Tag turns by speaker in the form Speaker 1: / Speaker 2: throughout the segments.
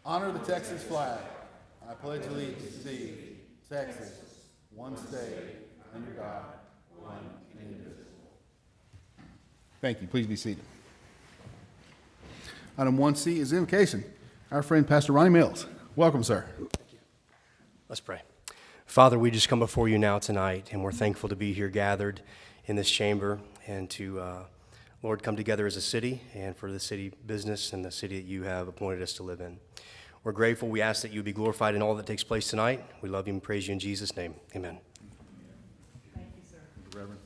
Speaker 1: Honor the Texas flag. I pledge allegiance to thee, Texas, one state, under God, one indivisible. Thank you. Please be seated. Item 1C is invocation. Our friend Pastor Ronnie Mills. Welcome, sir.
Speaker 2: Let's pray. Father, we just come before you now tonight, and we're thankful to be here gathered in this chamber and to, Lord, come together as a city and for the city business and the city that you have appointed us to live in. We're grateful. We ask that you be glorified in all that takes place tonight. We love you and praise you in Jesus' name. Amen.
Speaker 3: Thank you, sir.
Speaker 1: Thank you, Reverend.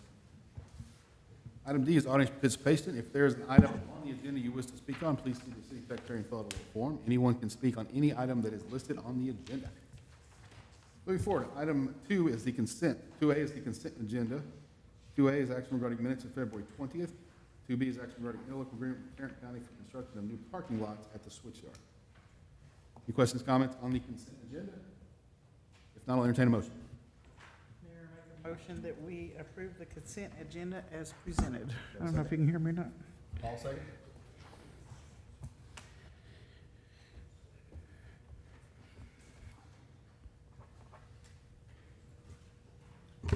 Speaker 1: Item D is audience participation. If there is an item on the agenda you wish to speak on, please see the city secretary and fill out a form. Anyone can speak on any item that is listed on the agenda. Moving forward, item 2 is the consent. 2A is the consent agenda. 2A is action regarding minutes of February 20th. 2B is action regarding interlocal agreement with Tarrant County for construction of new parking lots at the switch yard. Any questions, comments on the consent agenda? If not, I'll entertain a motion.
Speaker 3: Mayor, I make a motion that we approve the consent agenda as presented. I don't know if you can hear me or not.
Speaker 1: All second.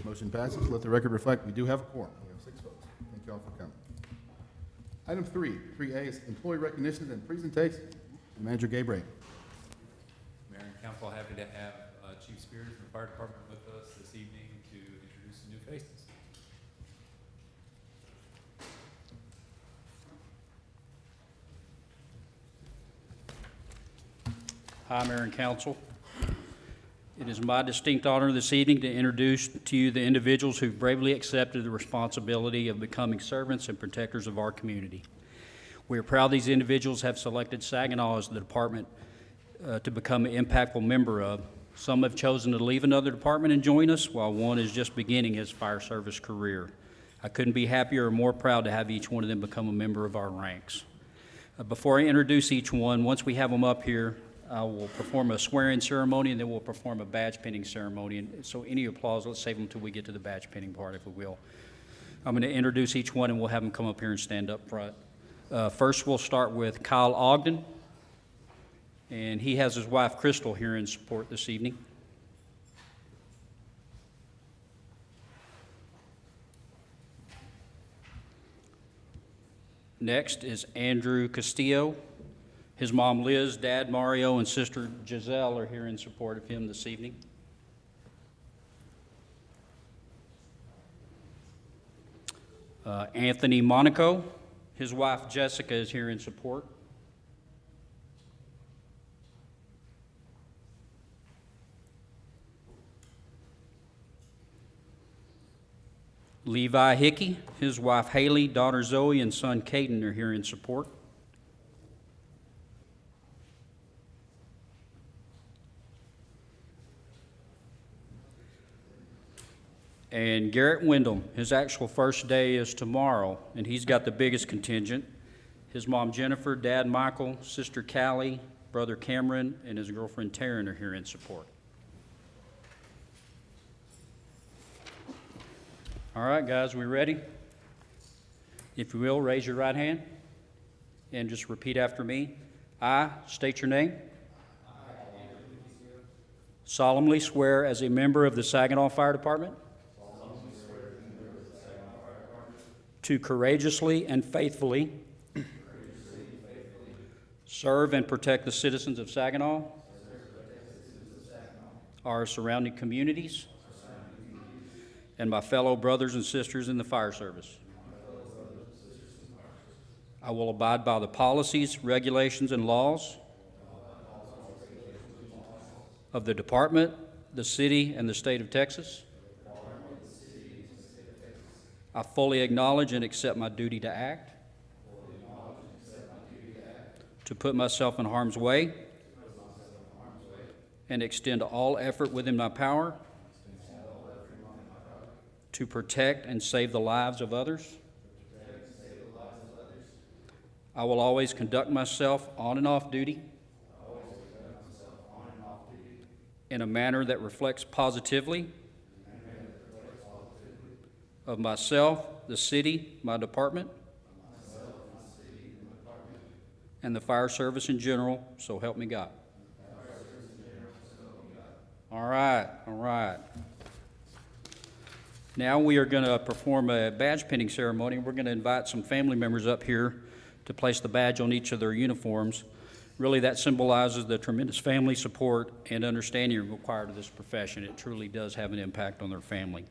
Speaker 1: Motion passes. Let the record reflect we do have a quorum. We have 6 votes. Thank you all for coming. Item 3A is employee recognitions and presentations. Manager Gabe Ray.
Speaker 4: Mayor and council, happy to have Chief Spears from the fire department with us this evening to introduce the new faces.
Speaker 5: Hi, Mayor and Council. It is my distinct honor this evening to introduce to you the individuals who bravely accepted the responsibility of becoming servants and protectors of our community. We are proud these individuals have selected Saginaw as the department to become an impactful member of. Some have chosen to leave another department and join us, while one is just beginning his fire service career. I couldn't be happier or more proud to have each one of them become a member of our ranks. Before I introduce each one, once we have them up here, I will perform a swearing ceremony, and then we'll perform a badge pinning ceremony. And so any applause, let's save them until we get to the badge pinning part, if we will. I'm going to introduce each one, and we'll have them come up here and stand up front. First, we'll start with Kyle Ogden, and he has his wife, Crystal, here in support this evening. Next is Andrew Castillo. His mom, Liz, dad, Mario, and sister, Giselle, are here in support of him this evening. Anthony Monaco. His wife, Jessica, is here in support. Levi Hickey. His wife, Haley, daughter, Zoe, and son, Caden, are here in support. And Garrett Wyndham, his actual first day is tomorrow, and he's got the biggest contingent. His mom, Jennifer, dad, Michael, sister, Callie, brother, Cameron, and his girlfriend, Taryn, are here in support. All right, guys, we ready? If you will, raise your right hand and just repeat after me. I state your name. Solemnly swear as a member of the Saginaw Fire Department to courageously and faithfully serve and protect the citizens of Saginaw, our surrounding communities, and my fellow brothers and sisters in the fire service. I will abide by the policies, regulations, and laws of the department, the city, and the state of Texas. I fully acknowledge and accept my duty to act, to put myself in harm's way, and extend all effort within my power to protect and save the lives of others. I will always conduct myself on and off duty in a manner that reflects positively of myself, the city, my department, and the fire service in general, so help me God. All right, all right. Now we are going to perform a badge pinning ceremony. We're going to invite some family members up here to place the badge on each of their uniforms. Really, that symbolizes the tremendous family support and understanding required of this profession. It truly does have an impact on their family.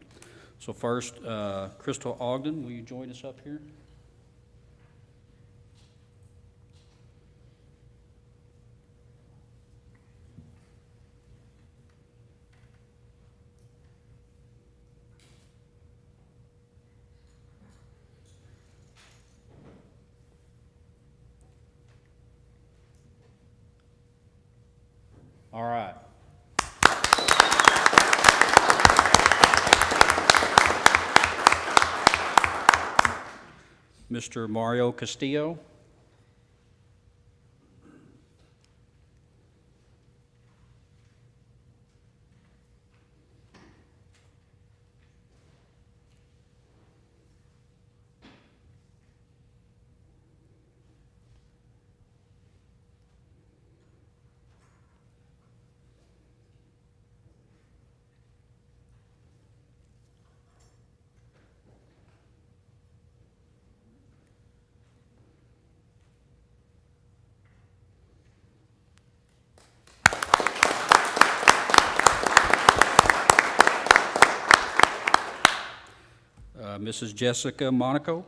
Speaker 5: So first, Crystal Ogden, will you join us up here? All right. Mr. Mario Castillo. Mrs. Jessica Monaco.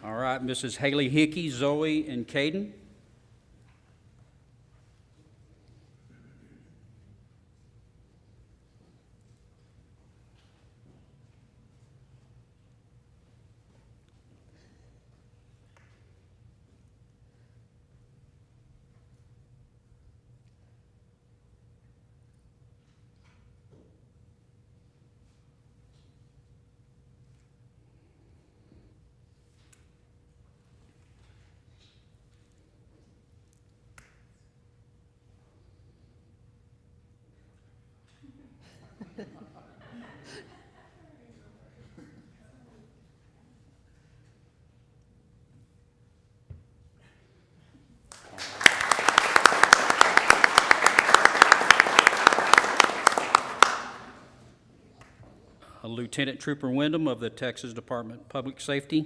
Speaker 5: All right, Mrs. Haley Hickey, Zoe, and Caden. Lieutenant Trooper Wyndham of the Texas Department of Public Safety.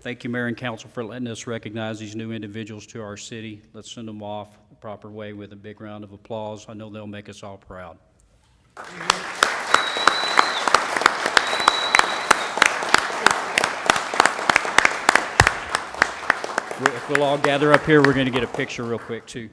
Speaker 5: Thank you, Mayor and Council, for letting us recognize these new individuals to our city. Let's send them off the proper way with a big round of applause. I know they'll make us all proud. If we'll all gather up here, we're going to get a picture real quick, too.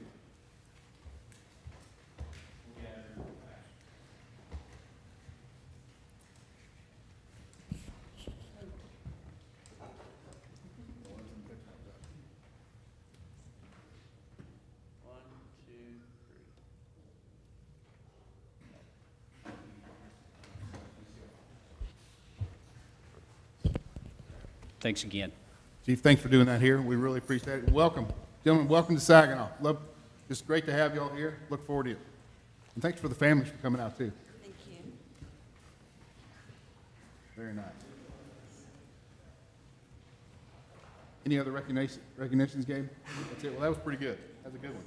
Speaker 5: Thanks again.
Speaker 1: Chief, thanks for doing that here. We really appreciate it. Welcome. Gentlemen, welcome to Saginaw. It's great to have you all here. Look forward to it. And thanks for the families for coming out, too.
Speaker 6: Thank you.
Speaker 1: Very nice. Any other recognitions, Gabe? That's it. Well, that was pretty good. That's a good one.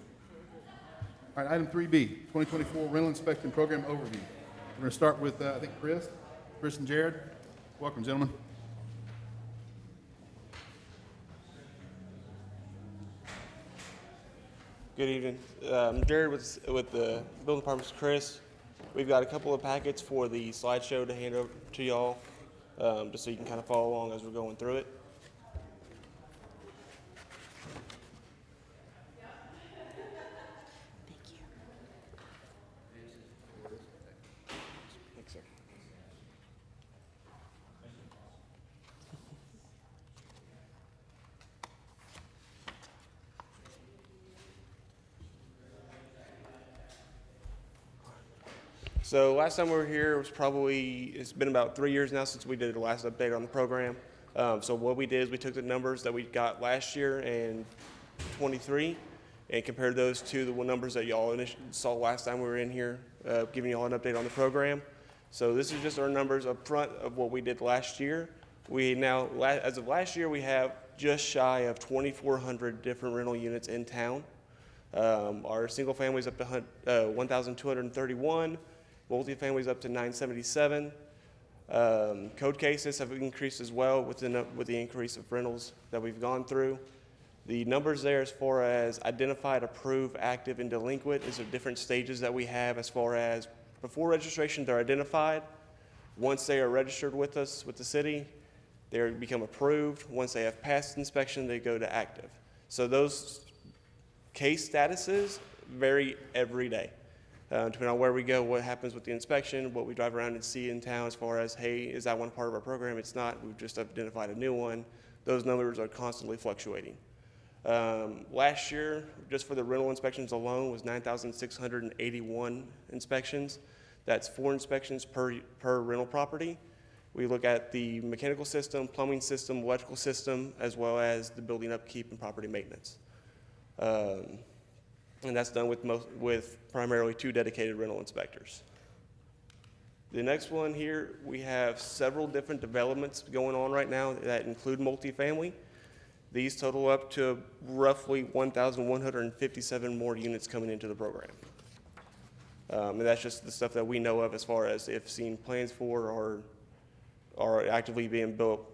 Speaker 1: All right, item 3B, 2024 Rental Inspection Program Overview. We're going to start with, I think, Chris and Jared. Welcome, gentlemen.
Speaker 7: Good evening. Jared with the building department's Chris. We've got a couple of packets for the slideshow to hand over to y'all. just so you can kind of follow along as we're going through it. Thanks, sir. So last time we were here was it's been about 3 years now since we did the last update on the program. So what we did is we took the numbers that we got last year and 23 and compared those to the numbers that y'all saw last time we were in here, giving y'all an update on the program. So this is just our numbers up front of what we did last year. We now, as of last year, we have just shy of 2,400 different rental units in town. Our single families up to 1,231. Multifamilies up to 977. Code cases have increased as well with the increase of rentals that we've gone through. The numbers there as far as identified, approved, active, and delinquent is the different stages that we have as far as before registration, they're identified. Once they are registered with us, with the city, they become approved. Once they have passed inspection, they go to active. So those case statuses vary every day. Depending on where we go, what happens with the inspection, what we drive around and see in town as far as, hey, is that one part of our program? It's not. We've just identified a new one. Those numbers are constantly fluctuating. Last year, just for the rental inspections alone, was 9,681 inspections. That's 4 inspections per rental property. We look at the mechanical system, plumbing system, electrical system, as well as the building upkeep and property maintenance. And that's done with primarily 2 dedicated rental inspectors. The next one here, we have several different developments going on right now that include multifamily. These total up to roughly 1,157 more units coming into the program. And that's just the stuff that we know of as far as if seen plans for or are actively being built,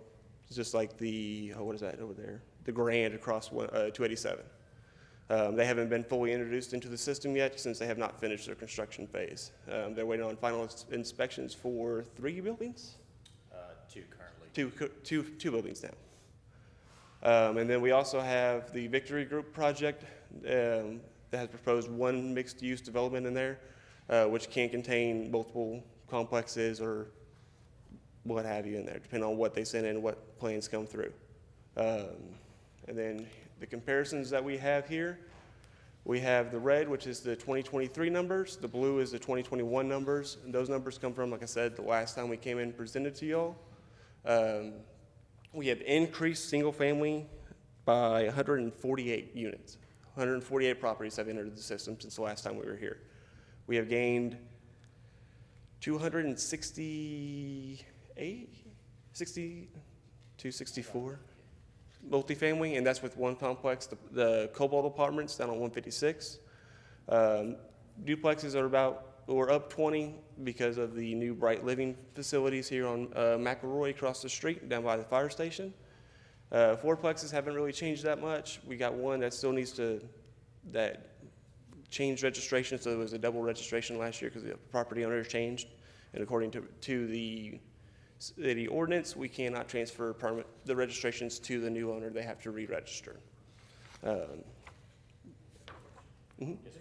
Speaker 7: just like the, what is that over there? The Grand across 287. They haven't been fully introduced into the system yet since they have not finished their construction phase. They're waiting on final inspections for 3 buildings?
Speaker 2: 2 currently.
Speaker 7: Two buildings now. And then we also have the Victory Group project that has proposed 1 mixed-use development in there, which can contain multiple complexes or what have you in there, depending on what they send in, what plans come through. And then the comparisons that we have here, we have the red, which is the 2023 numbers. The blue is the 2021 numbers. And those numbers come from, like I said, the last time we came in and presented to y'all. We have increased single family by 148 units. 148 properties have entered the system since the last time we were here. We have gained 264 multifamily, and that's with 1 complex, the Cobalt Apartments down on 156. Duplexes we're up 20 because of the new Bright Living facilities here on McElroy across the street down by the fire station. 4plexes haven't really changed that much. We got one that still needs that changed registration, so it was a double registration last year because the property owner changed. And according to the city ordinance, we cannot transfer the registrations to the new owner. They have to re-register.
Speaker 6: Page 2, it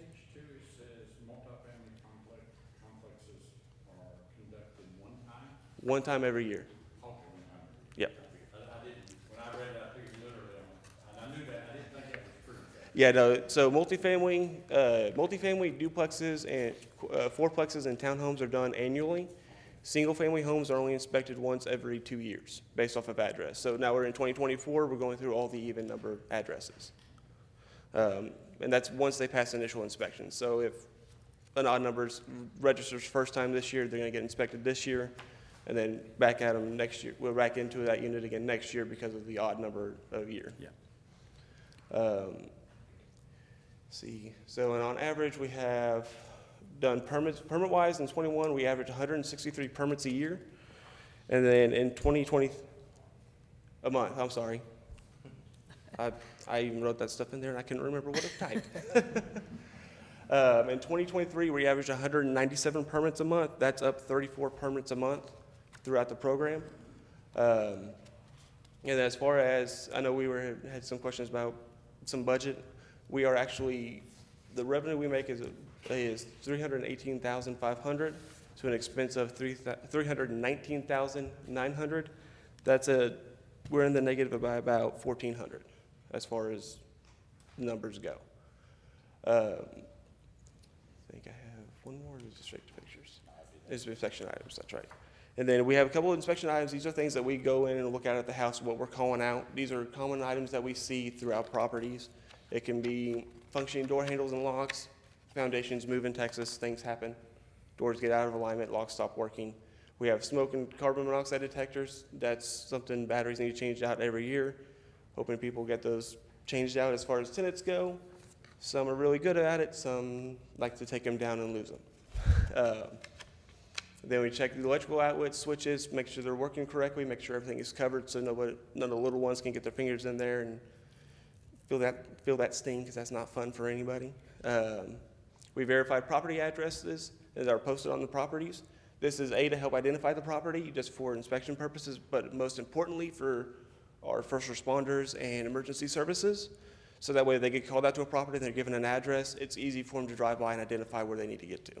Speaker 6: says multifamily complexes are conducted one time.
Speaker 7: One time every year.
Speaker 6: Okay, 1 time.
Speaker 7: Yep.
Speaker 6: I didn't, when I read that, I figured literally, and I knew that, I didn't think that was true.
Speaker 7: Yeah, no, so multifamily duplexes and 4plexes and townhomes are done annually. Single-family homes are only inspected once every 2 years, based off of address. So now we're in 2024, we're going through all the even number addresses. And that's once they pass initial inspection. So if an odd number registers first time this year, they're gonna get inspected this year, and then back at them next year. We're back into that unit again next year because of the odd number of year.
Speaker 2: Yeah.
Speaker 7: See, so and on average, we have done permit-wise in 21, we average 163 permits a year. And then in 2020, a month, I'm sorry. I even wrote that stuff in there and I couldn't remember what I typed. In 2023, we averaged 197 permits a month. That's up 34 permits a month throughout the program. And as far as, I know had some questions about some budget. We are actually, the revenue we make is $318,500 to an expense of $319,900. We're in the negative by about $1,400 as far as numbers go. I think I have one more, or is it straight to pictures? It's inspection items, that's right. And then we have a couple of inspection items. These are things that we go in and look at the house, what we're calling out. These are common items that we see throughout properties. It can be functioning door handles and locks, foundations move in Texas, things happen. Doors get out of alignment, locks stop working. We have smoke and carbon monoxide detectors. That's something batteries need changed out every year. Hoping people get those changed out. As far as tenants go, some are really good at it, some like to take them down and lose them. Then we check the electrical outlets, switches, make sure they're working correctly, make sure everything is covered so none of the little ones can get their fingers in there and feel that sting, because that's not fun for anybody. We verify property addresses that are posted on the properties. This is to help identify the property just for inspection purposes, but most importantly for our first responders and emergency services. So that way if they get called out to a property and they're given an address, it's easy for them to drive by and identify where they need to get to.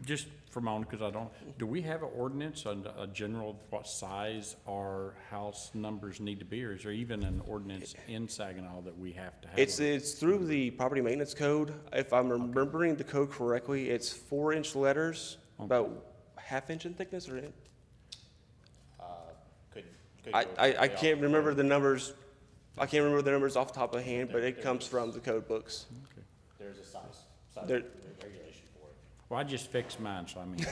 Speaker 6: Just for my own, because I don't, do we have an ordinance on a general, what size our house numbers need to be, or is there even an ordinance in Saginaw that we have to have?
Speaker 7: It's through the property maintenance code. If I'm remembering the code correctly, it's 4-inch letters, about ½ inch in thickness, or I can't remember the numbers. I can't remember the numbers off the top of the hand, but it comes from the code books.
Speaker 8: There's a size
Speaker 7: There-
Speaker 8: regulation for it.
Speaker 6: Well, I just fixed mine, so I mean.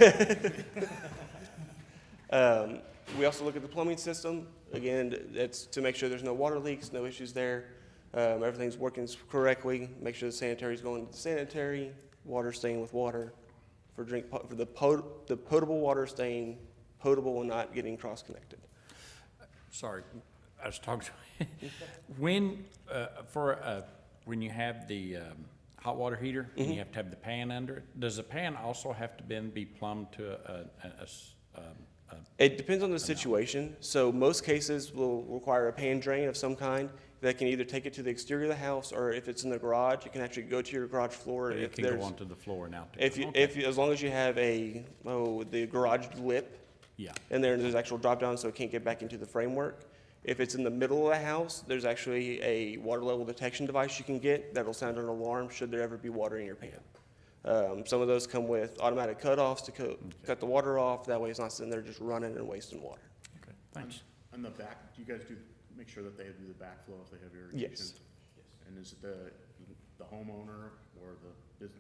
Speaker 7: We also look at the plumbing system. Again, that's to make sure there's no water leaks, no issues there. Everything's working correctly. Make sure the sanitary is going to the sanitary, water staying with water, for the potable water staying potable and not getting cross-connected.
Speaker 6: Sorry, I was talking to, when you have the hot water heater, and you have to have the pan under it, does the pan also have to be plumbed to
Speaker 7: It depends on the situation. So most cases will require a pan drain of some kind that can either take it to the exterior of the house, or if it's in the garage, it can actually go to your garage floor.
Speaker 6: it
Speaker 7: If
Speaker 6: can go
Speaker 7: there's,
Speaker 6: onto the floor and out?
Speaker 7: as long as you have the garage lip,
Speaker 6: Yeah,
Speaker 7: and there's actual drop down so it can't get back into the framework. If it's in the middle of the house, there's actually a water level detection device you can get that'll sound an alarm should there ever be water in your pan. Some of those come with automatic cutoffs to cut the water off. That way it's not sitting there just running and wasting water.
Speaker 6: okay, thanks.
Speaker 1: On the back, do you guys make sure that they do the backflow if they have irrigation?
Speaker 7: Yes.
Speaker 1: And is it the homeowner or is the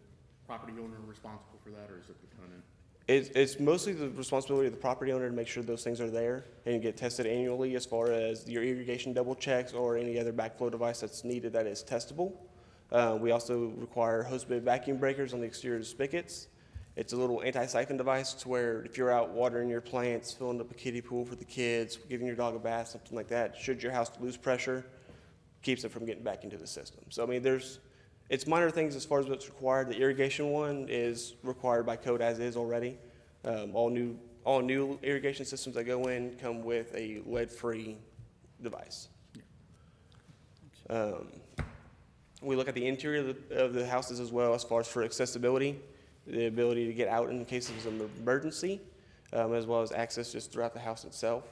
Speaker 1: property owner responsible for that, or is it the tenant?
Speaker 7: It's mostly the responsibility of the property owner to make sure those things are there and get tested annually as far as your irrigation double checks or any other backflow device that's needed that is testable. We also require hose bib vacuum breakers on the exterior spigots. It's a little anti-siphon device to where if you're out watering your plants, filling up a kiddie pool for the kids, giving your dog a bath, something like that, should your house lose pressure, keeps it from getting back into the system. So, I mean, it's minor things as far as what's required. The irrigation one is required by code as is already. All new irrigation systems that go in come with a lead-free device. We look at the interior of the houses as well as far as for accessibility, the ability to get out in case of an emergency, as well as access just throughout the house itself.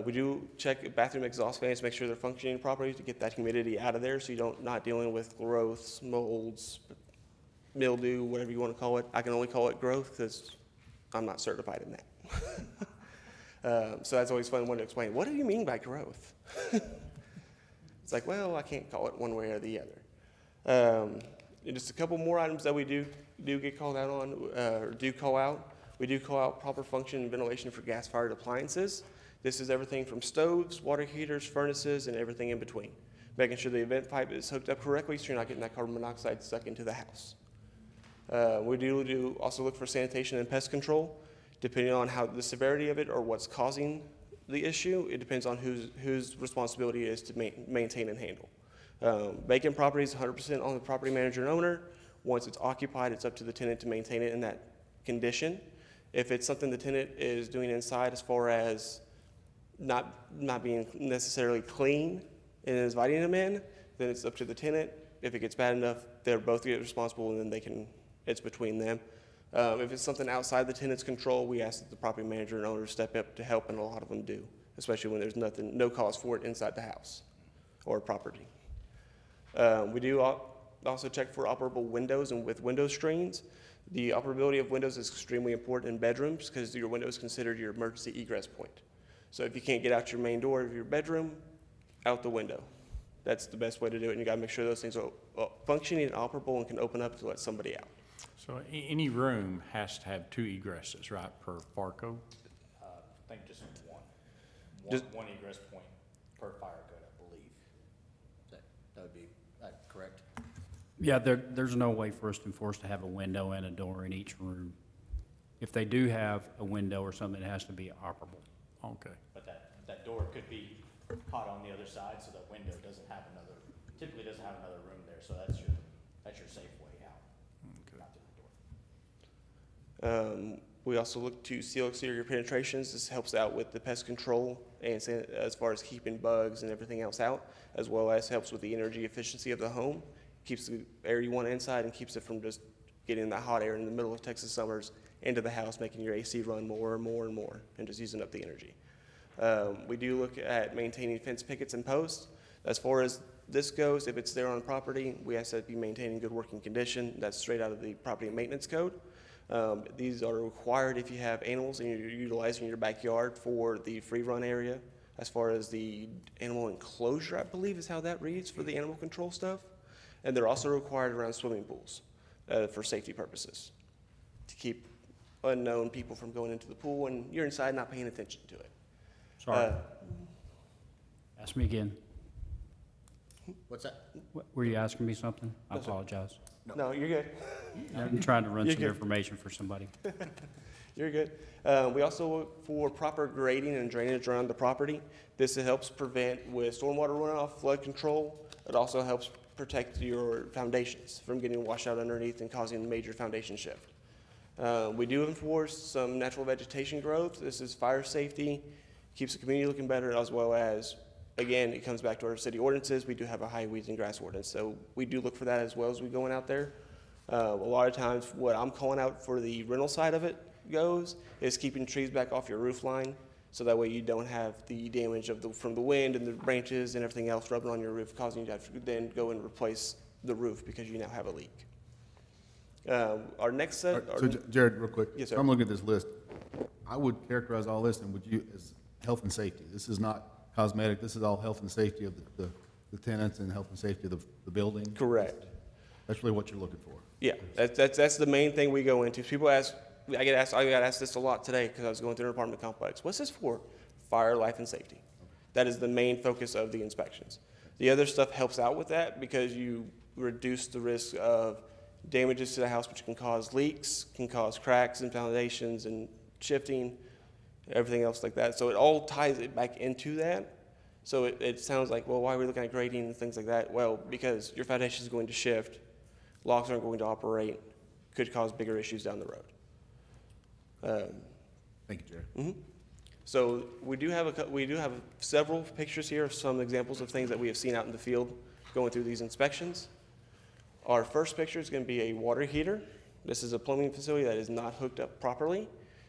Speaker 7: We do check bathroom exhaust fans, make sure they're functioning properly to get that humidity out of there so you're not dealing with growths, molds, mildew, whatever you want to call it. I can only call it growth because I'm not certified in that. So that's always fun one to explain. What do you mean by growth? It's like, well, I can't call it one way or the other. And just a couple more items that we do get called out on, or do call out. We do call out proper function and ventilation for gas-fired appliances. This is everything from stoves, water heaters, furnaces, and everything in between. Making sure the vent pipe is hooked up correctly so you're not getting that carbon monoxide stuck into the house. We do also look for sanitation and pest control. Depending on how the severity of it or what's causing the issue, it depends on whose responsibility it is to maintain and handle. Vacant property is 100% on the property manager and owner. Once it's occupied, it's up to the tenant to maintain it in that condition. If it's something the tenant is doing inside as far as not being necessarily clean and is inviting them in, then it's up to the tenant. If it gets bad enough, they're both get responsible, and then it's between them. If it's something outside the tenant's control, we ask that the property manager and owner step up to help, and a lot of them do, especially when there's no cause for it inside the house or property. We do also check for operable windows and with window screens. The operability of windows is extremely important in bedrooms because your window is considered your emergency egress point. So if you can't get out your main door of your bedroom, out the window. That's the best way to do it, and you gotta make sure those things are functioning and operable and can open up to let somebody out.
Speaker 6: So any room has to have 2 egresses, right, per fire code?
Speaker 8: I think just one.
Speaker 7: Just-
Speaker 8: One egress point per fire code, I believe. That would be correct?
Speaker 5: Yeah, there's no way for us to enforce to have a window and a door in each room. If they do have a window or something, it has to be operable.
Speaker 6: Okay.
Speaker 8: But that door could be hot on the other side, so that window typically doesn't have another room there, so that's your safe way out.
Speaker 6: Okay.
Speaker 8: Not through the door.
Speaker 7: We also look to seal exterior penetrations. This helps out with the pest control and as far as keeping bugs and everything else out, as well as helps with the energy efficiency of the home. Keeps the air you want inside and keeps it from just getting that hot air in the middle of Texas summers into the house, making your AC run more and more and more, and just using up the energy. We do look at maintaining fence pickets and posts. As far as this goes, if it's there on property, we ask that it be maintained in good working condition. That's straight out of the property maintenance code. These are required if you have animals and you're utilizing your backyard for the free run area. As far as the animal enclosure, I believe is how that reads for the animal control stuff. And they're also required around swimming pools for safety purposes, to keep unknown people from going into the pool and you're inside not paying attention to it.
Speaker 5: Sorry. Ask me again.
Speaker 8: What's that?
Speaker 5: Were you asking me something? I
Speaker 7: No, sir.
Speaker 5: apologize.
Speaker 7: No, you're good.
Speaker 5: I'm trying to run
Speaker 7: You're
Speaker 5: some
Speaker 7: good.
Speaker 5: information for somebody.
Speaker 7: You're good. We also look for proper grading and drainage around the property. This helps prevent with stormwater runoff, flood control. It also helps protect your foundations from getting washed out underneath and causing major foundation shift. We do enforce some natural vegetation growth. This is fire safety, keeps the community looking better, as well as, again, it comes back to our city ordinances. We do have a high weeds and grass ordinance, so we do look for that as well as we going out there. A lot of times, what I'm calling out for the rental side of it goes is keeping trees back off your roof line, so that way you don't have the damage from the wind and the branches and everything else rubbing on your roof, causing you to have to then go and replace the roof because you now have a leak. Our next set.
Speaker 1: So Jared, real quick.
Speaker 7: Yes, sir.
Speaker 1: I'm looking at this list. I would characterize all this, and would you, as health and safety. This is not cosmetic. This is all health and safety of the tenants and health and safety of the building.
Speaker 7: Correct.
Speaker 1: That's really what you're looking for.
Speaker 7: Yeah, that's the main thing we go into. People ask, I got asked this a lot today because I was going through an apartment complex. What's this for? Fire, life, and safety. That is the main focus of the inspections. The other stuff helps out with that because you reduce the risk of damages to the house, which can cause leaks, can cause cracks and foundations and shifting, everything else like that. So it all ties it back into that. So it sounds like, well, why are we looking at grading and things like that? Well, because your foundation is going to shift, locks aren't going to operate, could cause bigger issues down the road.
Speaker 1: Thank you, Jared.
Speaker 7: So we do have several pictures here of some examples of things that we have seen out in the field going through these inspections. Our first picture is going to be a water heater. This is a plumbing facility that is not hooked up properly.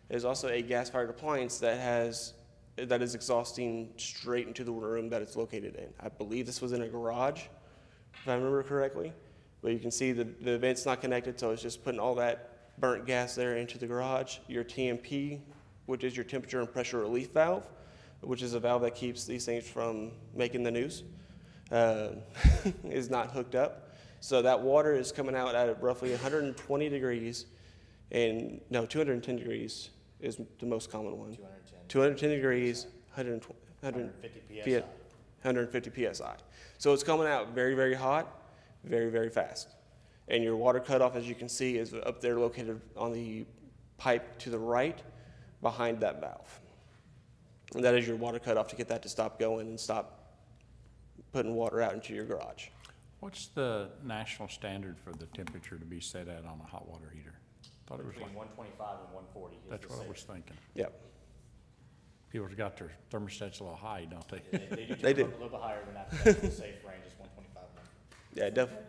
Speaker 7: There's also a gas-fired appliance that is exhausting straight into the room that it's located in. I believe this was in a garage, if I remember correctly. But you can see the vent's not connected, so it's just putting all that burnt gas there into the garage. Your TMP, which is your temperature and pressure relief valve, which is a valve that keeps these things from making the news, is not hooked up. So that water is coming out at roughly 120 degrees, and no, 210 degrees is the most common one. 210 degrees,
Speaker 8: 150 PSI.
Speaker 7: 150 PSI. So it's coming out very, very hot, very, very fast. And your water cutoff, as you can see, is up there located on the pipe to the right behind that valve. And that is your water cutoff to get that to stop going and stop putting water out into your garage.
Speaker 6: What's the national standard for the temperature to be set at on a hot water heater? Thought it was
Speaker 8: between
Speaker 6: like,
Speaker 8: 125 and 140 is the
Speaker 6: that's what I
Speaker 8: safe.
Speaker 6: was thinking.
Speaker 7: Yep.
Speaker 6: People's got their thermostats a little high, don't they?
Speaker 8: They do
Speaker 7: They
Speaker 8: turn
Speaker 7: do.
Speaker 8: up a little bit higher than that, but that's the safe range is 125.
Speaker 7: Yeah, definitely.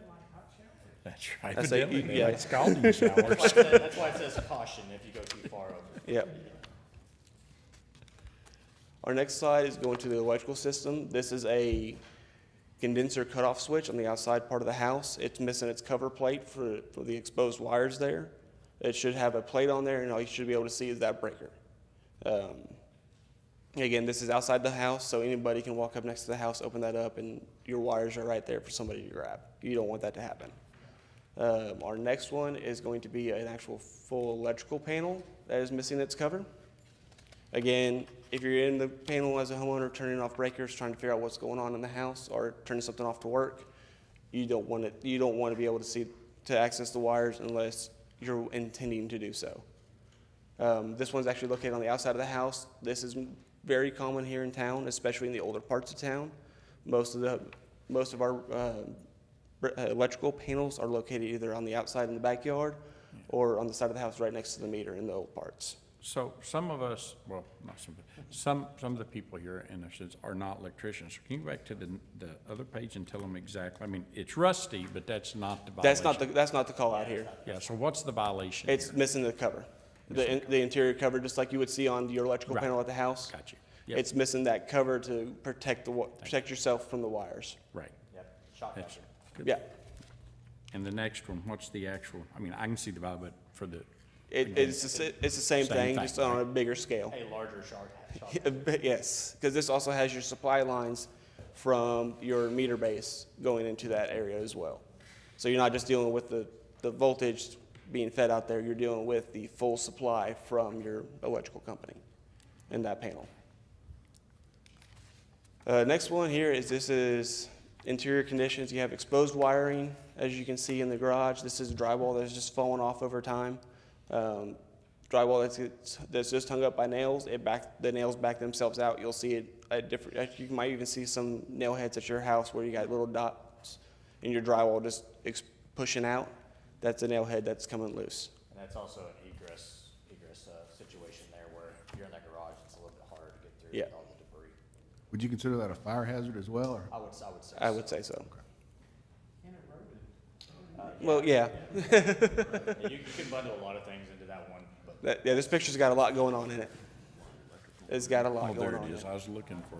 Speaker 6: That's right.
Speaker 7: I say,
Speaker 6: Evidently,
Speaker 7: yeah.
Speaker 6: it's scalding showers.
Speaker 8: That's why it says caution if you go too far over.
Speaker 7: Yep. Our next slide is going to the electrical system. This is a condenser cutoff switch on the outside part of the house. It's missing its cover plate for the exposed wires there. It should have a plate on there, and all you should be able to see is that breaker. Again, this is outside the house, so anybody can walk up next to the house, open that up, and your wires are right there for somebody to grab. You don't want that to happen. Our next one is going to be an actual full electrical panel that is missing its cover. Again, if you're in the panel as a homeowner turning off breakers, trying to figure out what's going on in the house, or turning something off to work, you don't want to be able to access the wires unless you're intending to do so. This one's actually located on the outside of the house. This is very common here in town, especially in the older parts of town. Most of our electrical panels are located either on the outside in the backyard or on the side of the house right next to the meter in the old parts.
Speaker 6: So some of us, well, not some of the people here in this are not electricians. So can you go back to the other page and tell them exactly? I mean, it's rusty, but that's not the violation.
Speaker 7: That's not the call out here.
Speaker 6: Yeah, so what's the violation
Speaker 7: It's
Speaker 6: here?
Speaker 7: missing the cover, the interior cover, just like you would see on your electrical
Speaker 6: Right.
Speaker 7: panel at the house.
Speaker 6: Got you. Yep.
Speaker 7: It's missing that cover to protect yourself from the wires.
Speaker 6: Right.
Speaker 8: Yep, shock
Speaker 6: That's
Speaker 8: absorber.
Speaker 6: good.
Speaker 7: Yeah.
Speaker 6: And the next one, what's the actual, I mean, I can see the valve, but for the,
Speaker 7: It's the same thing, just on a bigger scale.
Speaker 8: A larger shock.
Speaker 7: Yes, because this also has your supply lines from your meter base going into that area as well. So you're not just dealing with the voltage being fed out there, you're dealing with the full supply from your electrical company in that panel. Next one here is this is interior conditions. You have exposed wiring, as you can see in the garage. This is drywall that's just fallen off over time. Drywall that's just hung up by nails. The nails back themselves out. You'll see it at different. You might even see some nail heads at your house where you got little dots in your drywall just pushing out. That's a nail head that's coming loose.
Speaker 8: And that's also an egress situation there where if you're in that garage, it's a little bit harder to get through
Speaker 7: Yeah.
Speaker 8: with all the debris.
Speaker 1: Would you consider that a fire hazard as well, or?
Speaker 8: I would say.
Speaker 7: I would say so.
Speaker 8: Yeah.
Speaker 7: Well, yeah.
Speaker 8: Yeah, you can bundle a lot of things into that one, but
Speaker 7: Yeah, this picture's got a lot going on in it. It's got a
Speaker 6: oh,
Speaker 7: lot going
Speaker 6: there
Speaker 7: on
Speaker 6: it
Speaker 7: in
Speaker 6: is.
Speaker 7: it.
Speaker 6: I was looking for.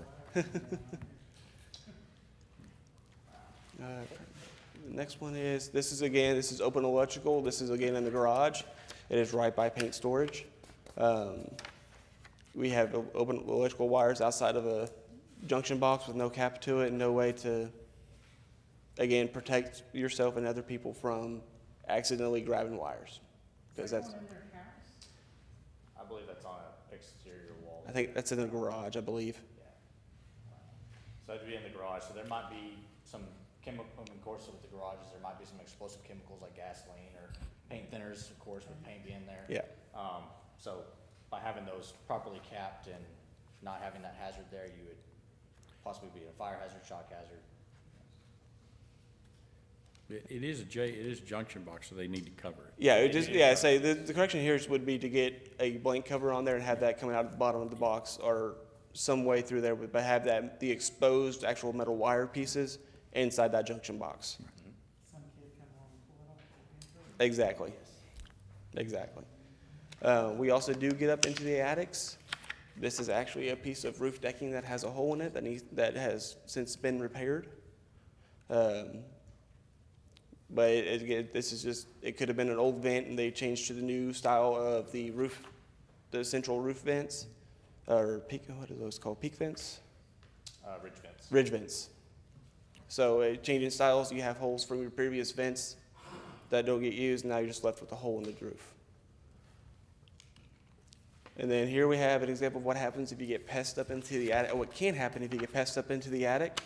Speaker 7: The next one is, this is open electrical. This is again in the garage. It is right by paint storage. We have open electrical wires outside of a junction box with no cap to it and no way to, again, protect yourself and other people from accidentally grabbing wires. Because that's,
Speaker 8: I believe that's on an exterior wall.
Speaker 7: I think that's in the garage, I believe.
Speaker 8: So that'd be in the garage, so there might be some chemical, of course, with the garages, there might be some explosive chemicals like gasoline or paint thinners, of course, with paint being there.
Speaker 7: Yeah.
Speaker 8: So by having those properly capped and not having that hazard there, you would possibly be a fire hazard, shock hazard.
Speaker 6: It is junction box, so they need to cover it.
Speaker 7: Yeah, say the correction here would be to get a blank cover on there and have that coming out of the bottom of the box or some way through there, but have the exposed actual metal wire pieces inside that junction box.
Speaker 3: Some kid come along and pull it off.
Speaker 7: Exactly. Exactly. We also do get up into the attics. This is actually a piece of roof decking that has a hole in it that has since been repaired. But this is just, it could have been an old vent and they changed to the new style of the roof, the central roof vents, or peak, what are those called, peak vents?
Speaker 8: Ridge vents.
Speaker 7: Ridge vents. So changing styles, you have holes from your previous vents that don't get used, and now you're just left with a hole in the roof. And then here we have an example of what happens if you get pests up into the attic, or what can happen if you get pests up into the attic.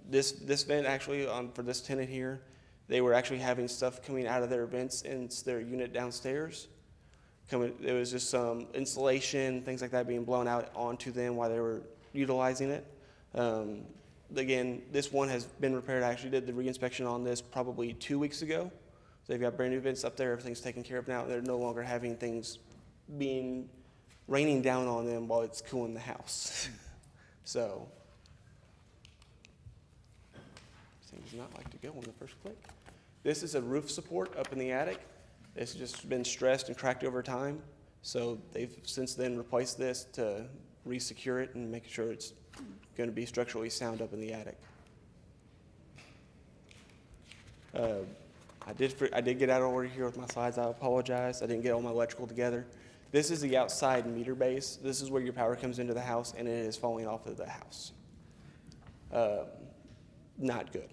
Speaker 7: This vent actually, for this tenant here, they were actually having stuff coming out of their vents into their unit downstairs. There was just some insulation, things like that being blown out onto them while they were utilizing it. Again, this one has been repaired. I actually did the reinspection on this probably 2 weeks ago. So they've got brand new vents up there, everything's taken care of now, they're no longer having things raining down on them while it's cooling the house. So, this thing does not like to go on the first click. This is a roof support up in the attic. It's just been stressed and cracked over time. So they've since then replaced this to re-secure it and make sure it's going to be structurally sound up in the attic. I did get out of order here with my slides. I apologize. I didn't get all my electrical together. This is the outside meter base. This is where your power comes into the house, and it is falling off of the house. Not good.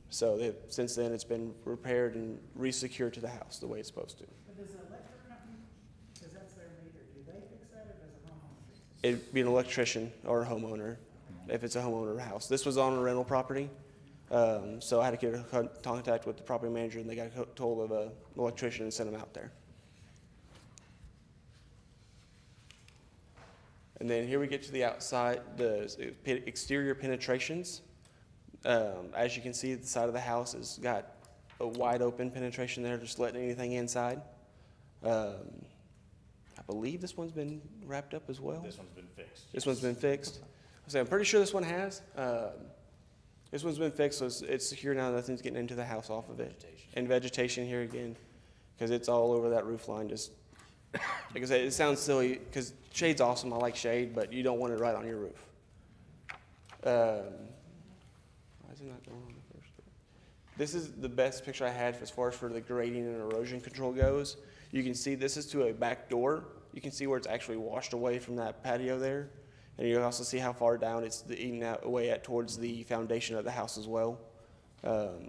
Speaker 7: So since then, it's been repaired and re-secured to the house the way it's supposed to.
Speaker 3: But does the electric company, because that's their meter, do they fix that or does the homeowner fix it?
Speaker 7: It'd be an electrician or a homeowner, if it's a homeowner house. This was on a rental property, so I had to get in contact with the property manager, and they got told of an electrician and sent him out there. And then here we get to the outside, the exterior penetrations. As you can see, the side of the house has got a wide open penetration there, just letting anything inside. I believe this one's been wrapped up as well.
Speaker 8: This one's been fixed.
Speaker 7: This one's been fixed. I'm pretty sure this one has. This one's been fixed, so it's secure now. Nothing's getting into the house off of it. And vegetation here again, because it's all over that roof line. Just like I said, it sounds silly because shade's awesome. I like shade, but you don't want it right on your roof. Why is it not going on the first one? This is the best picture I had as far as for the grading and erosion control goes. You can see this is to a back door. You can see where it's actually washed away from that patio there. And you can also see how far down it's eating away at towards the foundation of the house as well.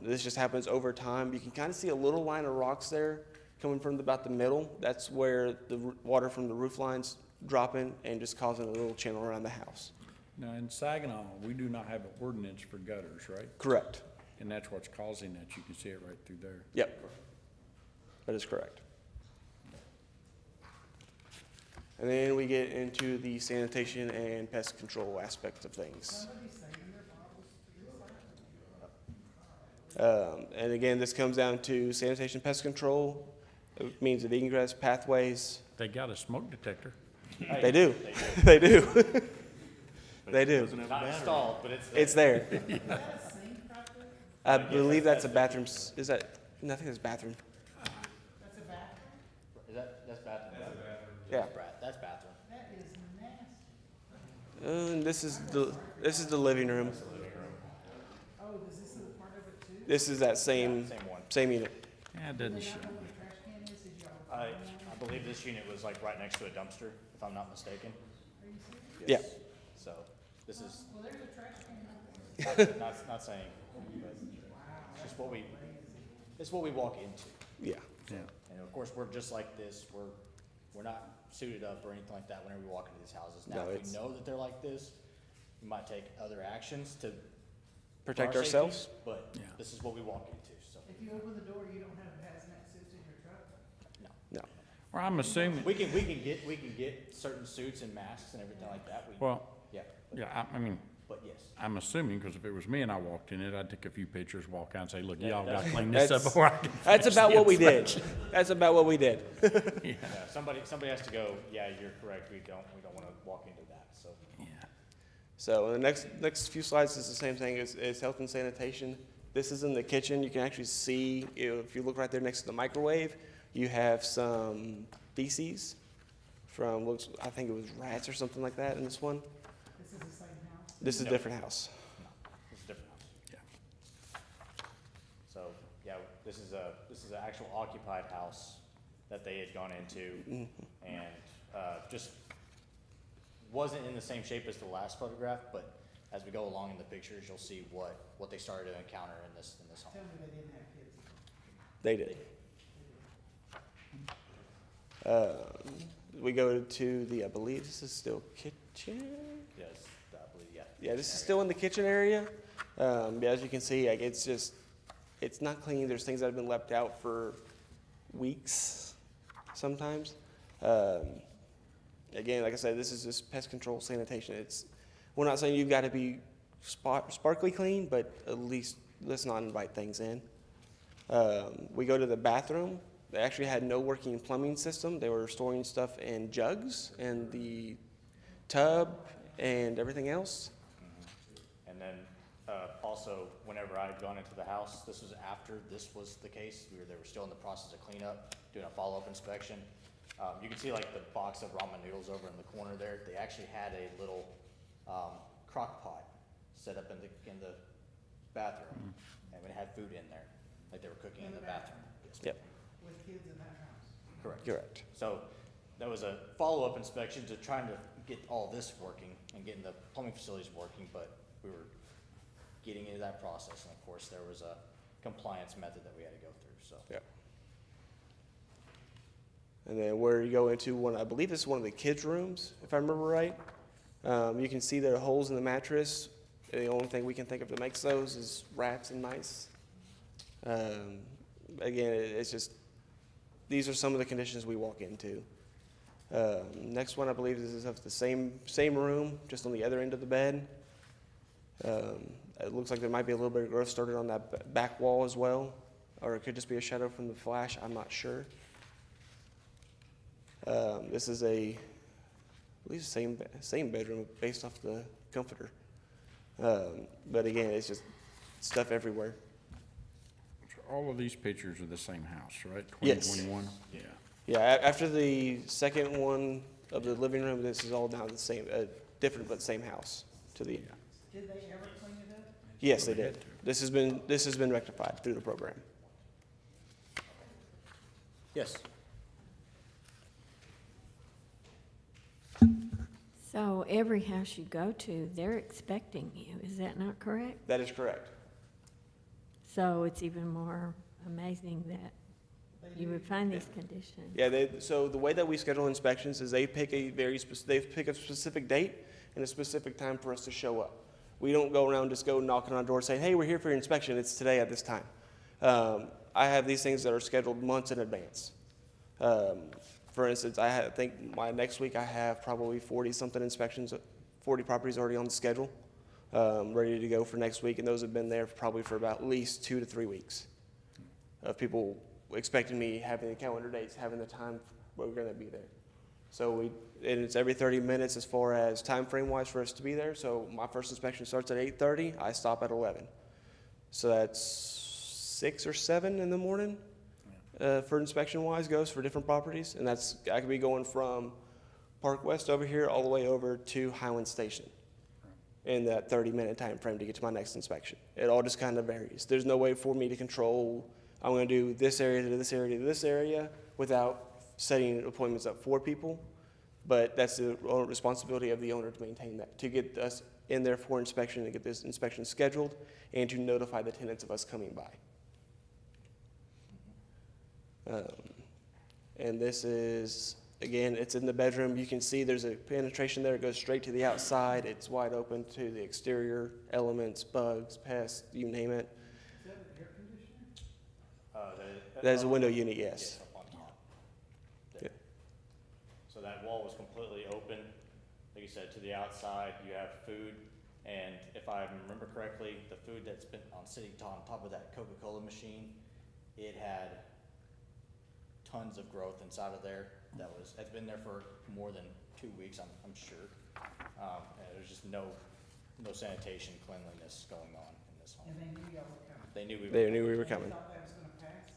Speaker 7: This just happens over time. You can kind of see a little line of rocks there coming from about the middle. That's where the water from the roof line's dropping and just causing a little channel around the house.
Speaker 6: Now, in Saginaw, we do not have an ordinance for gutters, right?
Speaker 7: Correct.
Speaker 6: And that's what's causing that. You can see it right through there.
Speaker 7: Yep. That is correct. And then we get into the sanitation and pest control aspects of things. And again, this comes down to sanitation, pest control. It means of egress, pathways.
Speaker 6: They got a smoke detector.
Speaker 7: They do. They do. They do.
Speaker 8: Not installed, but it's there.
Speaker 7: It's there. I believe that's a bathroom. Is that? No, I think that's a bathroom.
Speaker 3: That's a bathroom?
Speaker 8: That's bathroom.
Speaker 7: Yeah.
Speaker 8: That's bathroom.
Speaker 3: That is nasty.
Speaker 7: And this is the living room.
Speaker 3: Oh, is this a part of it too?
Speaker 7: This is that same
Speaker 8: Same one.
Speaker 7: same unit.
Speaker 6: Yeah, it doesn't show.
Speaker 3: Where the trash can is y'all?
Speaker 8: I believe this unit was like right next to a dumpster, if I'm not mistaken.
Speaker 3: Are you serious?
Speaker 7: Yeah.
Speaker 8: Yes. So, this is,
Speaker 3: Well, there's a trash can out there.
Speaker 8: not saying, but it's just it's what we walk into.
Speaker 7: Yeah.
Speaker 6: Yeah.
Speaker 8: And of course, we're just like this, we're not suited up or anything like that whenever we walk into these houses. Now,
Speaker 7: No,
Speaker 8: if
Speaker 7: it's-
Speaker 8: we know that they're like this, we might take other actions to.
Speaker 7: Protect
Speaker 8: for our safety,
Speaker 7: ourselves.
Speaker 8: But
Speaker 6: Yeah.
Speaker 8: this is what we walk into, so,
Speaker 3: If you open the door, you don't have hazmat suits in your truck?
Speaker 8: no.
Speaker 7: No.
Speaker 6: Well, I'm assuming,
Speaker 8: We can get certain suits and masks and everything like that,
Speaker 6: well,
Speaker 8: yeah,
Speaker 6: yeah, I mean,
Speaker 8: but yes.
Speaker 6: I'm assuming, because if it was me and I walked in it, I'd take a few pictures, walk out and say, look,
Speaker 8: Yeah,
Speaker 6: y'all gotta
Speaker 8: that's-
Speaker 6: clean this up
Speaker 7: That's-
Speaker 6: before I can
Speaker 7: That's
Speaker 6: finish
Speaker 7: about
Speaker 6: the
Speaker 7: what we did.
Speaker 6: inspection.
Speaker 7: That's about what we did.
Speaker 8: Yeah, somebody has to go, yeah, you're correct, we don't wanna walk into that, so.
Speaker 6: Yeah.
Speaker 7: So the next few slides is the same thing as health and sanitation. This is in the kitchen. You can actually see, if you look right there next to the microwave, you have some feces from, I think it was rats or something like that in this one.
Speaker 3: This is the same house?
Speaker 7: This is a
Speaker 8: No.
Speaker 7: different house.
Speaker 8: No, this is a different house.
Speaker 6: Yeah.
Speaker 8: So, yeah, this is an actual occupied house that they had gone into, and, just wasn't in the same shape as the last photograph, but as we go along in the pictures, you'll see what they started to encounter in this home.
Speaker 3: Tell me they didn't have kids.
Speaker 7: They did. We go to the, I believe this is still kitchen.
Speaker 8: Yes, I believe, yeah.
Speaker 7: Yeah, this is still in the kitchen area. As you can see, like, it's not clean. There's things that have been left out for weeks sometimes. Again, like I said, this is just pest control sanitation. We're not saying you've got to be sparkly clean, but at least let's not invite things in. We go to the bathroom. They actually had no working plumbing system. They were storing stuff in jugs and the tub and everything else.
Speaker 8: And then, also, whenever I had gone into the house, this was after this was the case, they were still in the process of cleanup, doing a follow-up inspection. You can see like the box of ramen noodles over in the corner there, they actually had a little, crock pot set up in the bathroom, and it had food in there, like they were cooking in the bathroom. Yes, ma'am.
Speaker 7: Yep,
Speaker 3: With kids in that house.
Speaker 8: Correct.
Speaker 7: correct.
Speaker 8: So that was a follow-up inspection to trying to get all this working and getting the plumbing facilities working, but we were getting into that process, and of course, there was a compliance method that we had to go through, so.
Speaker 7: Yep. And then where you go into one, I believe this is one of the kids' rooms, if I remember right. You can see there are holes in the mattress. The only thing we can think of that makes those is rats and mice. Again, it's just, these are some of the conditions we walk into. Next one, I believe, is of the same room, just on the other end of the bed. It looks like there might be a little bit of growth started on that back wall as well, or it could just be a shadow from the flash, I'm not sure. This is I believe the same bedroom based off the comforter. But again, it's just stuff everywhere.
Speaker 6: All of these pictures are the same house, right?
Speaker 7: Yes.
Speaker 6: 2021? Yeah.
Speaker 7: Yeah, after the second one of the living room, this is all now the same, different but same house to the.
Speaker 3: Did they ever clean it up?
Speaker 7: Yes, they did. This has been rectified through the program.
Speaker 8: Yes.
Speaker 9: So every house you go to, they're expecting you, is that not correct?
Speaker 7: That is correct.
Speaker 9: So it's even more amazing that you would find these conditions.
Speaker 7: Yeah, so the way that we schedule inspections is they pick they pick a specific date and a specific time for us to show up. We don't go around just go knocking on doors saying, hey, we're here for your inspection, it's today at this time. I have these things that are scheduled months in advance. For instance, I think my next week I have probably 40-something inspections, 40 properties already on the schedule, ready to go for next week, and those have been there probably for about at least 2 to 3 weeks of people expecting me, having the calendar dates, having the time where we're going to be there. So and it's every 30 minutes as far as time frame wise for us to be there. So my first inspection starts at 8:30, I stop at 11. So that's 6 or 7 in the morning. For inspection wise goes for different properties, and I could be going from Park West over here all the way over to Highland Station in that 30-minute time frame to get to my next inspection. It all just kind of varies. There's no way for me to control, I'm going to do this area to this area to this area without setting appointments up for people, but that's the responsibility of the owner to maintain that, to get us in there for inspection, to get this inspection scheduled, and to notify the tenants of us coming by. And this is, again, it's in the bedroom. You can see there's a penetration there. It goes straight to the outside. It's wide open to the exterior elements, bugs, pests, you name it.
Speaker 3: Is that an air conditioner?
Speaker 7: That is a window unit, yes.
Speaker 8: Up on top.
Speaker 7: Yeah.
Speaker 8: So that wall was completely open. Like you said, to the outside, you have food, and if I remember correctly, the food that's been sitting on top of that Coca-Cola machine, it had tons of growth inside of there. It's been there for more than 2 weeks, I'm sure. And there's just no sanitation, cleanliness going on in this home.
Speaker 3: And they knew y'all were coming.
Speaker 8: They knew we were.
Speaker 7: They knew we were
Speaker 3: They
Speaker 7: coming.
Speaker 3: thought that was gonna pass?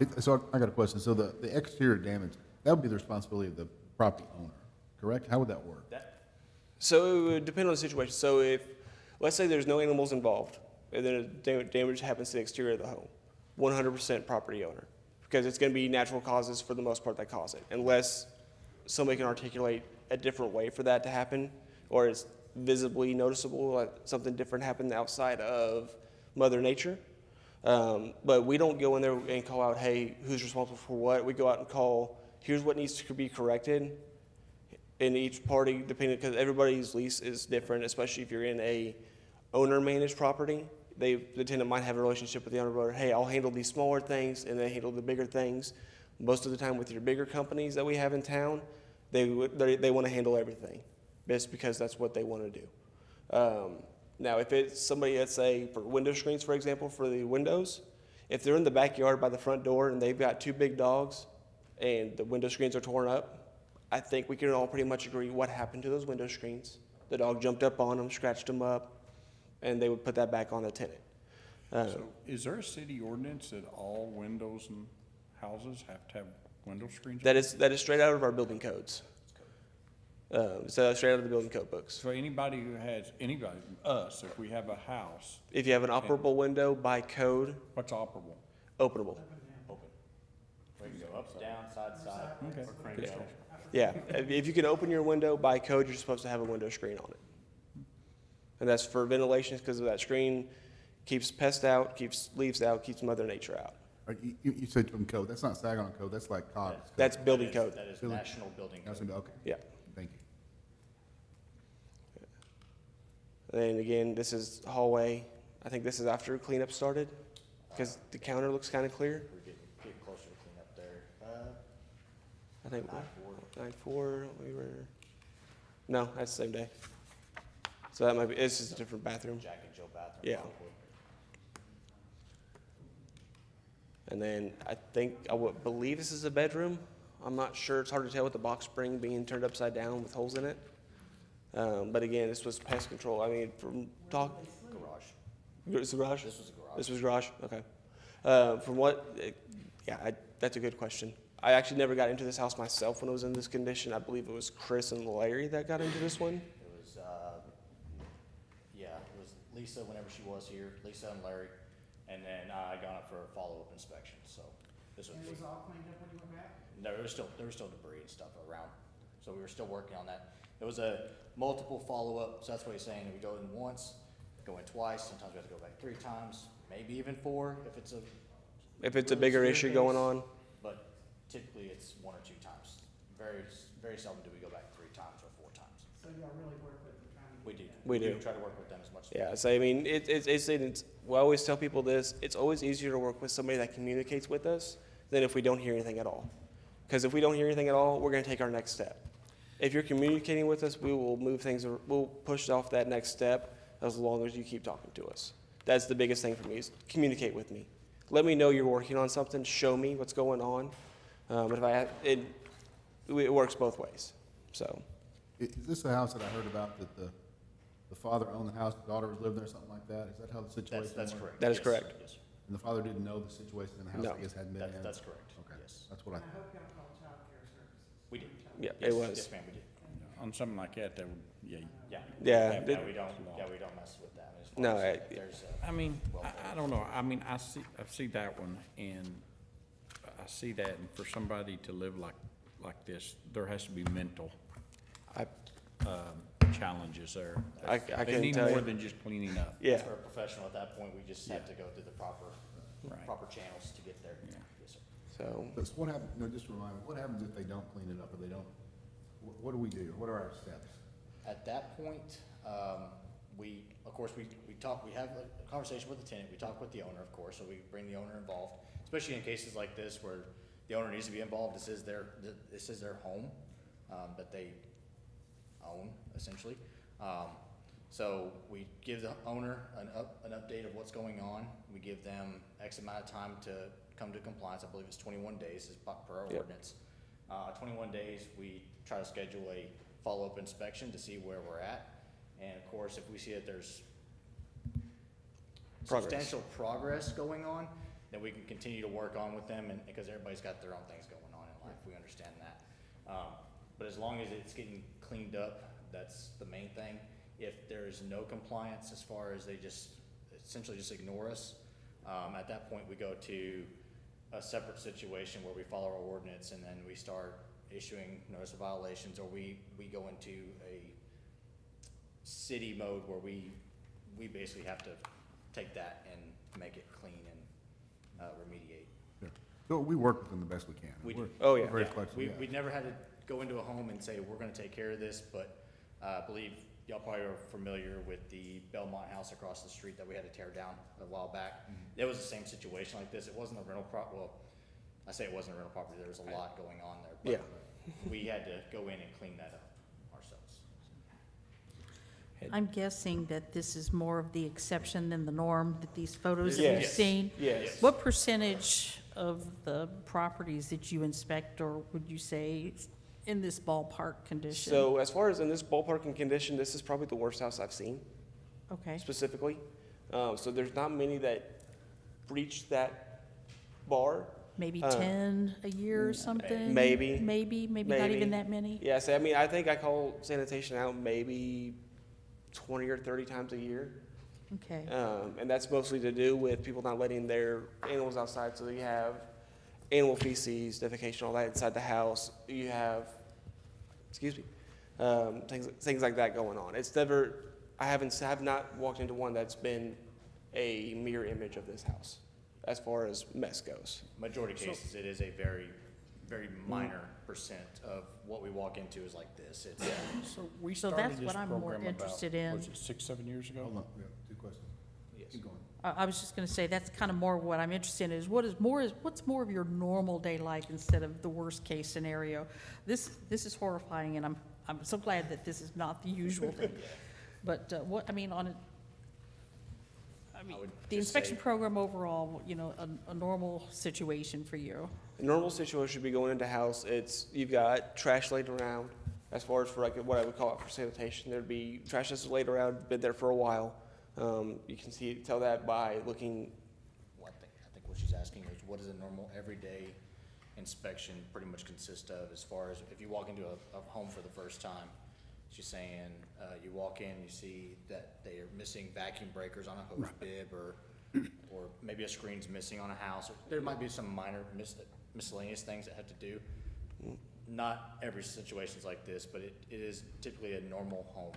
Speaker 8: Yes.
Speaker 1: So I got a question. So the exterior damage, that would be the responsibility of the property owner, correct? How would that work?
Speaker 7: So it would depend on the situation. So if, let's say there's no animals involved, and then damage happens to the exterior of the home, 100% property owner, because it's going to be natural causes for the most part that cause it, unless somebody can articulate a different way for that to happen, or it's visibly noticeable, like something different happened outside of Mother Nature. But we don't go in there and call out, hey, who's responsible for what? We go out and call, here's what needs to be corrected. In each party, depending, because everybody's lease is different, especially if you're in a owner-managed property. The tenant might have a relationship with the owner, but hey, I'll handle these smaller things, and they handle the bigger things. Most of the time with your bigger companies that we have in town, they want to handle everything, just because that's what they want to do. Now, if it's somebody, let's say, for window screens, for example, for the windows, if they're in the backyard by the front door and they've got two big dogs and the window screens are torn up, I think we can all pretty much agree what happened to those window screens. The dog jumped up on them, scratched them up, and they would put that back on the tenant.
Speaker 6: So is there a city ordinance that all windows and houses have to have window screens?
Speaker 7: That is straight out of our building codes. So straight out of the building code books.
Speaker 6: So anybody who has, us, if we have a house,
Speaker 7: If you have an operable window by code,
Speaker 6: what's operable?
Speaker 7: openable.
Speaker 8: Open. We can go up, down, side to side.
Speaker 6: Okay.
Speaker 7: Yeah, if you can open your window by code, you're supposed to have a window screen on it. And that's for ventilation, because that screen keeps pests out, keeps leaves out, keeps Mother Nature out.
Speaker 1: You said from code, that's not Saginaw code, that's like COG.
Speaker 7: That's building code.
Speaker 8: That is
Speaker 1: Building-
Speaker 8: national building
Speaker 1: That's
Speaker 8: code.
Speaker 1: gonna be- Okay,
Speaker 7: Yeah.
Speaker 1: thank you.
Speaker 7: And again, this is hallway. I think this is after cleanup started, because the counter looks kind of clear.
Speaker 8: We're getting closer to clean up there.
Speaker 7: I think
Speaker 8: 9/4.
Speaker 7: 9/4, we were, no, that's the same day. So that might be, this is a different bathroom.
Speaker 8: Jack and Jill bathroom.
Speaker 7: Yeah.
Speaker 8: probably.
Speaker 7: And then I think, I would believe this is a bedroom. I'm not sure, it's hard to tell with the box spring being turned upside down with holes in it. But again, this was pest control. I mean, from talk,
Speaker 8: Garage.
Speaker 7: it's a garage?
Speaker 8: This was a garage.
Speaker 7: This was garage, okay. From what, that's a good question. I actually never got into this house myself when it was in this condition. I believe it was Chris and Larry that got into this one.
Speaker 8: It was, it was Lisa whenever she was here, Lisa and Larry, and then I got up for a follow-up inspection, so this was.
Speaker 3: And it was all cleaned up when you went back?
Speaker 8: No, there was still debris and stuff around, so we were still working on that. It was a multiple follow-up, so that's what he's saying, we go in once, go in twice, sometimes we have to go back 3 times, maybe even 4 if it's a.
Speaker 7: If it's a bigger issue going on.
Speaker 8: But typically it's 1 or 2 times. Very seldom do we go back 3 times or 4 times.
Speaker 3: So y'all really work with them trying to.
Speaker 8: We do.
Speaker 7: We do.
Speaker 8: Try to work with them as much as we
Speaker 7: Yeah,
Speaker 8: can.
Speaker 7: so I mean, it's, we always tell people this, it's always easier to work with somebody that communicates with us than if we don't hear anything at all. Because if we don't hear anything at all, we're gonna take our next step. If you're communicating with us, we will move things, we'll push off that next step as long as you keep talking to us. That's the biggest thing for me, is communicate with me. Let me know you're working on something, show me what's going on. It works both ways, so.
Speaker 1: Is this the house that I heard about that the father owned the house, the daughter was living there, something like that? Is that how the situation
Speaker 8: That's
Speaker 1: worked?
Speaker 8: correct.
Speaker 7: That is
Speaker 8: Yes,
Speaker 7: correct.
Speaker 8: Yes, sir.
Speaker 1: And the father didn't know the situation in the house,
Speaker 7: No.
Speaker 1: I guess hadn't been in?
Speaker 8: That's correct.
Speaker 1: Okay,
Speaker 8: Yes.
Speaker 1: that's what I
Speaker 3: And I hope y'all call child care services.
Speaker 8: We did.
Speaker 7: Yeah,
Speaker 8: Yes,
Speaker 7: it was.
Speaker 8: Yes, ma'am, we did.
Speaker 6: On something like that, that would,
Speaker 8: Yeah.
Speaker 7: Yeah,
Speaker 8: Yeah,
Speaker 7: it-
Speaker 8: we don't mess with that. As far
Speaker 7: No,
Speaker 8: as
Speaker 7: I-
Speaker 8: if there's
Speaker 6: I mean, I don't know, I mean, I see that one, and I see that, and for somebody to live like this, there has to be mental,
Speaker 7: I-
Speaker 6: challenges there.
Speaker 7: I
Speaker 6: They
Speaker 7: couldn't
Speaker 6: need
Speaker 7: tell
Speaker 6: more
Speaker 7: you.
Speaker 6: than just cleaning up.
Speaker 7: Yeah,
Speaker 8: For a professional at that point, we just have
Speaker 6: Yeah.
Speaker 8: to go through the proper
Speaker 6: Right.
Speaker 8: channels to get there.
Speaker 6: Yeah.
Speaker 8: Yes, sir.
Speaker 7: so,
Speaker 1: So what happens, no, just remind me, what happens if they don't clean it up, or they don't, what do we do? What are our steps?
Speaker 8: At that point, we have a conversation with the tenant, we talk with the owner, of course, so we bring the owner involved, especially in cases like this where the owner needs to be involved. This is their home, that they own, essentially. So we give the owner an update of what's going on. We give them X amount of time to come to compliance. I believe it's 21 days is per our
Speaker 7: Yep.
Speaker 8: ordinance. 21 days, we try to schedule a follow-up inspection to see where we're at. And of course, if we see that there's
Speaker 7: Progress.
Speaker 8: substantial progress going on, then we can continue to work on with them, and because everybody's got their own things going on in life, we understand that. But as long as it's getting cleaned up, that's the main thing. If there is no compliance, as far as they just essentially just ignore us, at that point, we go to a separate situation where we follow our ordinance, and then we start issuing notice of violations, or we go into a city mode where we basically have to take that and make it clean and remediate.
Speaker 1: Yeah. So we work with them the best we can.
Speaker 8: We do.
Speaker 1: We're-
Speaker 7: Oh, yeah.
Speaker 1: we're Very
Speaker 8: Yeah,
Speaker 1: flexible,
Speaker 8: we,
Speaker 1: yeah.
Speaker 8: we never had to go into a home and say, we're gonna take care of this, but I believe y'all probably are familiar with the Belmont house across the street that we had to tear down a while back. It was the same situation like this. It wasn't a rental well, I say it wasn't a rental property, there was a lot going on there.
Speaker 7: yeah.
Speaker 8: But we had to go in and clean that up ourselves.
Speaker 3: I'm guessing that this is more of the exception than the norm, that these photos that we've
Speaker 7: Yes.
Speaker 3: seen.
Speaker 7: Yes.
Speaker 3: What percentage of the properties that you inspect, or would you say in this ballpark condition?
Speaker 7: So as far as in this ballparking condition, this is probably the worst house I've seen
Speaker 3: Okay,
Speaker 7: specifically. So there's not many that breach that bar.
Speaker 3: maybe
Speaker 7: Uh,
Speaker 3: 10 a year or something?
Speaker 7: maybe.
Speaker 3: Maybe not
Speaker 7: Maybe.
Speaker 3: even that many?
Speaker 7: Yes, I mean, I think I call sanitation out maybe 20 or 30 times a year.
Speaker 3: Okay,
Speaker 7: And that's mostly to do with people not letting their animals outside, so you have animal feces, defecation, all that inside the house. You have, things like that going on. It's never, I have not walked into one that's been a mirror image of this house, as far as mess goes.
Speaker 8: Majority of cases, it is a very, very minor percent of what we walk into is like this. It's,
Speaker 6: So we
Speaker 3: So
Speaker 6: started
Speaker 3: that's
Speaker 6: this
Speaker 3: what I'm more
Speaker 6: program about,
Speaker 3: interested in.
Speaker 6: was it 6, 7 years ago?
Speaker 1: Hold on, we have two questions. Keep going.
Speaker 3: I was just gonna say, that's kind of more what I'm interested in, is what's more of your normal day life instead of the worst-case scenario? This is horrifying, and I'm so glad that this is not the usual thing. But, I mean,
Speaker 8: would
Speaker 3: the
Speaker 8: just
Speaker 3: inspection
Speaker 8: say-
Speaker 3: program overall, you know, a normal situation for you.
Speaker 7: A normal situation should be going into house, you've got trash laid around, as far as for like what I would call it for sanitation, there'd be trash that's laid around, been there for a while. You can tell that by looking,
Speaker 8: I think what she's asking is, what does a normal everyday inspection pretty much consist of, as far as if you walk into a home for the first time? She's saying, you walk in, you see that they are missing vacuum breakers on a hose bib, or maybe a screen's missing on a house. There might be some minor miscellaneous things that have to do. Not every situation's like this, but it is typically a normal home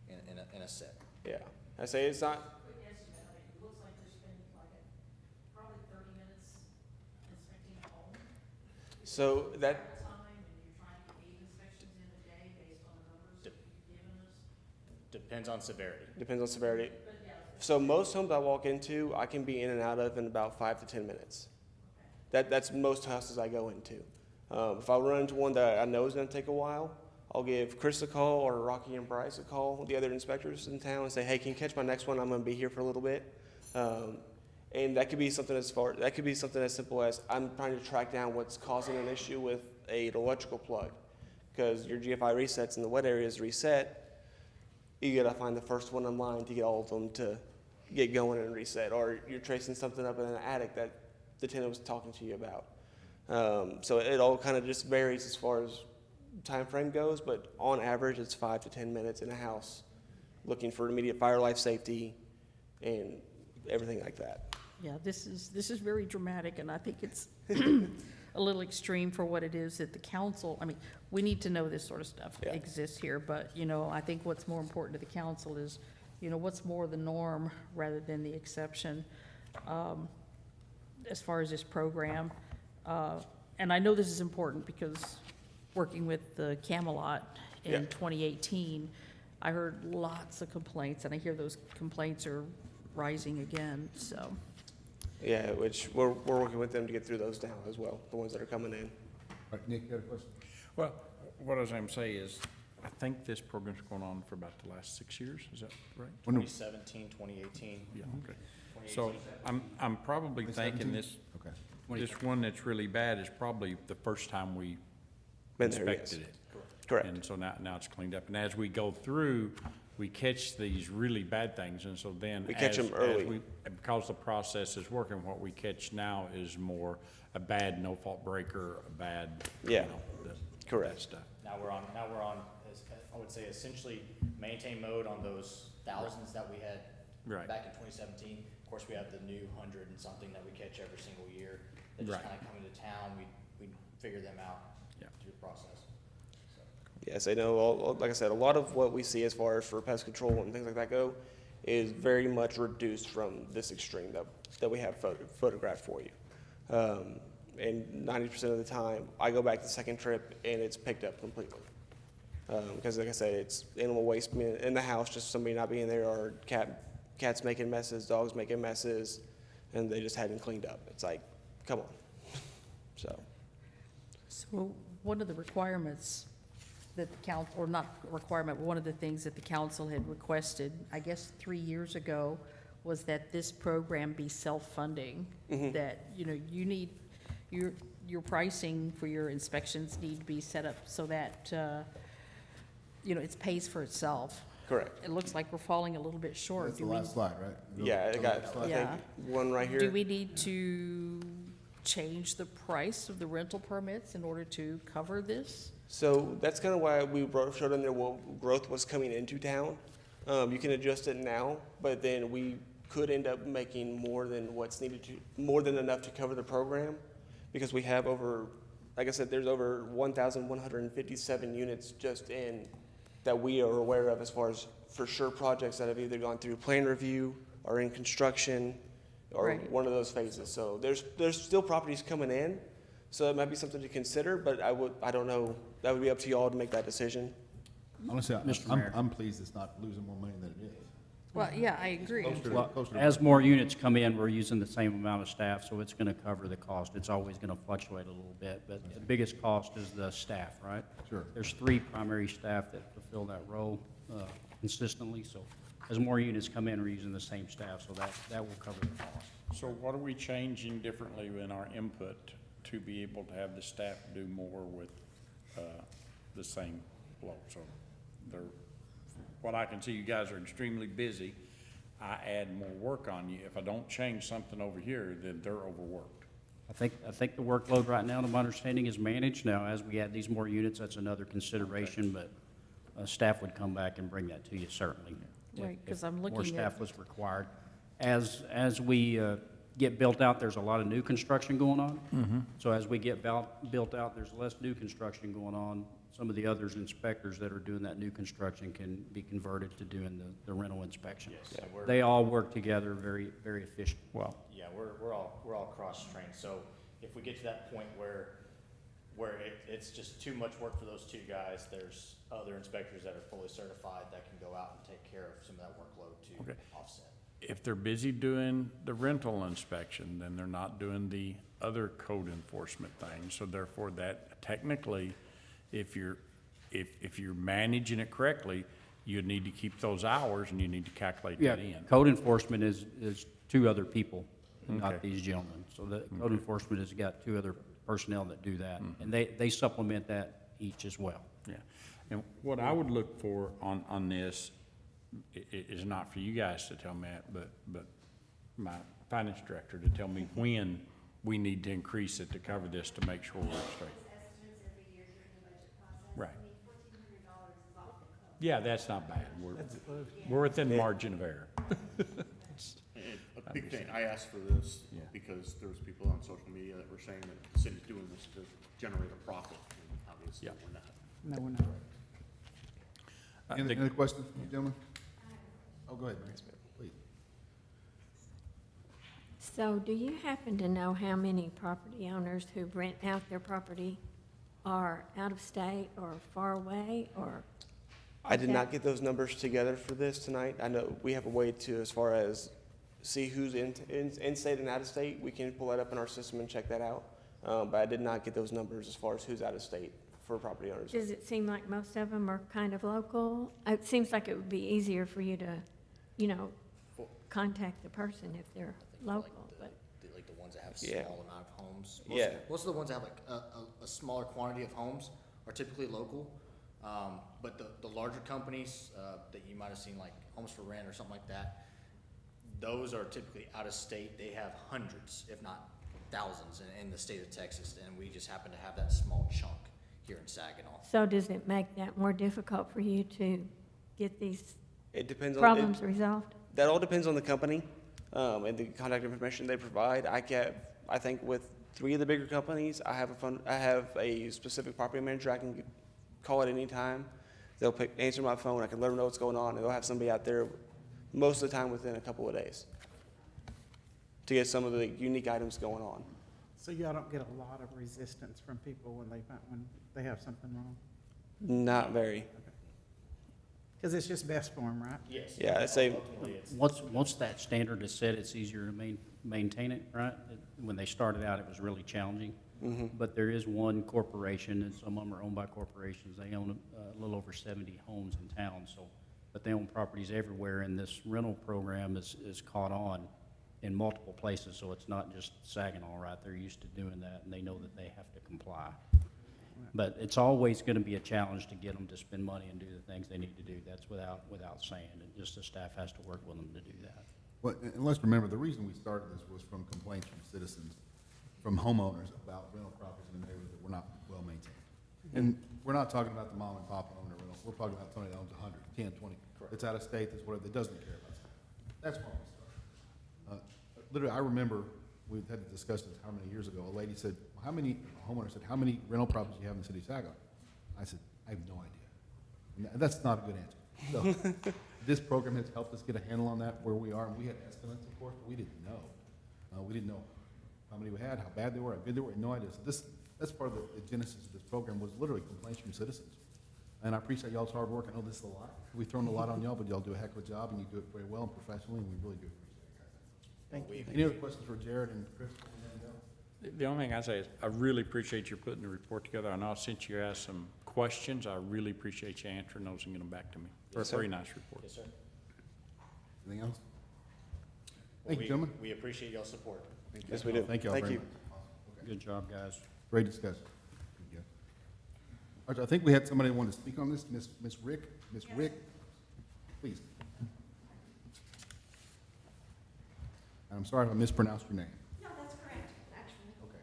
Speaker 8: in a set.
Speaker 7: yeah, I say it's not,
Speaker 3: It looks like they're spending probably 30 minutes inspecting a home.
Speaker 7: so that,
Speaker 3: Time, and you're trying to get 8 inspections in a day based on the numbers that you've given us.
Speaker 8: Depends on severity.
Speaker 7: depends on severity. So most homes I walk into, I can be in and out of in about 5 to 10 minutes. That's most houses I go into. If I run into one that I know is gonna take a while, I'll give Chris a call or Rocky and Bryce a call, the other inspectors in town, and say, hey, can you catch my next one? I'm gonna be here for a little bit. And that could be something as simple as I'm trying to track down what's causing an issue with an electrical plug. Because your GFI resets and the wet areas reset, you gotta find the first one in line to get all of them to get going and reset. Or you're tracing something up in an attic that the tenant was talking to you about. So it all kind of just varies as far as time frame goes, but on average, it's 5 to 10 minutes in a house, looking for immediate fire, life safety, and everything like that.
Speaker 3: Yeah, this is very dramatic, and I think it's a little extreme for what it is that the council, I mean, we need to know this sort of stuff
Speaker 7: Yeah.
Speaker 3: exists here, but, you know, I think what's more important to the council is, you know, what's more the norm rather than the exception, as far as this program. And I know this is important because working with the Camelot
Speaker 7: Yeah.
Speaker 3: in 2018, I heard lots of complaints, and I hear those complaints are rising again, so.
Speaker 7: Yeah, which we're working with them to get through those now as well, the ones that are coming in.
Speaker 1: All right, Nick, you got a question?
Speaker 6: Well, what I was going to say is, I think this program's going on for about the last 6 years, is that right?
Speaker 8: 2017, 2018.
Speaker 6: Yeah, okay. So I'm probably thinking
Speaker 1: 2017?
Speaker 6: this,
Speaker 1: Okay.
Speaker 6: this one that's really bad is probably the first time we
Speaker 7: Been there, yes.
Speaker 6: inspected it.
Speaker 7: Correct.
Speaker 6: And so now it's cleaned up. And as we go through, we catch these really bad things, and so then.
Speaker 7: We catch
Speaker 6: as-
Speaker 7: 'em early.
Speaker 6: as we- Because the process is working, what we catch now is more a bad no-fault breaker, a bad, you
Speaker 7: Yeah.
Speaker 6: know, that
Speaker 7: Correct.
Speaker 6: stuff.
Speaker 8: Now we're on, I would say, essentially maintain mode on those thousands that we had
Speaker 6: Right.
Speaker 8: back in 2017. Of course, we have the new 100 and something that we catch every single year that just
Speaker 6: Right.
Speaker 8: kind of come into town. We figure them out
Speaker 6: Yeah.
Speaker 8: through the process.
Speaker 7: Yes, I know, like I said, a lot of what we see as far as for pest control and things like that go is very much reduced from this extreme that we have photographed for you. And 90% of the time, I go back the second trip and it's picked up completely. Because like I said, it's animal waste in the house, just somebody not being there, or cats making messes, dogs making messes, and they just hadn't cleaned up. It's like, come on. So,
Speaker 3: So one of the requirements that the council, or not requirement, but one of the things that the council had requested, I guess 3 years ago, was that this program be self-funding. That, you know, you need, your pricing for your inspections need to be set up so that, you know, it pays for itself.
Speaker 7: Correct.
Speaker 3: It looks like we're falling a little bit short.
Speaker 1: That's the
Speaker 3: Do we-
Speaker 1: last slide, right?
Speaker 7: Yeah, I got, I
Speaker 3: Yeah.
Speaker 7: think, one right here.
Speaker 3: Do we need to change the price of the rental permits in order to cover this?
Speaker 7: So that's kind of why we showed in there what growth was coming into town. You can adjust it now, but then we could end up making more than what's needed to, more than enough to cover the program, because we have over, like I said, there's over 1,157 units just in, that we are aware of as far as for sure projects that have either gone through plan review or in construction or
Speaker 3: Right.
Speaker 7: one of those phases. So there's still properties coming in, so it might be something to consider, but I don't know, that would be up to y'all to make that decision.
Speaker 1: Honestly,
Speaker 5: Mr.
Speaker 1: I'm,
Speaker 5: Mayor.
Speaker 1: I'm pleased it's not losing more money than it is.
Speaker 3: Well, yeah, I agree.
Speaker 5: Well,
Speaker 1: Closer to-
Speaker 5: as more units come in, we're using the same amount of staff, so it's going to cover the cost. It's always going to fluctuate a little bit, but the biggest cost is the staff, right?
Speaker 1: Sure.
Speaker 5: There's 3 primary staff that fulfill that role consistently, so as more units come in, we're using the same staff, so that will cover the cost.
Speaker 6: So what are we changing differently in our input to be able to have the staff do more with the same flow? So they're, what I can see, you guys are extremely busy. I add more work on you. If I don't change something over here, then they're overworked.
Speaker 5: I think the workload right now, to my understanding, is managed. Now, as we add these more units, that's another consideration, but staff would come back and bring that to you, certainly. if-
Speaker 3: Right, 'cause
Speaker 5: if
Speaker 3: I'm
Speaker 5: More
Speaker 3: looking
Speaker 5: staff
Speaker 3: at-
Speaker 5: was required. As we get built out, there's a lot of new construction going on. So as we get built out, there's less new construction going on. Some of the others inspectors that are doing that new construction can be converted to doing the rental inspections.
Speaker 8: Yes, and we're-
Speaker 5: They all work together very, very efficient.
Speaker 6: Well,
Speaker 8: Yeah, we're all cross-trained, so if we get to that point where it's just too much work for those 2 guys, there's other inspectors that are fully certified that can go out and take care of some of that workload to
Speaker 6: Okay.
Speaker 8: offset.
Speaker 6: if they're busy doing the rental inspection, then they're not doing the other code enforcement things. So therefore, that technically, if you're managing it correctly, you need to keep those hours and you need to calculate
Speaker 5: Yeah,
Speaker 6: that in.
Speaker 5: code enforcement is 2 other people, not
Speaker 6: Okay.
Speaker 5: these gentlemen. So the code enforcement has got 2 other personnel that do that, and they supplement that each as well.
Speaker 6: Yeah, and what I would look for on this is not for you guys to tell me that, but my finance director to tell me when we need to increase it to cover this to make sure we're straight.
Speaker 10: Estimates every year during the budget process.
Speaker 6: Right.
Speaker 10: I mean, $1,400 is off the cuff.
Speaker 6: Yeah, that's not bad. We're within the margin of error.
Speaker 11: And a big thing, I asked for this
Speaker 6: Yeah.
Speaker 11: because there was people on social media that were saying that the city's doing this to generate a profit, and obviously
Speaker 6: Yeah.
Speaker 11: we're not.
Speaker 12: No, we're not.
Speaker 1: Any other questions from you gentlemen? Oh, go ahead, Mary. Please.
Speaker 9: So do you happen to know how many property owners who rent out their property are out of state or far away, or?
Speaker 7: I did not get those numbers together for this tonight. I know we have a way to, as far as see who's in-state and out-of-state, we can pull that up in our system and check that out. But I did not get those numbers as far as who's out-of-state for property owners.
Speaker 9: Does it seem like most of them are kind of local? It seems like it would be easier for you to, you know, contact the person if they're local, but.
Speaker 8: Like the ones that have a
Speaker 7: Yeah.
Speaker 8: small amount of homes.
Speaker 7: Yeah.
Speaker 8: Most of the ones that have like a smaller quantity of homes are typically local. But the larger companies, that you might have seen, like Homes for Rent or something like that, those are typically out of state. They have hundreds, if not thousands, in the state of Texas, and we just happen to have that small chunk here in Saginaw.
Speaker 9: So does it make that more difficult for you to get these
Speaker 7: It depends on.
Speaker 9: problems resolved?
Speaker 7: That all depends on the company, and the contact information they provide. I think with 3 of the bigger companies, I have a specific property manager I can call at any time. They'll answer my phone, I can let them know what's going on, and they'll have somebody out there most of the time within a couple of days to get some of the unique items going on.
Speaker 12: So y'all don't get a lot of resistance from people when they have something wrong?
Speaker 7: Not very.
Speaker 12: Because it's just best for them, right?
Speaker 8: Yes.
Speaker 7: Yeah, I'd say,
Speaker 8: Ultimately, it's.
Speaker 5: Once that standard is set, it's easier to maintain it, right? When they started out, it was really challenging. But there is one corporation, and some of them are owned by corporations. They own a little over 70 homes in town, so, but they own properties everywhere, and this rental program is caught on in multiple places, so it's not just Saginaw, right? They're used to doing that, and they know that they have to comply. But it's always going to be a challenge to get them to spend money and do the things they need to do. That's without saying, and just the staff has to work with them to do that.
Speaker 1: Well, and let's remember, the reason we started this was from complaints from citizens, from homeowners about rental properties in the neighborhood that were not well maintained. And we're not talking about the mom and pop owner rental, we're talking about somebody that owns 100, 10, 20, that's out of state, that's whatever, that doesn't care about stuff. That's why we started. Literally, I remember, we had to discuss this how many years ago, a lady said, a homeowner said, how many rental properties do you have in the city of Saginaw? I said, I have no idea. And that's not a good answer. So, this program has helped us get a handle on that, where we are, and we had estimates, of course, but we didn't know. We didn't know how many we had, how bad they were, how good they were, no idea. So that's part of the genesis of this program, was literally complaints from citizens. And I appreciate y'all's hard work. I know this is a lot. We've thrown a lot on y'all, but y'all do a heck of a job, and you do it very well and professionally, and we really do appreciate it, guys. Any other questions for Jared and Chris?
Speaker 6: The only thing I say is, I really appreciate you putting the report together. I know since you asked some questions, I really appreciate you answering those and getting them back to me.
Speaker 7: Yes, sir.
Speaker 6: Very nice report.
Speaker 8: Yes, sir.
Speaker 1: Anything else?
Speaker 8: Well,
Speaker 1: Thank you, gentlemen.
Speaker 8: We appreciate y'all's support.
Speaker 7: Yes, we do.
Speaker 1: Thank you all
Speaker 7: Thank
Speaker 1: very
Speaker 7: you.
Speaker 1: much.
Speaker 5: Good job, guys.
Speaker 1: Great discussion. Good. All right, I think we had somebody who wanted to speak on this, Ms. Rick, please. And I'm sorry if I mispronounced your name.
Speaker 10: No, that's correct, actually.
Speaker 1: Okay.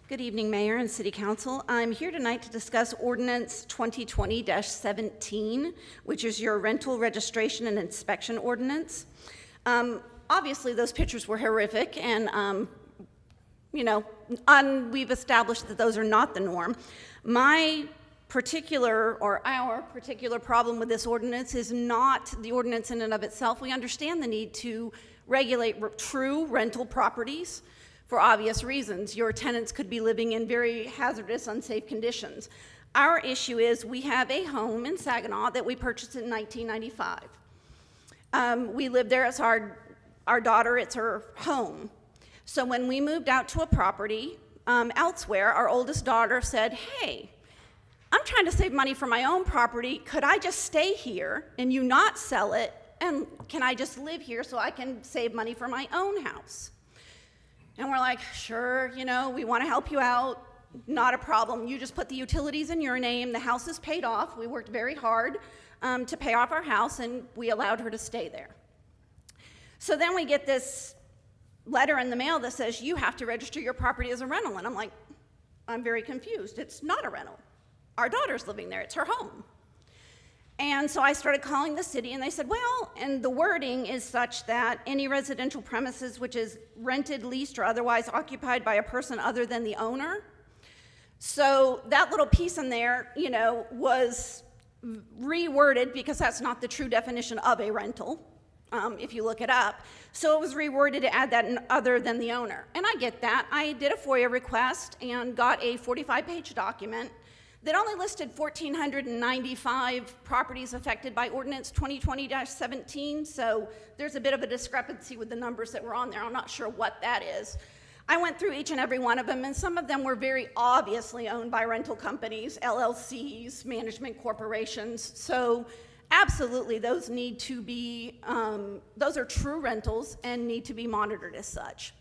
Speaker 10: Good evening, Mayor and City Council. I'm here tonight to discuss Ordinance 2020-17, which is your rental registration and inspection ordinance. Obviously, those pictures were horrific, and we've established that those are not the norm. Our particular problem with this ordinance is not the ordinance in and of itself. We understand the need to regulate true rental properties for obvious reasons. Your tenants could be living in very hazardous, unsafe conditions. Our issue is we have a home in Saginaw that we purchased in 1995. We live there as our daughter, it's her home. So when we moved out to a property elsewhere, our oldest daughter said, hey, I'm trying to save money for my own property. Could I just stay here and you not sell it? And can I just live here so I can save money for my own house? And we're like, sure, we want to help you out. Not a problem. You just put the utilities in your name. The house is paid off. We worked very hard to pay off our house, and we allowed her to stay there. So then we get this letter in the mail that says you have to register your property as a rental. And I'm like, I'm very confused. It's not a rental. Our daughter's living there. It's her home. And so I started calling the city, and they said, well, and the wording is such that any residential premises which is rented, leased, or otherwise occupied by a person other than the owner. So that little piece in there, was reworded because that's not the true definition of a rental, if you look it up. So it was reworded to add that in other than the owner. And I get that. I did a FOIA request and got a 45-page document that only listed 1,495 properties affected by Ordinance 2020-17, so there's a bit of a discrepancy with the numbers that were on there. I'm not sure what that is. I went through each and every one of them, and some of them were very obviously owned by rental companies, LLCs, management corporations, so absolutely those need to be, those are true rentals and need to be monitored as such.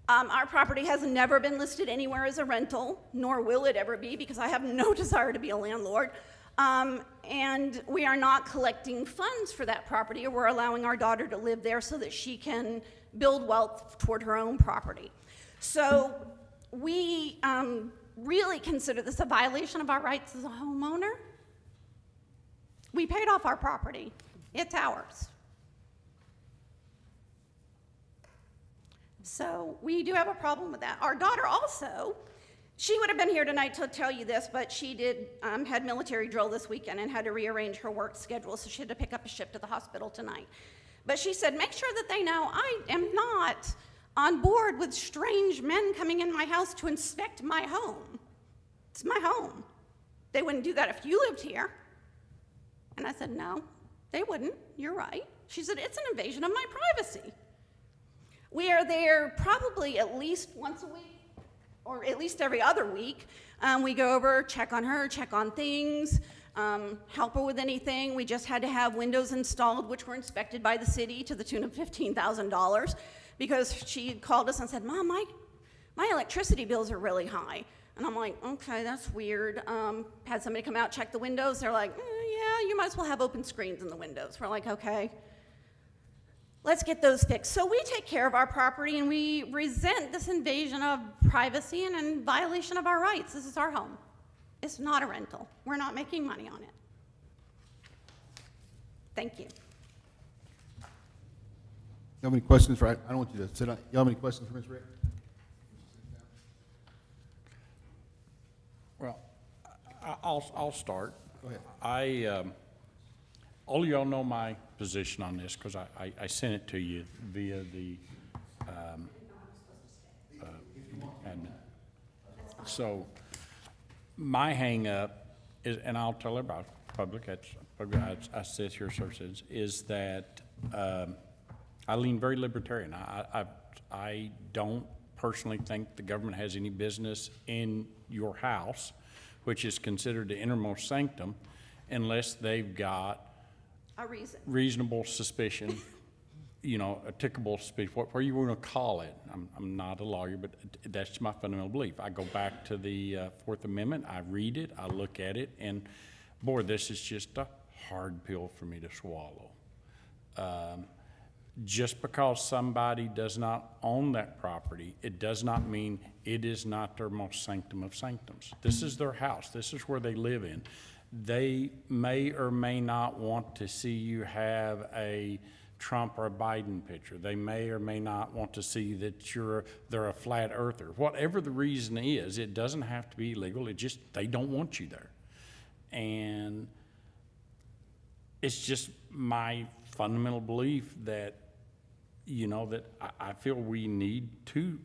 Speaker 10: Our property has never been listed anywhere as a rental, nor will it ever be, because I have no desire to be a landlord. And we are not collecting funds for that property, or we're allowing our daughter to live there so that she can build wealth toward her own property. So we really consider this a violation of our rights as a homeowner. We paid off our property. It's ours. So we do have a problem with that. Our daughter also, she would have been here tonight to tell you this, but she had military drill this weekend and had to rearrange her work schedule, so she had to pick up a shift at the hospital tonight. But she said, make sure that they know I am not on board with strange men coming in my house to inspect my home. It's my home. They wouldn't do that if you lived here. And I said, no, they wouldn't. You're right. She said, it's an invasion of my privacy. We are there probably at least once a week, or at least every other week. We go over, check on her, check on things, help her with anything. We just had to have windows installed, which were inspected by the city to the tune of $15,000, because she called us and said, Mom, my electricity bills are really high. And I'm like, okay, that's weird. Had somebody come out, check the windows. They're like, yeah, you might as well have open screens in the windows. We're like, okay, let's get those fixed. So we take care of our property, and we resent this invasion of privacy and in violation of our rights. This is our home. It's not a rental. We're not making money on it. Thank you.
Speaker 1: You have any questions for, I don't want you to sit on, you have any questions for Ms. Rick?
Speaker 6: Well, I'll start.
Speaker 1: Go ahead.
Speaker 6: All of y'all know my position on this, because I sent it to you via the, admin. So, my hang-up is, and I'll tell everybody, public, I sit here, services, is that, I lean very libertarian. I don't personally think the government has any business in your house, which is considered the innermost sanctum, unless they've got
Speaker 10: A reason.
Speaker 6: reasonable suspicion, you know, a tickable suspicion, whatever you want to call it. I'm not a lawyer, but that's my fundamental belief. I go back to the Fourth Amendment, I read it, I look at it, and boy, this is just a hard pill for me to swallow. Just because somebody does not own that property, it does not mean it is not their most sanctum of sanctums. This is their house. This is where they live in. They may or may not want to see you have a Trump or a Biden picture. They may or may not want to see that they're a flat earther. Whatever the reason is, it doesn't have to be illegal. It just, they don't want you there. And it's just my fundamental belief that, you know, that I feel we need to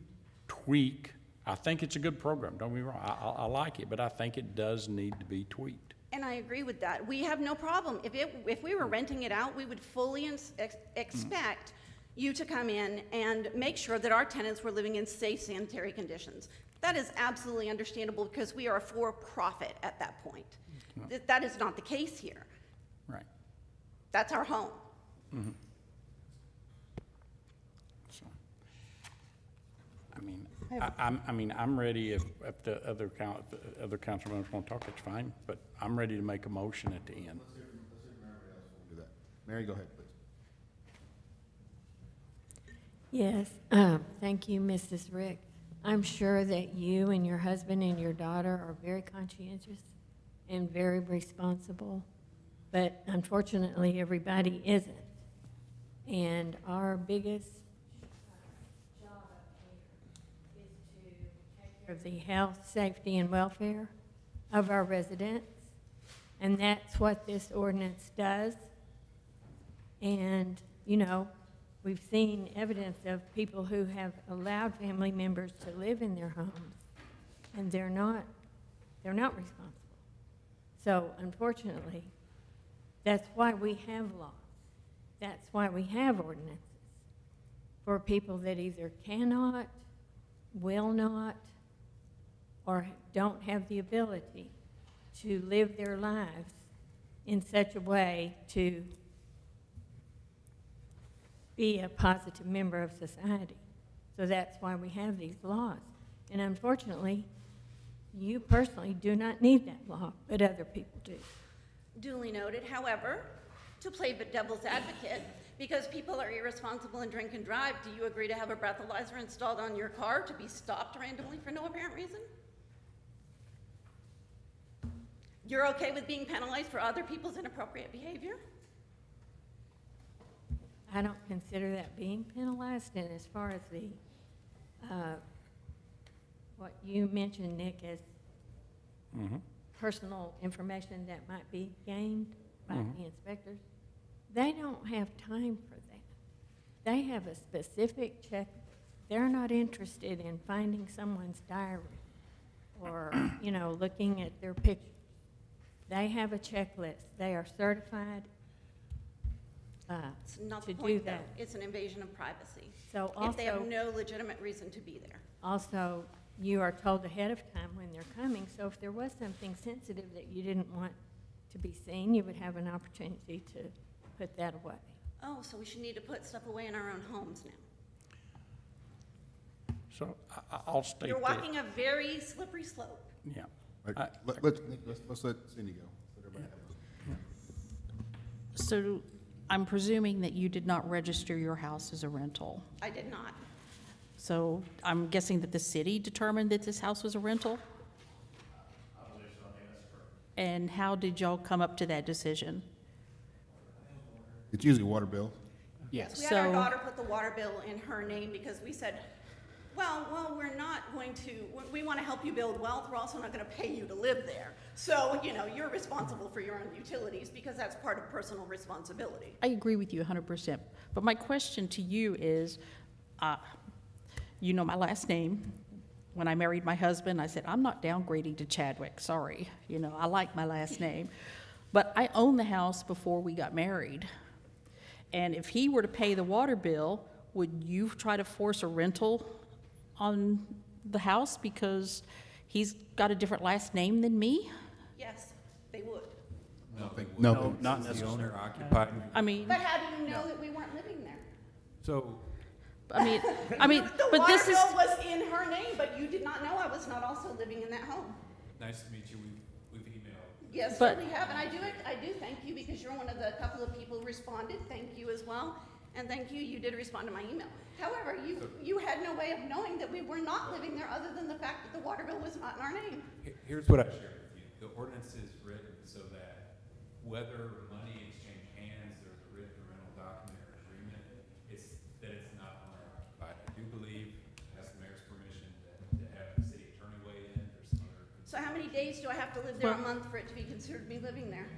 Speaker 6: tweak. I think it's a good program, don't get me wrong. I like it, but I think it does need to be tweaked.
Speaker 10: And I agree with that. We have no problem. If we were renting it out, we would fully expect you to come in and make sure that our tenants were living in safe sanitary conditions. That is absolutely understandable, because we are a for-profit at that point. That is not the case here.
Speaker 6: Right.
Speaker 10: That's our home.
Speaker 6: Mm-hmm. So, I mean, I'm ready if the other council members want to talk, it's fine, but I'm ready to make a motion at the end.
Speaker 1: Do that. Mary, go ahead, please.
Speaker 9: Yes, thank you, Mrs. Rick. I'm sure that you and your husband and your daughter are very conscientious and very responsible, but unfortunately, everybody isn't. And our biggest job up here is to take care of the health, safety, and welfare of our residents, and that's what this ordinance does. And, you know, we've seen evidence of people who have allowed family members to live in their homes, and they're not responsible. So unfortunately, that's why we have laws. That's why we have ordinances, for people that either cannot, will not, or don't have the ability to live their lives in such a way to be a positive member of society. So that's why we have these laws. And unfortunately, you personally do not need that law, but other people do.
Speaker 10: Duly noted. However, to play devil's advocate, because people are irresponsible and drink and drive, do you agree to have a breathalyzer installed on your car to be stopped randomly for no apparent reason? You're okay with being penalized for other people's inappropriate behavior?
Speaker 9: I don't consider that being penalized, and as far as the, what you mentioned, Nick, as personal information that might be gained by the inspectors, they don't have time for that. They have a specific check. They're not interested in finding someone's diary or, you know, looking at their pictures. They have a checklist. They are certified
Speaker 10: It's not
Speaker 9: to
Speaker 10: the
Speaker 9: do
Speaker 10: point, though.
Speaker 9: that.
Speaker 10: It's an invasion of privacy.
Speaker 9: So
Speaker 10: If they have
Speaker 9: also,
Speaker 10: no legitimate reason to be there.
Speaker 9: also, you are told ahead of time when they're coming, so if there was something sensitive that you didn't want to be seen, you would have an opportunity to put that away.
Speaker 10: Oh, so we should need to put stuff away in our own homes now.
Speaker 6: So I'll state
Speaker 10: You're
Speaker 6: that,
Speaker 10: walking a very slippery slope.
Speaker 6: yeah.
Speaker 1: Right,
Speaker 6: I-
Speaker 1: let's let Cindy go. Let everybody have a-
Speaker 3: So I'm presuming that you did not register your house as a rental.
Speaker 10: I did not.
Speaker 3: So I'm guessing that the city determined that this house was a rental? And how did y'all come up to that decision?
Speaker 1: It's usually water bills.
Speaker 5: Yes.
Speaker 10: We had our
Speaker 3: So-
Speaker 10: daughter put the water bill in her name because we said, well, we're not going to, we want to help you build wealth, we're also not going to pay you to live there. So, you're responsible for your own utilities because that's part of personal responsibility.
Speaker 3: I agree with you 100%. But my question to you is, you know my last name. When I married my husband, I said, I'm not downgrading to Chadwick, sorry. I like my last name. But I owned the house before we got married. And if he were to pay the water bill, would you try to force a rental on the house because he's got a different last name than me?
Speaker 10: Yes, they would.
Speaker 4: No, they would.
Speaker 1: No,
Speaker 5: not
Speaker 4: It's the
Speaker 5: necessarily.
Speaker 4: owner occupied.
Speaker 3: I mean,
Speaker 10: But how do you know that we weren't living there?
Speaker 4: So,
Speaker 10: The
Speaker 3: but
Speaker 10: water
Speaker 3: this is,
Speaker 10: bill was in her name, but you did not know I was not also living in that home.
Speaker 4: nice to meet you. We've emailed.
Speaker 10: Yes,
Speaker 3: But-
Speaker 10: we have, and I do thank you because you're one of the couple of people who responded. Thank you as well. And thank you, you did respond to my email. However, you had no way of knowing that we were not living there other than the fact that the water bill was not in our name.
Speaker 4: Here's what I shared with you. The ordinance is written so that whether money exchange hands, there's a written rental document or agreement, it's not owner occupied. I do believe, ask the mayor's permission to have the city attorney weigh in. There's some other.
Speaker 10: So how many days do I have to live there a
Speaker 3: Well-
Speaker 10: month for it to be considered me living there?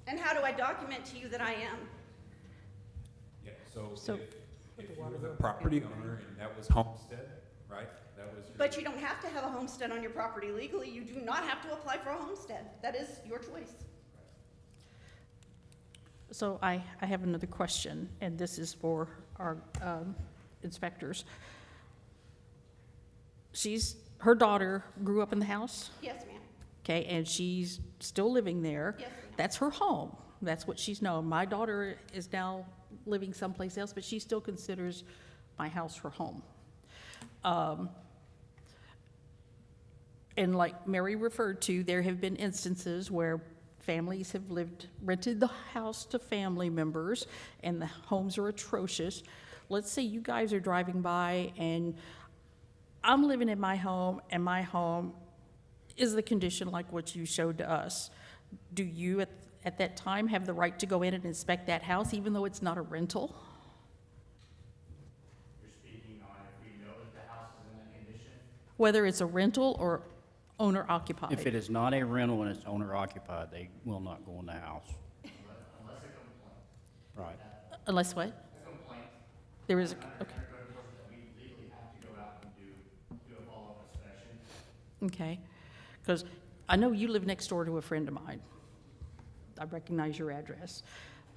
Speaker 10: And how do I document to you that I am?
Speaker 4: Yeah, so
Speaker 3: So-
Speaker 4: if you were the property owner and that was homestead, right? That was your.
Speaker 10: But you don't have to have a homestead on your property legally. You do not have to apply for a homestead. That is your choice.
Speaker 3: so I have another question, and this is for our inspectors. Her daughter grew up in the house,
Speaker 10: Yes, ma'am.
Speaker 3: okay, and she's still living there.
Speaker 10: Yes, ma'am.
Speaker 3: That's her home. That's what she's known. My daughter is now living someplace else, but she still considers my house her home. And like Mary referred to, there have been instances where families have rented the house to family members, and the homes are atrocious. Let's say you guys are driving by, and I'm living in my home, and my home is the condition like what you showed to us. Do you, at that time, have the right to go in and inspect that house, even though it's not a rental?
Speaker 8: You're speaking on if we know that the house is in that condition?
Speaker 3: Whether it's a rental or owner occupied?
Speaker 5: If it is not a rental and it's owner occupied, they will not go in the house.
Speaker 8: Unless a complaint.
Speaker 5: Right.
Speaker 3: Unless what?
Speaker 8: A complaint.
Speaker 3: There is, okay,
Speaker 8: We legally have to go out and do a follow-up inspection.
Speaker 3: okay. Because I know you live next door to a friend of mine. I recognize your address.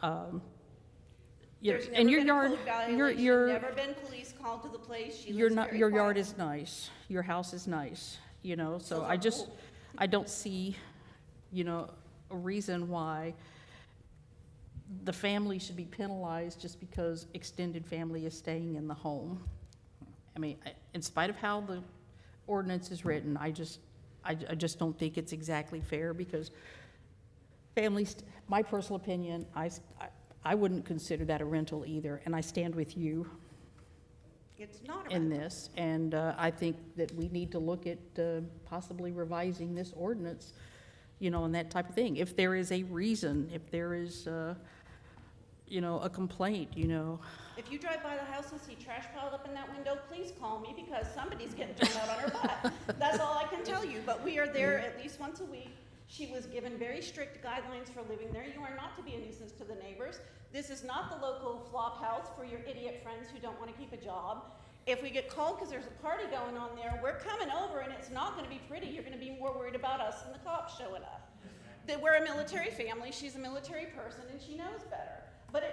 Speaker 10: There's
Speaker 3: And
Speaker 10: never
Speaker 3: your
Speaker 10: been a
Speaker 3: yard,
Speaker 10: code
Speaker 3: your,
Speaker 10: violation,
Speaker 3: your,
Speaker 10: never been police called to the place. She
Speaker 3: your
Speaker 10: lives
Speaker 3: not,
Speaker 10: very
Speaker 3: your yard
Speaker 10: quiet.
Speaker 3: is nice. Your house is nice, so
Speaker 10: So
Speaker 3: I
Speaker 10: is
Speaker 3: just,
Speaker 10: our pool.
Speaker 3: I don't see, a reason why the family should be penalized just because extended family is staying in the home. I mean, in spite of how the ordinance is written, I just don't think it's exactly fair because families, my personal opinion, I wouldn't consider that a rental either, and I stand with you
Speaker 10: It's not a
Speaker 3: in
Speaker 10: rental.
Speaker 3: this, and I think that we need to look at possibly revising this ordinance, and that type of thing. If there is a reason, if there is, a complaint,
Speaker 10: If you drive by the house and see trash piled up in that window, please call me because somebody's getting thrown out on her butt. That's all I can tell you, but we are there at least once a week. She was given very strict guidelines for living there. You are not to be a nuisance to the neighbors. This is not the local flop house for your idiot friends who don't want to keep a job. If we get called because there's a party going on there, we're coming over and it's not going to be pretty. You're going to be more worried about us than the cops showing up. that we're a military family, she's a military person, and she knows better.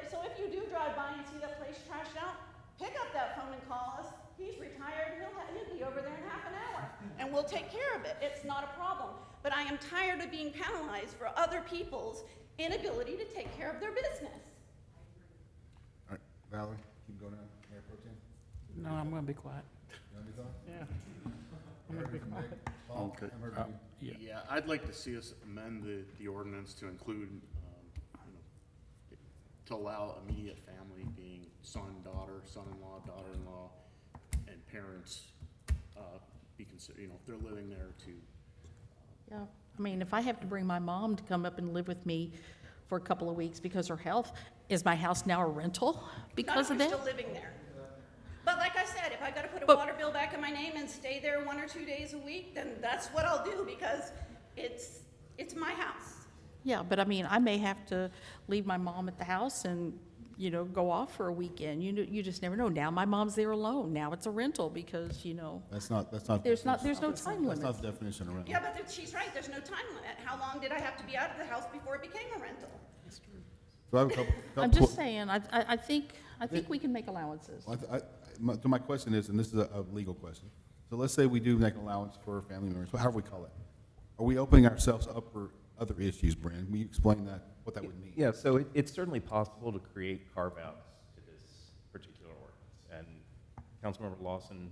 Speaker 10: So if you do drive by and see that place trashed out, pick up that phone and call us. He's retired, he'll be over there in half an hour, and we'll take care of it. It's not a problem. But I am tired of being penalized for other people's inability to take care of their business.
Speaker 1: All right, Valerie, keep going on, Mayor Pro Tem.
Speaker 12: No, I'm gonna be quiet.
Speaker 1: You have any thoughts?
Speaker 12: Yeah. I'm gonna be quiet.
Speaker 1: Paul,
Speaker 11: Okay.
Speaker 1: haven't heard from you.
Speaker 11: Yeah, I'd like to see us amend the ordinance to include, to allow immediate family, being son, daughter, son-in-law, daughter-in-law, and parents, be considered, if they're living there to,
Speaker 3: Yeah, I mean, if I have to bring my mom to come up and live with me for a couple of weeks because her health, is my house now a rental because of
Speaker 10: Not if
Speaker 3: that?
Speaker 10: you're still living there. But like I said, if I gotta put a
Speaker 3: But-
Speaker 10: water bill back in my name and stay there 1 or 2 days a week, then that's what I'll do, because it's my house.
Speaker 3: Yeah, but I mean, I may have to leave my mom at the house and, go off for a weekend. You just never know. Now my mom's there alone. Now it's a rental because,
Speaker 1: That's not.
Speaker 3: there's no time
Speaker 1: That's not
Speaker 3: limit.
Speaker 1: the definition of rental.
Speaker 10: Yeah, but she's right, there's no time limit. How long did I have to be out of the house before it became a rental?
Speaker 1: So I have a couple.
Speaker 3: I'm just saying, I think we can make allowances.
Speaker 1: So my question is, and this is a legal question. So let's say we do make an allowance for family members. However we call it. Are we opening ourselves up for other issues, Brandon? Will you explain what that would mean?
Speaker 13: Yeah, so it's certainly possible to create carve-outs to this particular ordinance. And Councilmember Lawson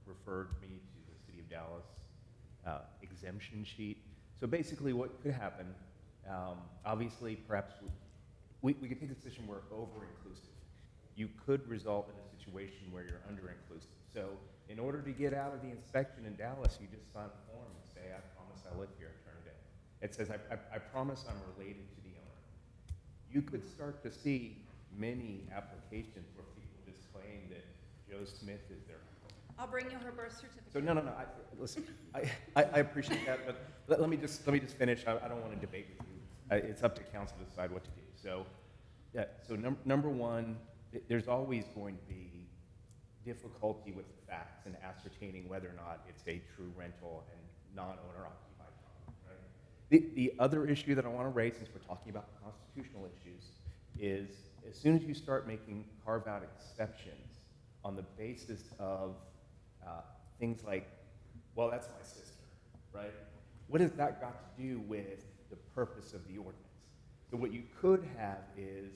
Speaker 13: referred me to the City of Dallas exemption sheet. So basically what could happen, obviously perhaps we could take a position where over-inclusive. You could result in a situation where you're under-inclusive. So in order to get out of the inspection in Dallas, you just sign a form and say, I promise I live here, and turn it in. It says, I promise I'm related to the owner. You could start to see many applications where people just claim that Joe Smith is their uncle.
Speaker 10: I'll bring you her birth certificate.
Speaker 13: So no, listen, I appreciate that, but let me just finish. I don't want to debate with you. It's up to council to decide what to do. So, yeah, so number one, there's always going to be difficulty with the facts and ascertaining whether or not it's a true rental and non-owner occupied property, right? The other issue that I want to raise, since we're talking about constitutional issues, is as soon as you start making carve-out exceptions on the basis of things like, well, that's my sister, right? What has that got to do with the purpose of the ordinance? So what you could have is,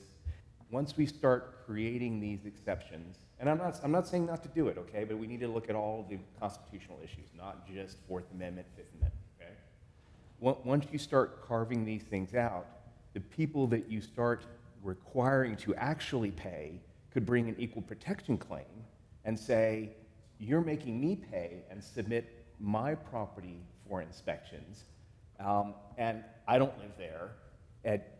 Speaker 13: once we start creating these exceptions, and I'm not saying not to do it, okay, but we need to look at all the constitutional issues, not just Fourth Amendment, Fifth Amendment, okay? Once you start carving these things out, the people that you start requiring to actually pay could bring an equal protection claim and say, you're making me pay and submit my property for inspections, and I don't live there,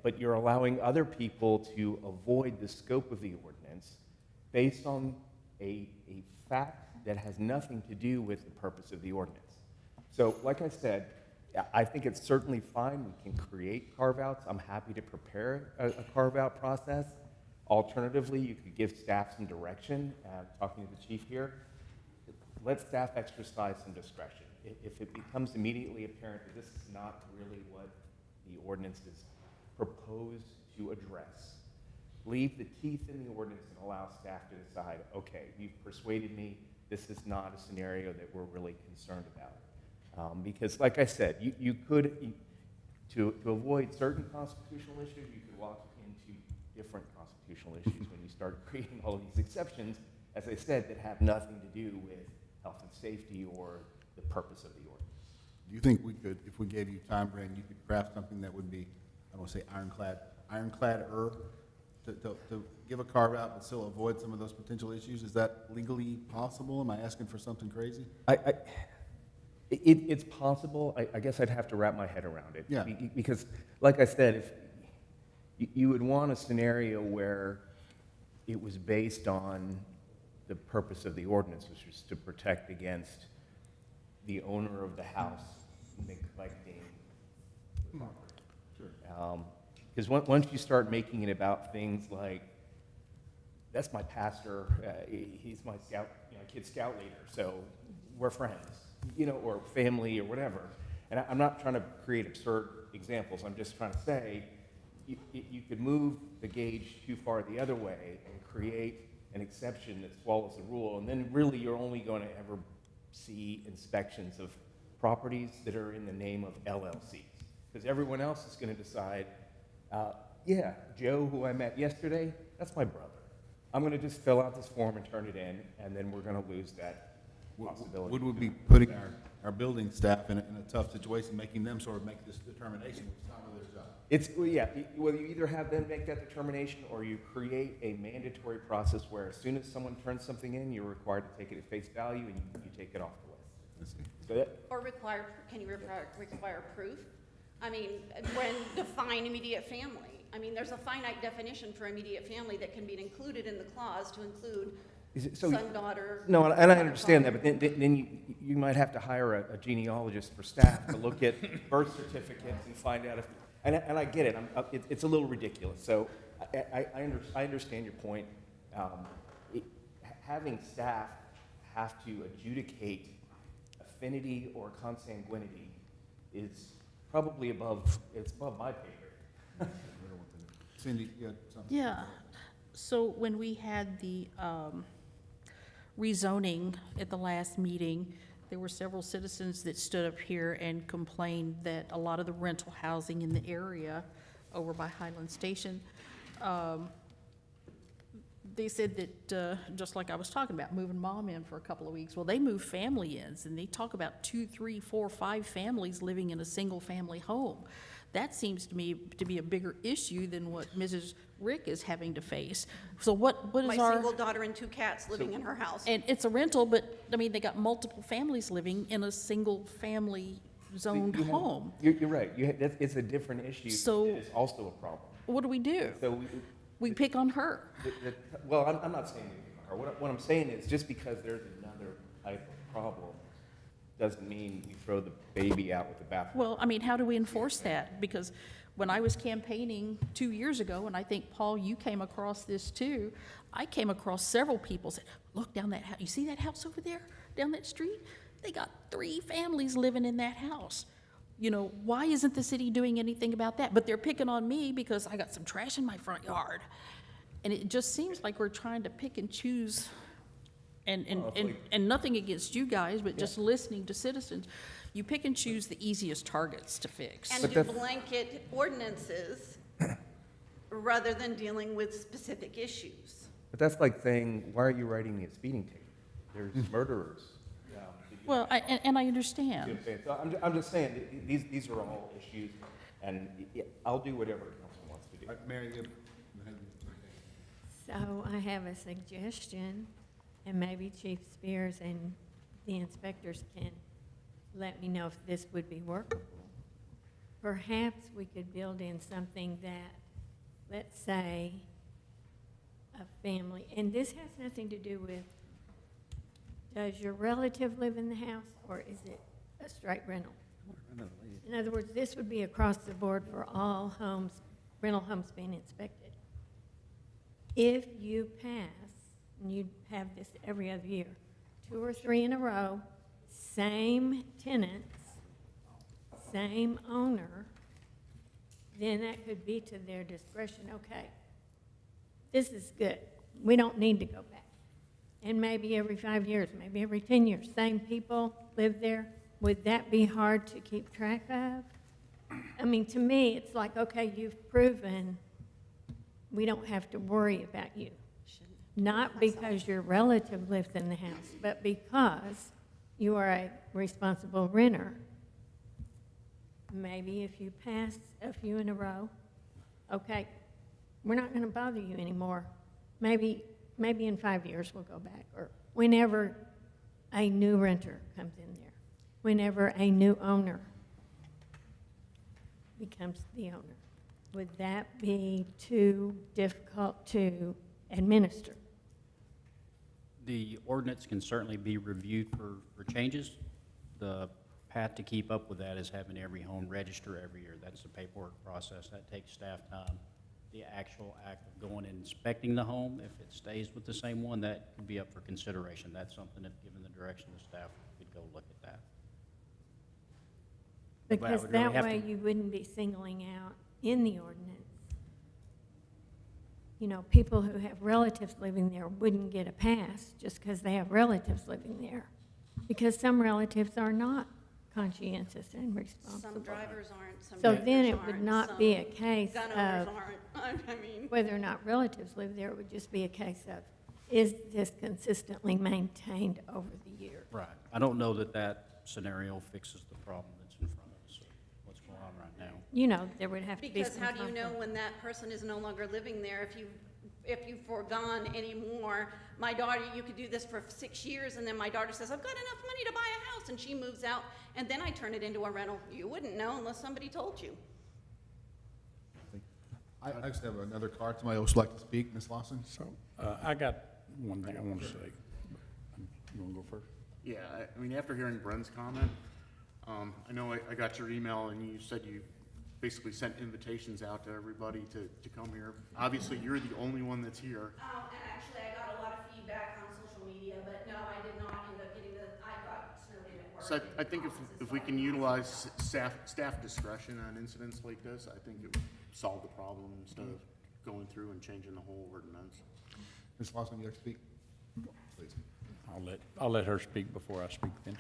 Speaker 13: but you're allowing other people to avoid the scope of the ordinance based on a fact that has nothing to do with the purpose of the ordinance. So, like I said, I think it's certainly fine. We can create carve-outs. I'm happy to prepare a carve-out process. Alternatively, you could give staff some direction. Talking to the chief here, let staff exercise some discretion. If it becomes immediately apparent that this is not really what the ordinance is proposed to address, leave the teeth in the ordinance and allow staff to decide, okay, you've persuaded me, this is not a scenario that we're really concerned about. Because like I said, you could, to avoid certain constitutional issues, you could walk into different constitutional issues when you start creating all of these exceptions, as I said, that have nothing to do with health and safety or the purpose of the ordinance.
Speaker 1: Do you think we could, if we gave you time, Brandon, you could craft something that would be, I don't want to say ironclad-er, to give a carve-out but still avoid some of those potential issues? Is that legally possible? Am I asking for something crazy?
Speaker 13: It's possible. I guess I'd have to wrap my head around it.
Speaker 1: Yeah.
Speaker 13: Because, like I said, if you would want a scenario where it was based on the purpose of the ordinance, which was to protect against the owner of the house neglecting the property.
Speaker 1: Sure.
Speaker 13: Because once you start making it about things like, that's my pastor, he's my scout, kid scout leader, so we're friends, or family or whatever. And I'm not trying to create absurd examples, I'm just trying to say, you could move the gauge too far the other way and create an exception that swallows the rule, and then really you're only going to ever see inspections of properties that are in the name of LLCs. Because everyone else is going to decide, yeah, Joe, who I met yesterday, that's my brother. I'm going to just fill out this form and turn it in, and then we're going to lose that possibility.
Speaker 1: Would we be putting our building staff in a tough situation, making them sort of make this determination, which is not really their job?
Speaker 13: It's, well, yeah, well, you either have them make that determination, or you create a mandatory process where as soon as someone turns something in, you're required to take it at face value, and you take it off the list. So that,
Speaker 10: Or can you require proof? I mean, when define immediate family, I mean, there's a finite definition for immediate family that can be included in the clause to include
Speaker 13: is it, so,
Speaker 10: son, daughter.
Speaker 13: no, and I understand that, but then you might have to hire a genealogist for staff to look at birth certificates and find out if, and I get it, it's a little ridiculous. So I understand your point. Having staff have to adjudicate affinity or consanguinity is probably above my pay grade.
Speaker 1: Cindy, you had something?
Speaker 3: Yeah, so when we had the rezoning at the last meeting, there were several citizens that stood up here and complained that a lot of the rental housing in the area over by Highland Station, they said that, just like I was talking about, moving mom in for a couple of weeks, well, they move family ins, and they talk about 2, 3, 4, 5 families living in a single-family home. That seems to me to be a bigger issue than what Mrs. Rick is having to face. So what is
Speaker 10: My
Speaker 3: our...
Speaker 10: single daughter and 2 cats living in her house.
Speaker 3: And it's a rental, but, I mean, they got multiple families living in a single-family zoned home.
Speaker 13: You're right. It's a different issue.
Speaker 3: So-
Speaker 13: It's also a problem.
Speaker 3: What do we do?
Speaker 13: So
Speaker 3: We pick on her.
Speaker 13: well, I'm not saying anything on her. What I'm saying is just because there's another type of problem doesn't mean you throw the baby out with the bathwater.
Speaker 3: Well, I mean, how do we enforce that? Because when I was campaigning 2 years ago, and I think, Paul, you came across this too, I came across several people said, look down that house, you see that house over there, down that street? They got 3 families living in that house. You know, why isn't the city doing anything about that? But they're picking on me because I got some trash in my front yard. And it just seems like we're trying to pick and choose, and nothing against you guys, but just listening to citizens, you pick and choose the easiest targets to fix.
Speaker 10: And do blanket ordinances rather than dealing with specific issues.
Speaker 13: But that's like saying, why are you writing me a speeding ticket? There's murderers.
Speaker 3: Well, I
Speaker 13: See
Speaker 3: understand.
Speaker 13: what I'm saying? So I'm just saying, that these are all issues, and I'll do whatever council wants to do.
Speaker 1: All right, Mary, you have-
Speaker 9: So I have a suggestion, and maybe Chief Spears and the inspectors can let me know if this would be workable. Perhaps we could build in something that, let's say, a family, and this has nothing to do with, does your relative live in the house, or is it a straight rental? In other words, this would be across the board for all homes, rental homes being inspected. If you pass, and you have this every other year, 2 or 3 in a row, same tenants, same owner, then that could be to their discretion, okay, this is good, we don't need to go back. And maybe every 5 years, maybe every 10 years, same people live there, would that be hard to keep track of? I mean, to me, it's like, okay, you've proven we don't have to worry about you. Not because your relative lives in the house, but because you are a responsible renter. Maybe if you pass a few in a row, okay, we're not going to bother you anymore. Maybe in 5 years we'll go back, or whenever a new renter comes in there, whenever a new owner becomes the owner. Would that be too difficult to administer?
Speaker 5: The ordinance can certainly be reviewed for changes. The path to keep up with that is having every home register every year. That's the paperwork process. That takes staff time. The actual act of going and inspecting the home, if it stays with the same one, that could be up for consideration. That's something that, given the direction of staff, we'd go look at that.
Speaker 9: Because
Speaker 2: would really
Speaker 9: that
Speaker 2: have
Speaker 9: way
Speaker 2: to-
Speaker 9: you wouldn't be singling out in the ordinance. You know, people who have relatives living there wouldn't get a pass just because they have relatives living there. Because some relatives are not conscientious and responsible.
Speaker 10: Some drivers aren't, some
Speaker 9: So
Speaker 10: drivers
Speaker 9: then it would
Speaker 10: aren't,
Speaker 9: not be a
Speaker 10: some
Speaker 9: case
Speaker 10: gun owners
Speaker 9: of
Speaker 10: aren't, I mean.
Speaker 9: whether or not relatives live there, it would just be a case of, is this consistently maintained over the years?
Speaker 5: Right. I don't know that that scenario fixes the problem that's in front of us, or what's going on right now.
Speaker 9: You know, there would have to be
Speaker 10: Because
Speaker 9: some
Speaker 10: how do you
Speaker 9: type
Speaker 10: know
Speaker 9: of-
Speaker 10: when that person is no longer living there if you've foregone anymore? My daughter, you could do this for 6 years, and then my daughter says, I've got enough money to buy a house, and she moves out, and then I turn it into a rental. You wouldn't know unless somebody told you.
Speaker 1: I just have another card. Somebody else would like to speak, Ms. Lawson?
Speaker 6: So, I got one thing I want to say. You want to go first?
Speaker 11: Yeah, I mean, after hearing Bren's comment, I know I got your email and you said you basically sent invitations out to everybody to come here. Obviously, you're the only one that's here.
Speaker 10: And actually, I got a lot of feedback on social media, but no, I did not end up getting I got snowed in at work.
Speaker 11: So I think if we can utilize staff discretion on incidents like this, I think it would solve the problem instead of going through and changing the whole ordinance.
Speaker 1: Ms. Lawson, you like to speak? Please.
Speaker 6: I'll let her speak before I speak then.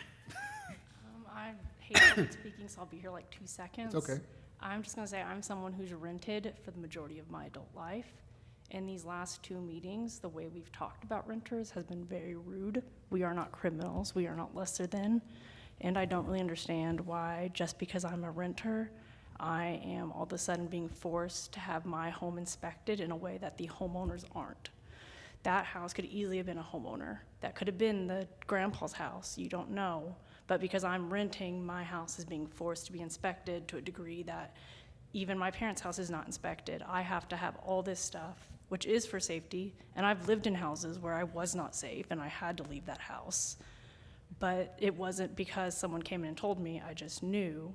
Speaker 14: I hate public speaking, so I'll be here like 2 seconds.
Speaker 1: It's okay.
Speaker 14: I'm just gonna say I'm someone who's rented for the majority of my adult life. And these last 2 meetings, the way we've talked about renters has been very rude. We are not criminals, we are not lesser than. And I don't really understand why, just because I'm a renter, I am all of a sudden being forced to have my home inspected in a way that the homeowners aren't. That house could easily have been a homeowner. That could have been the grandpa's house, you don't know. But because I'm renting, my house is being forced to be inspected to a degree that even my parents' house is not inspected. I have to have all this stuff, which is for safety, and I've lived in houses where I was not safe and I had to leave that house. But it wasn't because someone came in and told me, I just knew.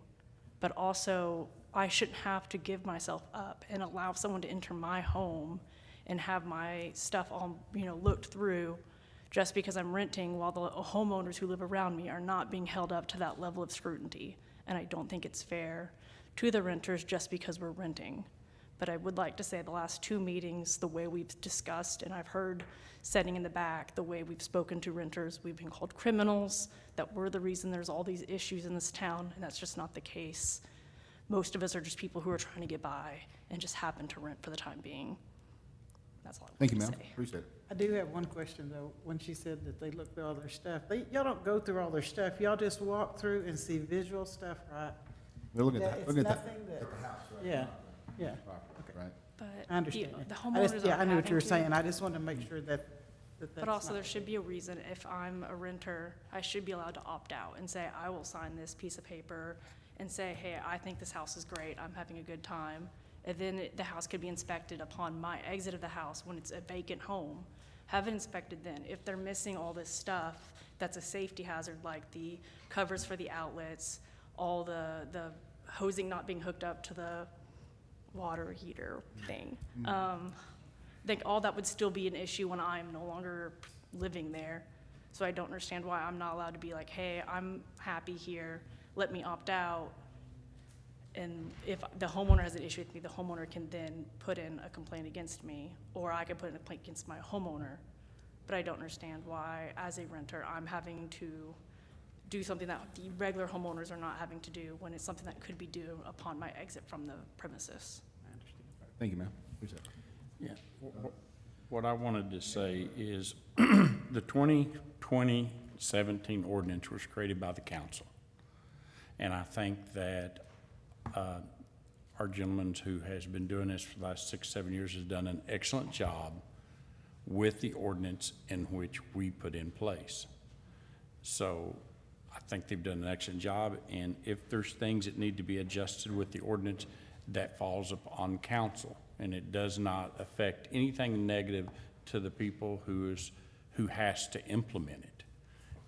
Speaker 14: But also, I shouldn't have to give myself up and allow someone to enter my home and have my stuff all, looked through just because I'm renting, while the homeowners who live around me are not being held up to that level of scrutiny. And I don't think it's fair to the renters just because we're renting. But I would like to say the last 2 meetings, the way we've discussed, and I've heard sitting in the back, the way we've spoken to renters, we've been called criminals, that we're the reason there's all these issues in this town, and that's just not the case. Most of us are just people who are trying to get by and just happen to rent for the time being. That's all I
Speaker 1: Thank you,
Speaker 14: want to
Speaker 1: ma'am.
Speaker 14: say.
Speaker 1: Appreciate it.
Speaker 12: I do have one question, though. When she said that they look through all their stuff, y'all don't go through all their stuff. Y'all just walk through and see visual stuff, right?
Speaker 1: We're looking
Speaker 12: Yeah,
Speaker 1: at,
Speaker 12: it's
Speaker 1: looking at
Speaker 12: nothing that-
Speaker 1: the house, right?
Speaker 12: Yeah,
Speaker 1: Not the
Speaker 12: yeah.
Speaker 1: property, Right?
Speaker 14: But
Speaker 12: I understand.
Speaker 14: the
Speaker 12: that.
Speaker 14: homeowners
Speaker 12: Yeah,
Speaker 14: are
Speaker 12: I knew what you were
Speaker 14: having to-
Speaker 12: saying. I just wanted to make sure that that's
Speaker 14: But also,
Speaker 12: not-
Speaker 14: there should be a reason. If I'm a renter, I should be allowed to opt out and say, I will sign this piece of paper and say, hey, I think this house is great, I'm having a good time. And then the house could be inspected upon my exit of the house when it's a vacant home. Have it inspected then. If they're missing all this stuff, that's a safety hazard, like the covers for the outlets, all the hosing not being hooked up to the water heater thing. I think all that would still be an issue when I'm no longer living there. So I don't understand why I'm not allowed to be like, hey, I'm happy here, let me opt out. And if the homeowner has an issue with me, the homeowner can then put in a complaint against me, or I can put in a complaint against my homeowner. But I don't understand why, as a renter, I'm having to do something that the regular homeowners are not having to do when it's something that could be due upon my exit from the premises.
Speaker 1: Thank you, ma'am. Appreciate it.
Speaker 6: Yeah. What I wanted to say is the 2020-17 ordinance was created by the council. And I think that our gentleman who has been doing this for the last 6, 7 years has done an excellent job with the ordinance in which we put in place. So I think they've done an excellent job, and if there's things that need to be adjusted with the ordinance, that falls upon council, and it does not affect anything negative to the people who has to implement it.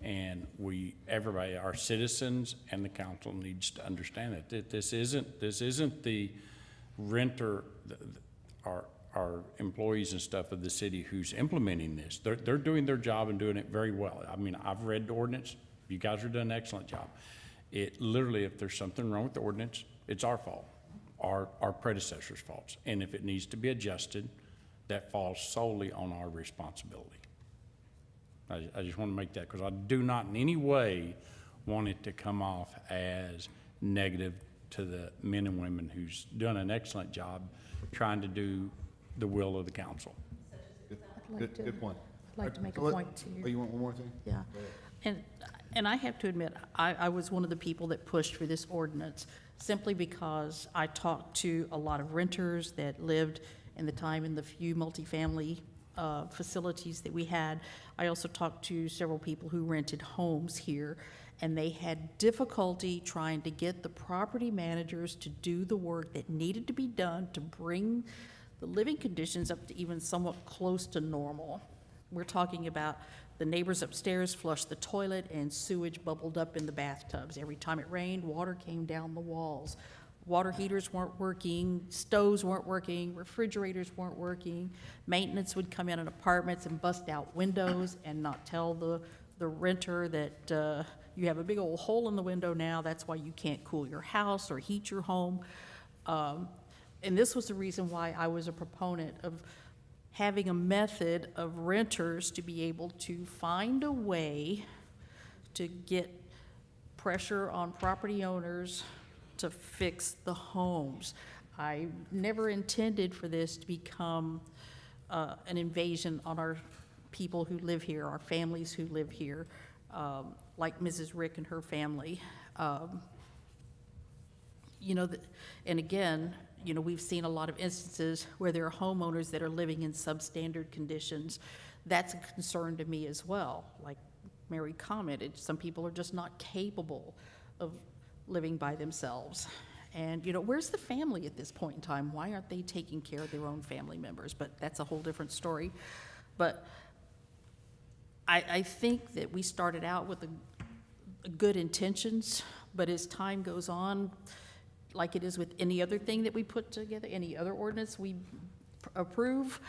Speaker 6: And everybody, our citizens and the council needs to understand that this isn't the renter, our employees and stuff of the city who's implementing this. They're doing their job and doing it very well. I mean, I've read the ordinance. You guys are doing an excellent job. It literally, if there's something wrong with the ordinance, it's our fault, our predecessor's faults. And if it needs to be adjusted, that falls solely on our responsibility. I just want to make that, because I do not in any way want it to come off as negative to the men and women who's done an excellent job trying to do the will of the council.
Speaker 1: Good point.
Speaker 3: I'd like to make a
Speaker 1: Let-
Speaker 3: point too.
Speaker 1: Oh, you want one more thing?
Speaker 3: Yeah, and I have to admit, I was one of the people that pushed for this ordinance simply because I talked to a lot of renters that lived in the time in the few multifamily facilities that we had. I also talked to several people who rented homes here, and they had difficulty trying to get the property managers to do the work that needed to be done to bring the living conditions up to even somewhat close to normal. We're talking about the neighbors upstairs flushed the toilet and sewage bubbled up in the bathtubs. Every time it rained, water came down the walls. Water heaters weren't working, stoves weren't working, refrigerators weren't working. Maintenance would come in apartments and bust out windows and not tell the renter that you have a big old hole in the window now, that's why you can't cool your house or heat your home. And this was the reason why I was a proponent of having a method of renters to be able to find a way to get pressure on property owners to fix the homes. I never intended for this to become an invasion on our people who live here, our families who live here, like Mrs. Rick and her family. And again, we've seen a lot of instances where there are homeowners that are living in substandard conditions. That's a concern to me as well. Like Mary commented, some people are just not capable of living by themselves. And, where's the family at this point in time? Why aren't they taking care of their own family members? But that's a whole different story. But I think that we started out with good intentions, but as time goes on, like it is with any other thing that we put together, any other ordinance we approve,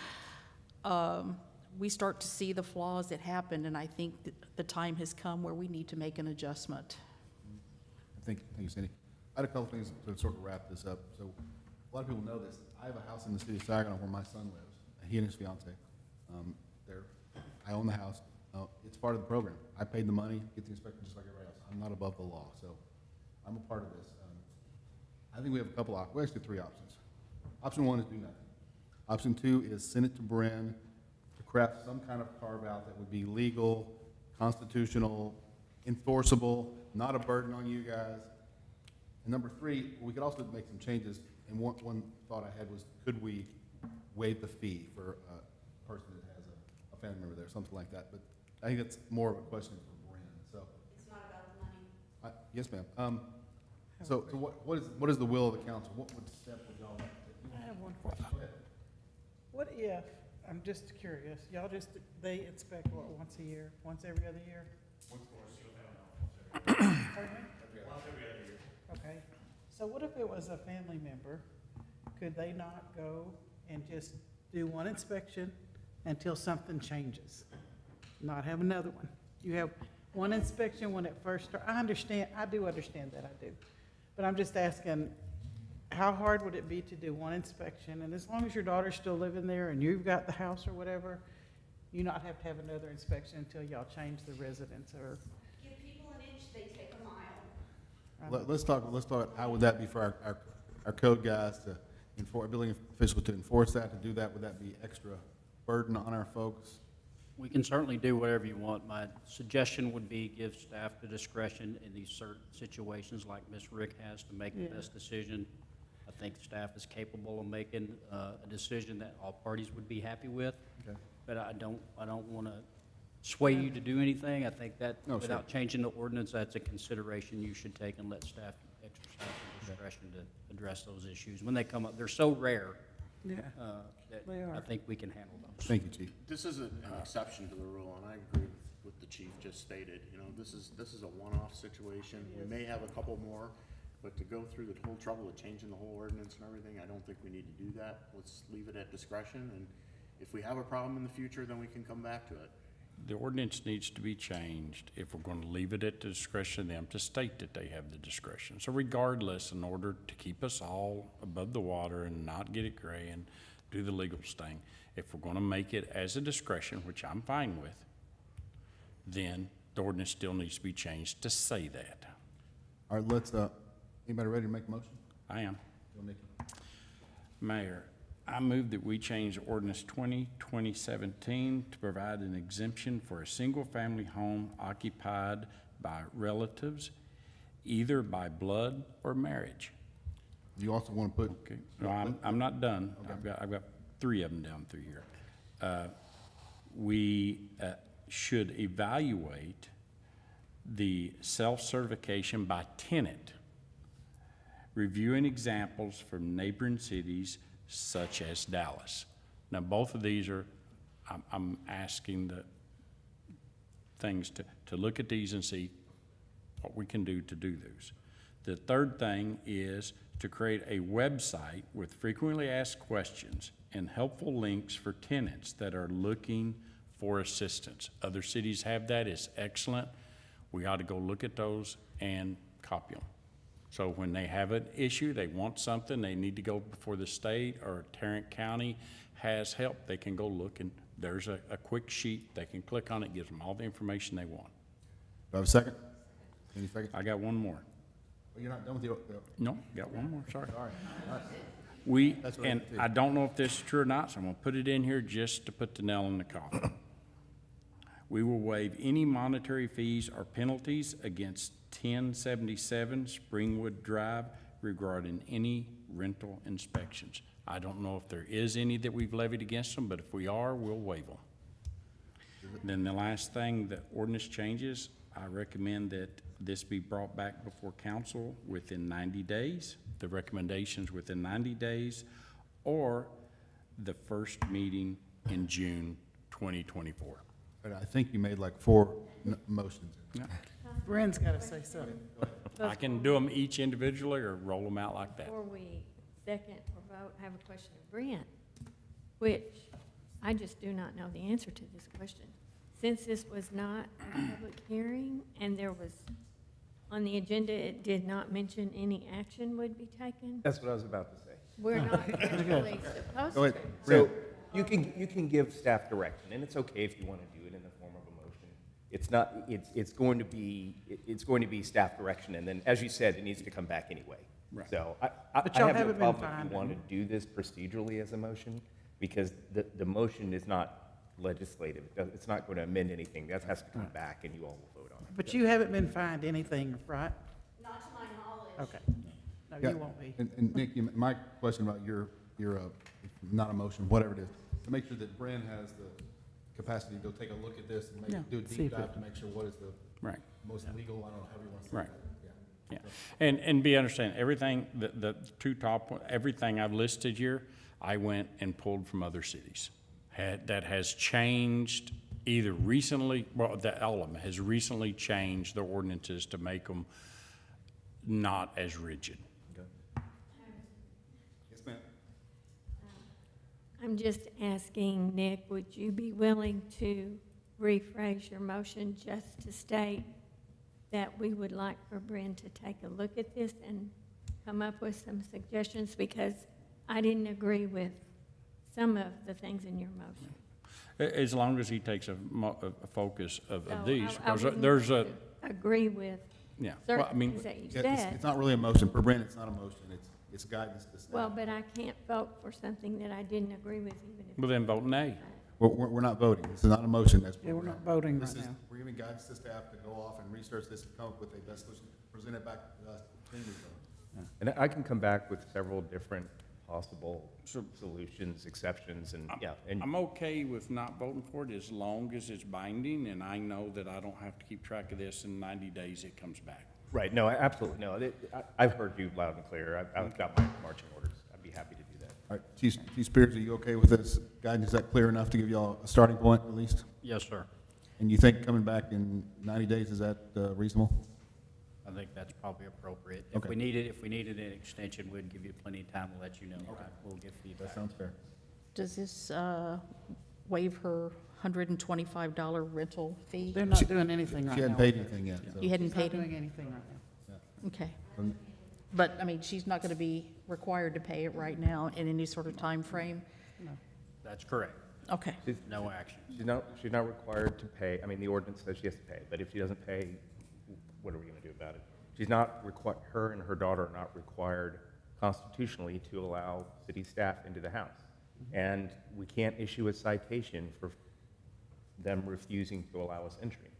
Speaker 3: we start to see the flaws that happen, and I think that the time has come where we need to make an adjustment.
Speaker 1: Thank you, Cindy. I had a couple things to sort of wrap this up. So a lot of people know this. I have a house in the city of Saginaw where my son lives, he and his fiance. I own the house. It's part of the program. I paid the money, get the inspection just like everybody else. I'm not above the law, so I'm a part of this. I think we have a couple options. We actually have three options. Option one is do nothing. Option two is send it to Bren to craft some kind of carve-out that would be legal, constitutional, enforceable, not a burden on you guys. And number three, we could also make some changes. And one thought I had was, could we waive the fee for a person that has a family member there, something like that. But I think that's more of a question for Bren, so.
Speaker 10: It's not about the money.
Speaker 1: Yes, ma'am. So what is the will of the council? What step would y'all like to take?
Speaker 12: I have one question.
Speaker 1: Go ahead.
Speaker 12: What if, I'm just curious, they inspect what, once a year, once every other year? Pardon me? Okay, so what if it was a family member? Could they not go and just do one inspection until something changes? Not have another one? You have one inspection when it first starts. I do understand that, I do. But I'm just asking, how hard would it be to do one inspection? And as long as your daughter's still living there and you've got the house or whatever, you not have to have another inspection until y'all change the residence or?
Speaker 10: Give people an inch, they take a mile.
Speaker 1: Let's talk, how would that be for our code guys to enforce, building officials to enforce that, to do that? Would that be extra burden on our folks?
Speaker 5: We can certainly do whatever you want. My suggestion would be give staff the discretion in these certain situations like Ms. Rick has to make the best decision. I think staff is capable of making a decision that all parties would be happy with.
Speaker 1: Okay.
Speaker 5: But I don't want to sway you to do anything. I think that
Speaker 1: No, sure.
Speaker 5: without changing the ordinance, that's a consideration you should take and let staff exercise the discretion to address those issues. When they come up, they're so rare
Speaker 12: Yeah,
Speaker 5: that
Speaker 12: They are.
Speaker 5: I think we can handle those.
Speaker 1: Thank you, Chief.
Speaker 11: This is an exception to the rule, and I agree with what the chief just stated. This is a one-off situation. We may have a couple more, but to go through the whole trouble of changing the whole ordinance and everything, I don't think we need to do that. Let's leave it at discretion, and if we have a problem in the future, then we can come back to it.
Speaker 6: the ordinance needs to be changed if we're going to leave it at the discretion of them to state that they have the discretion. So regardless, in order to keep us all above the water and not get it gray and do the legal thing, if we're going to make it as a discretion, which I'm fine with, then the ordinance still needs to be changed to say that.
Speaker 1: All right, let's, anybody ready to make a motion?
Speaker 6: I am.
Speaker 1: Go, Nikki.
Speaker 6: Mayor, I move that we change ordinance 2017 to provide an exemption for a single-family home occupied by relatives, either by blood or marriage.
Speaker 1: You also want to put,
Speaker 6: Okay, no, I'm not done. I've got 3 of them down through here. We should evaluate the self-certification by tenant, reviewing examples from neighboring cities such as Dallas. Now, both of these are, I'm asking the things to look at these and see what we can do to do those. The third thing is to create a website with frequently asked questions and helpful links for tenants that are looking for assistance. Other cities have that, it's excellent. We ought to go look at those and copy them. So when they have an issue, they want something, they need to go before the state or Tarrant County has help, they can go look and there's a quick sheet, they can click on it, gives them all the information they want.
Speaker 1: do I have a second? Any second?
Speaker 6: I got one more.
Speaker 1: Well, you're not done with the,
Speaker 6: No, got one more, sorry.
Speaker 1: all right. That's what I
Speaker 6: And
Speaker 1: did too.
Speaker 6: I don't know if this is true or not, so I'm gonna put it in here just to put the nail in the coffin. We will waive any monetary fees or penalties against 1077 Springwood Drive regarding any rental inspections. I don't know if there is any that we've levied against them, but if we are, we'll waive them. Then the last thing, the ordinance changes, I recommend that this be brought back before council within 90 days, the recommendations within 90 days, or the first meeting in June 2024.
Speaker 1: But I think you made like 4 motions.
Speaker 12: Bryn's got to say something.
Speaker 6: I can do them each individually or roll them out like that.
Speaker 9: Before we second or vote, I have a question of Brent, which I just do not know the answer to this question. Since this was not a public hearing and there was, on the agenda, it did not mention any action would be taken,
Speaker 13: That's what I was about to say.
Speaker 9: we're not actually supposed
Speaker 1: Go
Speaker 9: to.
Speaker 1: ahead.
Speaker 13: So you can give staff direction, and it's okay if you want to do it in the form of a motion. It's not, it's going to be staff direction, and then, as you said, it needs to come back anyway.
Speaker 6: Right.
Speaker 13: So
Speaker 12: But
Speaker 13: I
Speaker 12: y'all
Speaker 13: have no
Speaker 12: haven't been
Speaker 13: problem if
Speaker 12: fined,
Speaker 13: you want to
Speaker 12: have
Speaker 13: do this procedurally as a motion, because the motion is not legislative. It's not going to amend anything. That has to come back, and you all will vote on it.
Speaker 12: But you haven't been fined anything, right?
Speaker 10: Not to my knowledge.
Speaker 12: Okay. No,
Speaker 1: Yeah,
Speaker 12: you won't be.
Speaker 1: And Nick, my question about your, not a motion, whatever it is, to make sure that Bryn has the capacity to go take a look at this and
Speaker 12: Yeah,
Speaker 1: do a
Speaker 12: see
Speaker 1: deep
Speaker 12: if
Speaker 1: dive
Speaker 12: it-
Speaker 1: to make sure what is the
Speaker 6: Right.
Speaker 1: most legal, I don't know, however you want to say
Speaker 6: Right.
Speaker 1: that.
Speaker 6: Yeah, and be understand, everything, the 2 top, everything I've listed here, I went and pulled from other cities. That has changed either recently, well, the element has recently changed their ordinances to make them not as rigid.
Speaker 1: Yes, ma'am.
Speaker 9: I'm just asking, Nick, would you be willing to rephrase your motion just to state that we would like for Bryn to take a look at this and come up with some suggestions? Because I didn't agree with some of the things in your motion.
Speaker 6: As long as he takes a focus of
Speaker 9: So
Speaker 6: these,
Speaker 9: I
Speaker 6: because
Speaker 9: wouldn't
Speaker 6: there's a,
Speaker 9: have to agree with
Speaker 6: yeah, well, I
Speaker 9: certain
Speaker 6: mean,
Speaker 9: things that you
Speaker 1: Yeah,
Speaker 9: said.
Speaker 1: it's not really a motion, for Bryn, it's not a motion, it's guidance to staff.
Speaker 9: Well, but I can't vote for something that I didn't agree with, even if.
Speaker 6: well, then vote nay.
Speaker 1: We're not voting, this is not a motion, that's.
Speaker 12: Yeah, we're not voting
Speaker 1: This
Speaker 12: right
Speaker 1: is,
Speaker 12: now.
Speaker 1: we're giving guidance to staff to go off and research this and come up with a best solution, present it back to us, then we vote.
Speaker 13: And I can come back with several different possible solutions, exceptions, and, yeah. And
Speaker 6: I'm okay with not voting for it as long as it's binding, and I know that I don't have to keep track of this. In 90 days, it comes back.
Speaker 13: Right, no, absolutely, no. I've heard you loud and clear. I've got my marching orders. I'd be happy to do that.
Speaker 1: All right, Chief Spears, are you okay with this guidance? Is that clear enough to give y'all a starting point at least?
Speaker 5: Yes, sir.
Speaker 1: And you think coming back in 90 days, is that reasonable?
Speaker 5: I think that's probably appropriate.
Speaker 1: Okay.
Speaker 5: If we needed an extension, we'd give you plenty of time to let you know. We'll get feedback.
Speaker 1: That sounds fair.
Speaker 3: Does this waive her $125 rental fee?
Speaker 12: They're not doing anything right now.
Speaker 1: She hadn't paid anything yet, so.
Speaker 3: You hadn't
Speaker 12: She's not
Speaker 3: paid
Speaker 12: doing
Speaker 3: him?
Speaker 12: anything right now.
Speaker 3: Okay.
Speaker 1: Um,
Speaker 3: But, I mean, she's not going to be required to pay it right now in any sort of time frame.
Speaker 5: That's correct.
Speaker 3: Okay.
Speaker 5: No action.
Speaker 13: She's not required to pay, I mean, the ordinance says she has to pay, but if she doesn't pay, what are we gonna do about it? She's not her and her daughter are not required constitutionally to allow city staff into the house. And we can't issue a citation for them refusing to allow us entry.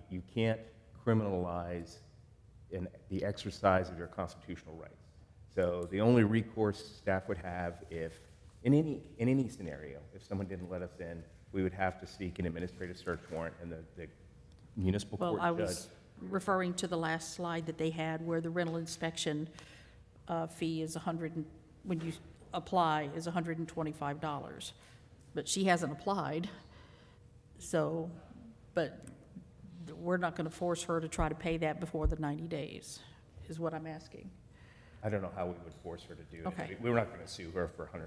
Speaker 13: You can't criminalize the exercise of your constitutional rights. So the only recourse staff would have if, in any scenario, if someone didn't let us in, we would have to seek an administrative search warrant, and the municipal
Speaker 3: Well,
Speaker 13: court
Speaker 3: I
Speaker 13: judge.
Speaker 3: was referring to the last slide that they had where the rental inspection fee is when you apply, is $125. But she hasn't applied, so, but we're not going to force her to try to pay that before the 90 days, is what I'm asking.
Speaker 13: I don't know how we would force her to do it.
Speaker 3: Okay.
Speaker 13: We're not going to sue her for $125.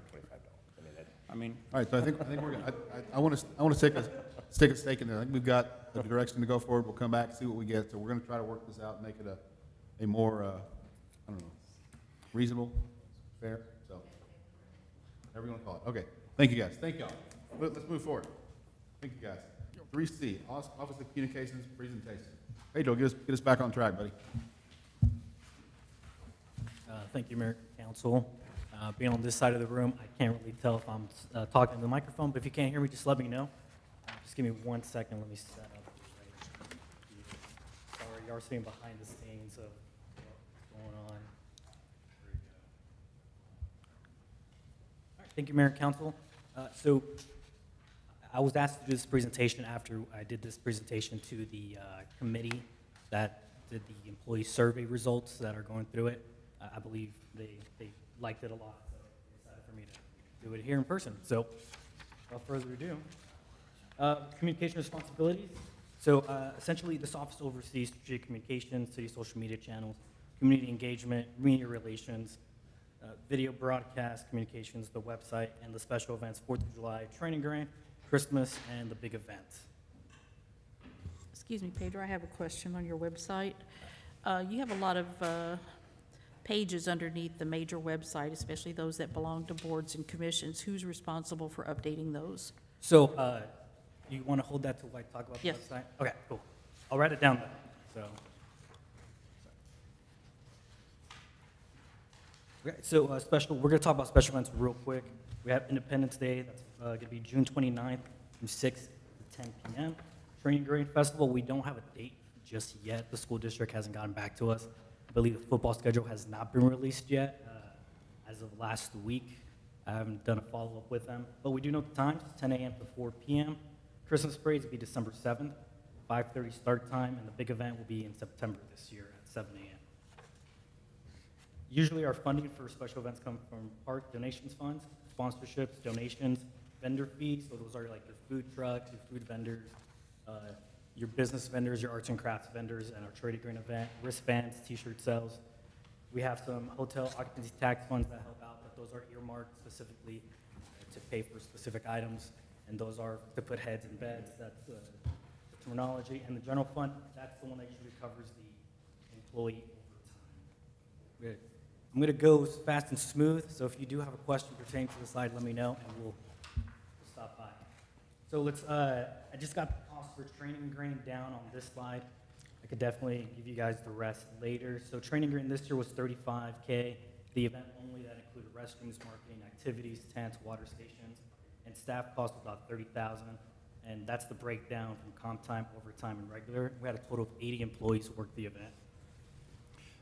Speaker 6: I mean,
Speaker 1: All right, so I think we're gonna, I want to take a stake in there. I think we've got a direction to go forward. We'll come back, see what we get. So we're gonna try to work this out and make it a more, I don't know, reasonable, fair, so, whatever you want to call it. Okay, thank you, guys. Thank y'all. Let's move forward. Thank you, guys. 3C, Office of Communications Presentation. Pedro, get us back on track, buddy.
Speaker 15: Thank you, Mayor, Council. Being on this side of the room, I can't really tell if I'm talking to the microphone, but if you can't hear me, just let me know. Just give me 1 second, let me set up. Sorry, you are seeing behind the scenes of what's going on. There we go. All right, thank you, Mayor and Council. So I was asked to do this presentation after I did this presentation to the committee that did the employee survey results that are going through it. I believe they liked it a lot, so they decided for me to do it here in person. So without further ado, communication responsibilities. So essentially, this office oversees strategic communications, city social media channels, community engagement, media relations, video broadcast communications, the website, and the special events, 4th of July, Training Grant, Christmas, and the big events.
Speaker 3: Excuse me, Pedro, I have a question on your website. You have a lot of pages underneath the major website, especially those that belong to boards and commissions. Who's responsible for updating those?
Speaker 15: So you want to hold that till I talk about the
Speaker 3: Yes.
Speaker 15: website? Okay, cool. I'll write it down then. So we're going to talk about special events real quick. We have Independence Day, that's going to be June 29th from 6 to 10 p.m. Training Grade Festival, we don't have a date just yet. The school district hasn't gotten back to us. I believe the football schedule has not been released yet as of last week. I haven't done a follow-up with them, but we do know the times, 10 a.m. to 4 p.m. Christmas parades will be December 7th, 5:30 start time, and the big event will be in September this year at 7 a.m. Usually our funding for special events come from park donations funds, sponsorships, donations, vendor fees, so those are like your food trucks, your food vendors, your business vendors, your arts and crafts vendors, and our trade green event, wristbands, t-shirt sales. We have some hotel occupancy tax funds that help out, but those are earmarked specifically to pay for specific items, and those are to put heads in beds, that's the terminology. And the general fund, that's the one that usually covers the employee overtime. I'm going to go fast and smooth, so if you do have a question pertaining to the slide, let me know, and we'll stop by. So I just got the cost for Training Green down on this slide. I could definitely give you guys the rest later. So Training Green this year was $35K. The event only, that included restrooms, marketing, activities, tents, water stations, and staff cost was about $30,000. And that's the breakdown from comp time, overtime, and regular. We had a total of 80 employees who worked the event.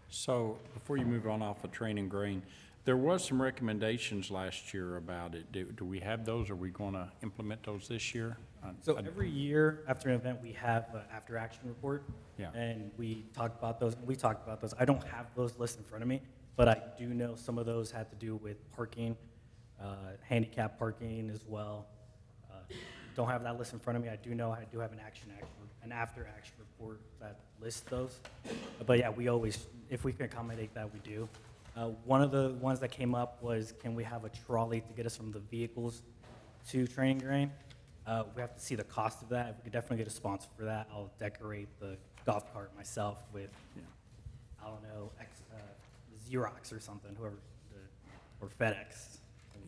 Speaker 6: so before you move on off of Training Green, there was some recommendations last year about it. Do we have those? Are we going to implement those this year?
Speaker 15: So every year after an event, we have an after-action report.
Speaker 6: Yeah.
Speaker 15: And we talk about those. I don't have those lists in front of me, but I do know some of those had to do with parking, handicap parking as well. Don't have that list in front of me. I do know I do have an after-action report that lists those. But yeah, we always, if we can accommodate that, we do. One of the ones that came up was, can we have a trolley to get us from the vehicles to Training Grain. We have to see the cost of that. If we could definitely get a sponsor for that, I'll decorate the golf cart myself with, I don't know, Xerox or something, whoever, or FedEx,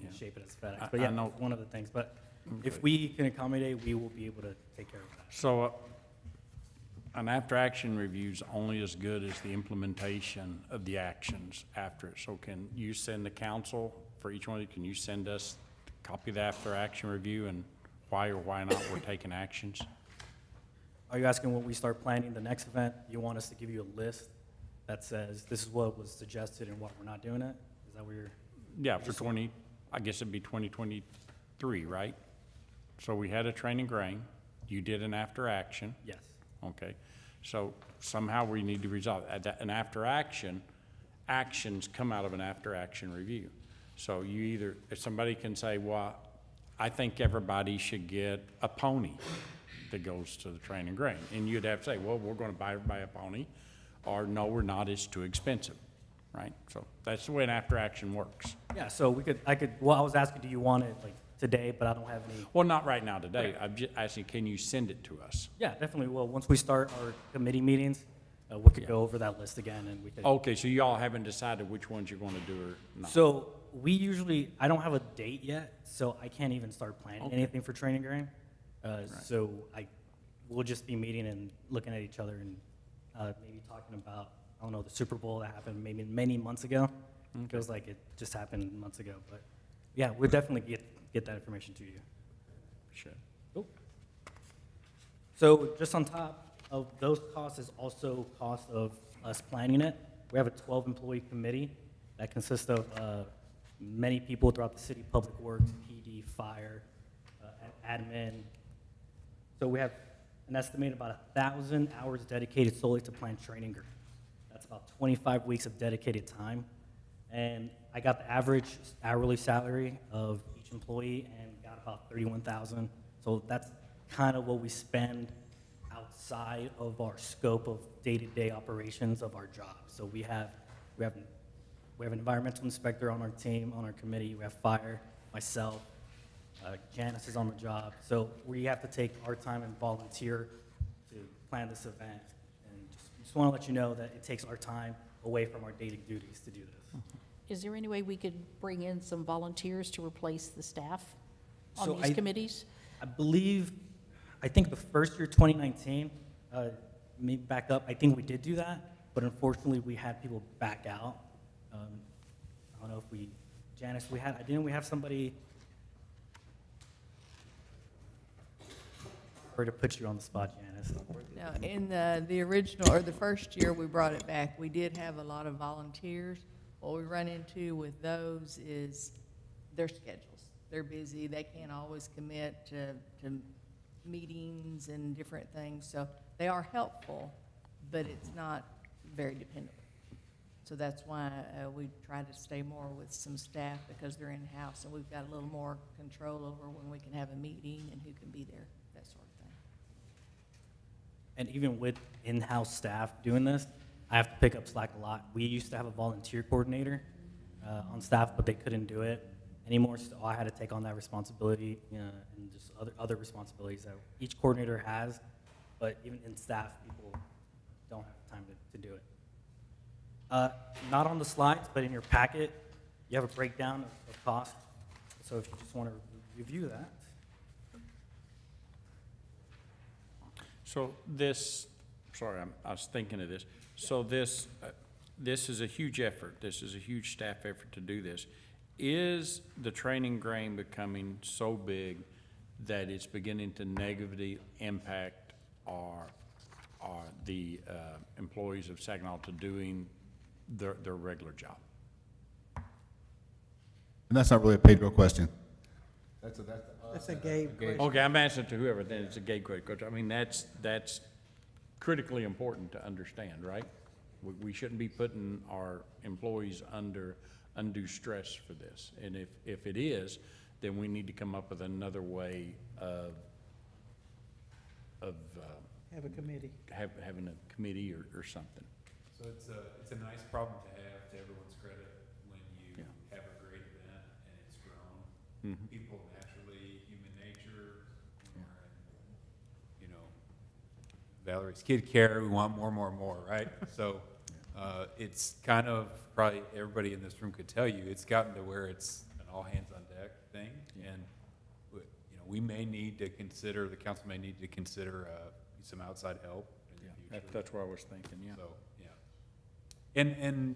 Speaker 15: and shape it as FedEx. But
Speaker 6: I
Speaker 15: yeah,
Speaker 6: know-
Speaker 15: that's one of the things. But if
Speaker 6: Okay.
Speaker 15: we can accommodate, we will be able to take care of that.
Speaker 6: So, an after-action review is only as good as the implementation of the actions after it. So can you send the council, for each one of you, can you send us a copy of the after-action review and why or why not we're taking actions?
Speaker 15: Are you asking when we start planning the next event, you want us to give you a list that says this is what was suggested and what we're not doing it? Is that where you're?
Speaker 6: Yeah, for 20, I guess it'd be 2023, right? So we had a training grain, you did an after-action.
Speaker 15: Yes.
Speaker 6: Okay, so somehow we need to resolve, an after-action, actions come out of an after-action review. So you either, if somebody can say, well, I think everybody should get a pony that goes to the training grain. And you'd have to say, well, we're gonna buy everybody a pony, or no, we're not, it's too expensive, right? So that's the way an after-action works.
Speaker 15: Yeah, so I was asking, do you want it like today, but I don't have any.
Speaker 6: Well, not right now today, I'm just asking, can you send it to us?
Speaker 15: Yeah, definitely. Well, once we start our committee meetings, we could go over that list again and we could.
Speaker 6: Okay, so y'all haven't decided which ones you're gonna do or not?
Speaker 15: So we usually, I don't have a date yet, so I can't even start planning
Speaker 6: Okay.
Speaker 15: anything for Training Grain. So we'll just be meeting and looking at each other and maybe talking about, I don't know, the Super Bowl that happened maybe many months ago. It feels like it just happened months ago, but yeah, we'll definitely get that information to you.
Speaker 6: Sure.
Speaker 15: Cool. So just on top of those costs is also cost of us planning it. We have a 12-employee committee that consists of many people throughout the city, public works, PD, fire, admin. So we have an estimated about 1,000 hours dedicated solely to plan Training Grain. That's about 25 weeks of dedicated time. And I got the average hourly salary of each employee and got about $31,000. So that's kind of what we spend outside of our scope of day-to-day operations of our job. So we have an environmental inspector on our team, on our committee. We have fire, myself, Janice is on the job. So we have to take our time and volunteer to plan this event. And just want to let you know that it takes our time away from our daily duties to do this.
Speaker 3: Is there any way we could bring in some volunteers to replace the staff
Speaker 15: So
Speaker 3: on these committees?
Speaker 15: I think the first year, 2019, maybe back up, I think we did do that, but unfortunately, we had people back out. I don't know if Janice, didn't we have somebody? Or to put you on the spot, Janice.
Speaker 16: No, in the original, or the first year we brought it back, we did have a lot of volunteers. What we run into with those is their schedules. They're busy, they can't always commit to meetings and different things, so they are helpful, but it's not very dependable. So that's why we try to stay more with some staff, because they're in-house, and we've got a little more control over when we can have a meeting and who can be there, that sort of thing.
Speaker 15: And even with in-house staff doing this, I have to pick up slack a lot. We used to have a volunteer coordinator on staff, but they couldn't do it anymore, so I had to take on that responsibility, and just other responsibilities that each coordinator has, but even in staff, people don't have time to do it. Not on the slides, but in your packet, you have a breakdown of cost, so if you just want to review that.
Speaker 6: So this, sorry, I was thinking of this. So this is a huge effort. This is a huge staff effort to do this. Is the Training Grain becoming so big that it's beginning to negatively impact the employees of Saginaw to doing their regular job?
Speaker 1: And that's not really a Pedro question.
Speaker 12: That's a Gabe question.
Speaker 6: Okay, I'm answering to whoever, then it's a gay question. I mean, that's critically important to understand, right? We shouldn't be putting our employees under undue stress for this. And if it is, then we need to come up with another way of
Speaker 12: Have a committee.
Speaker 6: having a committee or something.
Speaker 4: So it's a nice problem to have, to everyone's credit, when you have a great event and it's grown. People naturally, you Valerie's Kid Care, we want more, right? So, it's kind of, probably everybody in this room could tell you, it's gotten to where it's an all-hands-on-deck thing, and, we may need to consider, the council may need to consider, some outside help in the future.
Speaker 6: That's what I was thinking, yeah.
Speaker 4: So, and,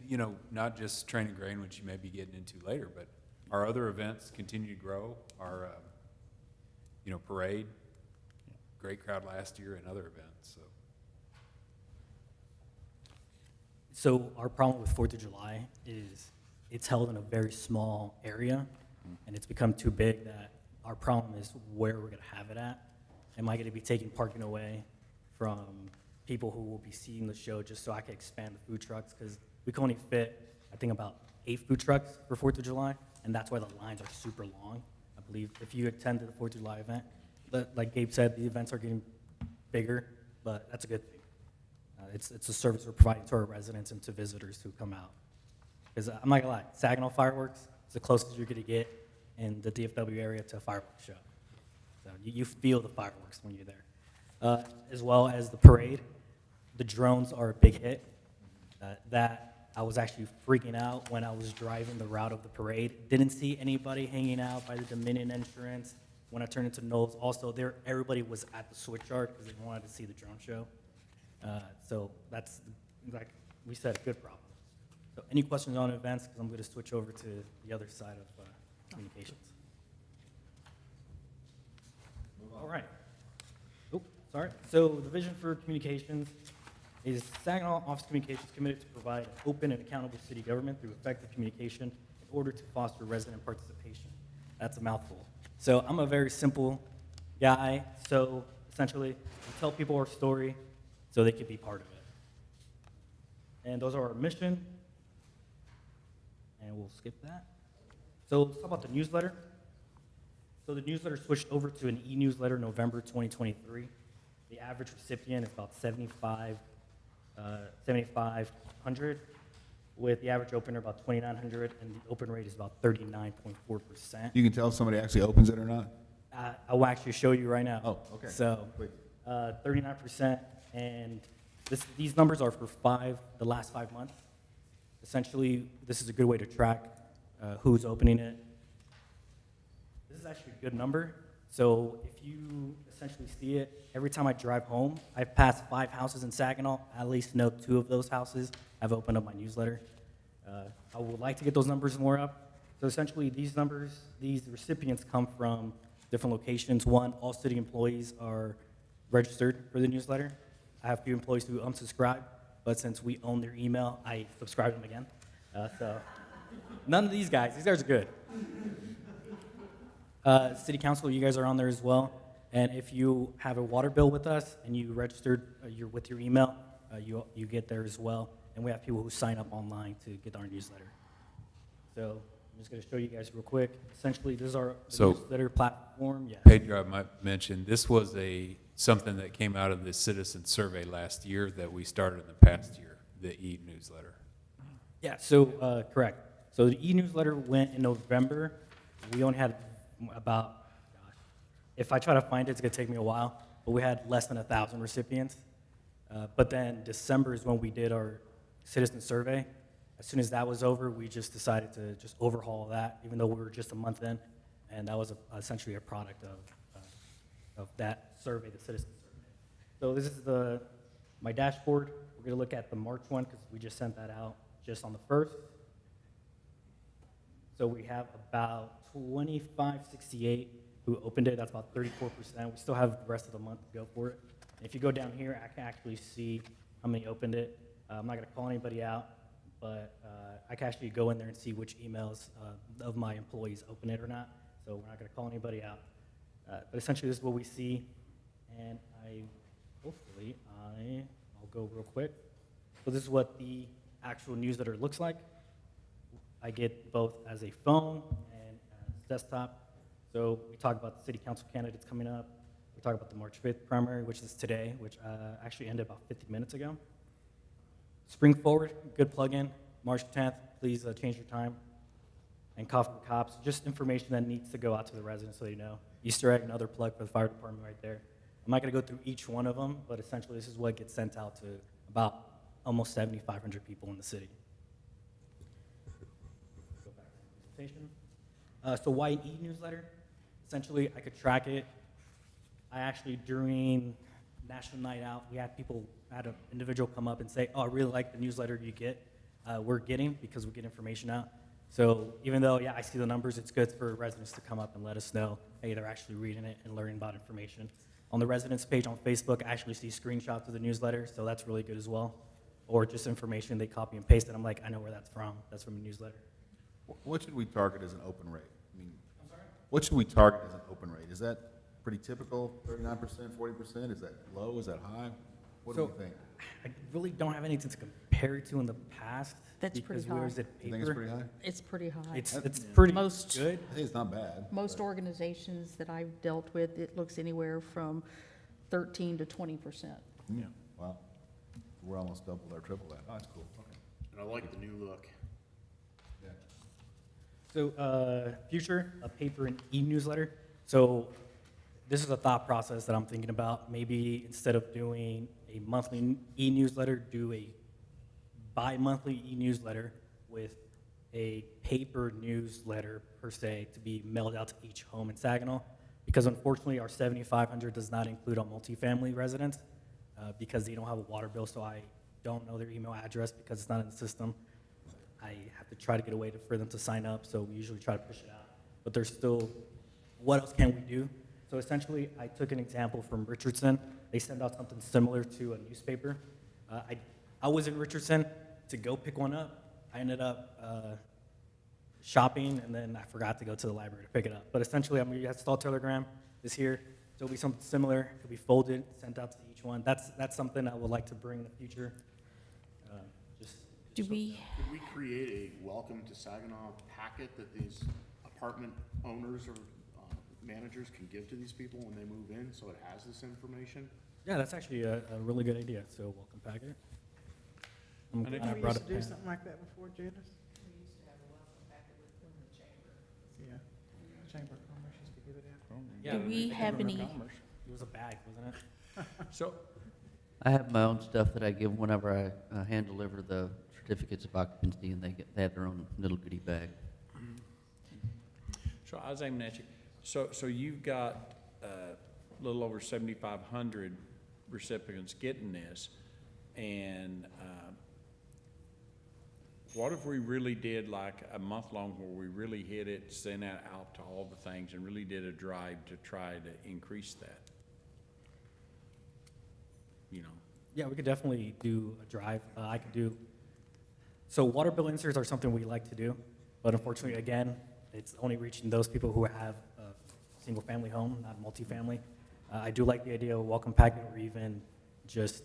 Speaker 4: not just Train and Grain, which you may be getting into later, but our other events continue to grow. Our, parade, great crowd last year, and other events, so.
Speaker 15: So our problem with 4th of July is it's held in a very small area, and it's become too big that our problem is where we're gonna have it at. Am I gonna be taking parking away from people who will be seeing the show just so I can expand the food trucks? Because we can only fit, I think, about 8 food trucks for 4th of July, and that's why the lines are super long. I believe if you attended the 4th of July event, like Gabe said, the events are getting bigger, but that's a good thing. It's a service we're providing to our residents and to visitors who come out. Because I'm not gonna lie, Saginaw fireworks is the closest you're gonna get in the DFW area to a fireworks show. So you feel the fireworks when you're there. As well as the parade, the drones are a big hit. That I was actually freaking out when I was driving the route of the parade. Didn't see anybody hanging out by the Dominion entrance. When I turned into Knowles, also there, everybody was at the switch yard because they wanted to see the drone show. So that's, like we said, a good problem. So any questions on events? Because I'm going to switch over to the other side of communications. All right. Oh, sorry. So the vision for communications is Saginaw Office of Communications committed to provide an open and accountable city government through effective communication in order to foster resident participation. That's a mouthful. So I'm a very simple guy. So essentially, we tell people our story so they can be part of it. And those are our mission. And we'll skip that. So let's talk about the newsletter. So the newsletter switched over to an e-newsletter November 2023. The average recipient is about 7,500, with the average opener about 2,900, and the open rate is about 39.4%.
Speaker 1: You can tell if somebody actually opens it or not?
Speaker 15: I will actually show you right now.
Speaker 1: Oh, okay.
Speaker 15: So,
Speaker 1: Please.
Speaker 15: 39%, and these numbers are for the last 5 months. Essentially, this is a good way to track who's opening it. This is actually a good number. So if you essentially see it, every time I drive home, I've passed 5 houses in Saginaw. I at least know 2 of those houses have opened up my newsletter. I would like to get those numbers more up. So essentially, these numbers, these recipients come from different locations. One, all city employees are registered for the newsletter. I have a few employees who unsubscribe, but since we own their email, I subscribe them again. So none of these guys are good. City Council, you guys are on there as well. And if you have a water bill with us and you registered with your email, you get there as well. And we have people who sign up online to get our newsletter. So I'm just going to show you guys real quick. Essentially, this is our newsletter platform. Yeah.
Speaker 4: Pedro, I might mention, this was something that came out of the citizen survey last year that we started in the past year, the e-newsletter.
Speaker 15: Yeah, so correct. So the e-newsletter went in November. We only had about, if I try to find it, it's going to take me a while, but we had less than 1,000 recipients. But then December is when we did our citizen survey. As soon as that was over, we just decided to just overhaul that, even though we were just a month in, and that was essentially a product of that survey, the citizen survey. So this is my dashboard. We're going to look at the March one because we just sent that out just on the 1st. So we have about 2,568 who opened it. That's about 34%. We still have the rest of the month to go for it. And if you go down here, I can actually see how many opened it. I'm not going to call anybody out, but I can actually go in there and see which emails of my employees open it or not. So we're not going to call anybody out. But essentially, this is what we see. And I'll go real quick. So this is what the actual newsletter looks like. I get both as a phone and as desktop. So we talk about the city council candidates coming up. We talk about the March 5th primary, which is today, which actually ended about 50 minutes ago. Spring Forward, good plug-in. March 10th, please change your time. And Coffee with Cops, just information that needs to go out to the residents so they know. Easter egg, another plug for the fire department right there. I'm not going to go through each one of them, but essentially this is what gets sent out to about almost 7,500 people in the city. Go back to the presentation. So why an e-newsletter? Essentially, I could track it. I actually, during National Night Out, we had an individual come up and say, oh, I really like the newsletter we're getting because we get information out. So even though, yeah, I see the numbers, it's good for residents to come up and let us know, hey, they're actually reading it and learning about information. On the residents page on Facebook, I actually see screenshots of the newsletter, so that's really good as well. Or just information they copy and paste, and I'm like, I know where that's from. That's from a newsletter.
Speaker 1: What should we target as an open rate? I mean, what should we target as an open rate? Is that pretty typical, 39%, 40%? Is that low? Is that high? What do you think?
Speaker 15: I really don't have anything to compare it to in the past.
Speaker 3: That's pretty
Speaker 15: because where is
Speaker 3: high.
Speaker 15: it
Speaker 1: You think it's
Speaker 15: paper?
Speaker 1: pretty high?
Speaker 3: It's pretty high.
Speaker 15: It's pretty
Speaker 3: Most-
Speaker 15: good.
Speaker 1: I think it's not bad.
Speaker 3: Most
Speaker 1: but-
Speaker 3: organizations that I've dealt with, it looks anywhere from 13 to 20%.
Speaker 1: Yeah, wow. We're almost double or triple that. Oh, that's cool. Okay.
Speaker 11: And I like the new look.
Speaker 1: Yeah.
Speaker 15: So future, a paper and e-newsletter. So this is a thought process that I'm thinking about. Maybe instead of doing a monthly e-newsletter, do a bi-monthly e-newsletter with a paper newsletter per se to be mailed out to each home in Saginaw. Because unfortunately, our 7,500 does not include our multifamily residents because they don't have a water bill, so I don't know their email address because it's not in the system. I have to try to get a way for them to sign up, so we usually try to push it out. But there's still, what else can we do? So essentially, I took an example from Richardson. They send out something similar to a newspaper. I was in Richardson to go pick one up. I ended up shopping, and then I forgot to go to the library to pick it up. But essentially, I'm going to install Telegram this here. So it'll be something similar. It'll be folded, sent out to each one. That's something I would like to bring in the future.
Speaker 3: Do we,
Speaker 11: Could we create a welcome to Saginaw packet that these apartment owners or managers can give to these people when they move in, so it has this information?
Speaker 15: Yeah, that's actually a really good idea. So welcome packet. I'm glad I
Speaker 12: We
Speaker 15: brought
Speaker 12: used
Speaker 15: a
Speaker 12: to do
Speaker 15: pen.
Speaker 12: something like that before, Janice? Yeah, Chamber of Commerce used to give it out.
Speaker 15: Yeah,
Speaker 3: do we have any,
Speaker 15: It was a bag, wasn't it?
Speaker 6: So,
Speaker 17: I have my own stuff that I give whenever I hand deliver the certificates of occupancy, and they have their own little goodie bag.
Speaker 6: so I was aiming at you. So you've got a little over 7,500 recipients getting this, and what if we really did like a month long where we really hit it, sent it out to all the things, and really did a drive to try to increase that? You know,
Speaker 15: Yeah, we could definitely do a drive. I could do, so water bill inserts are something we like to do, but unfortunately, again, it's only reaching those people who have a single-family home, not multifamily. I do like the idea of a welcome packet, or even just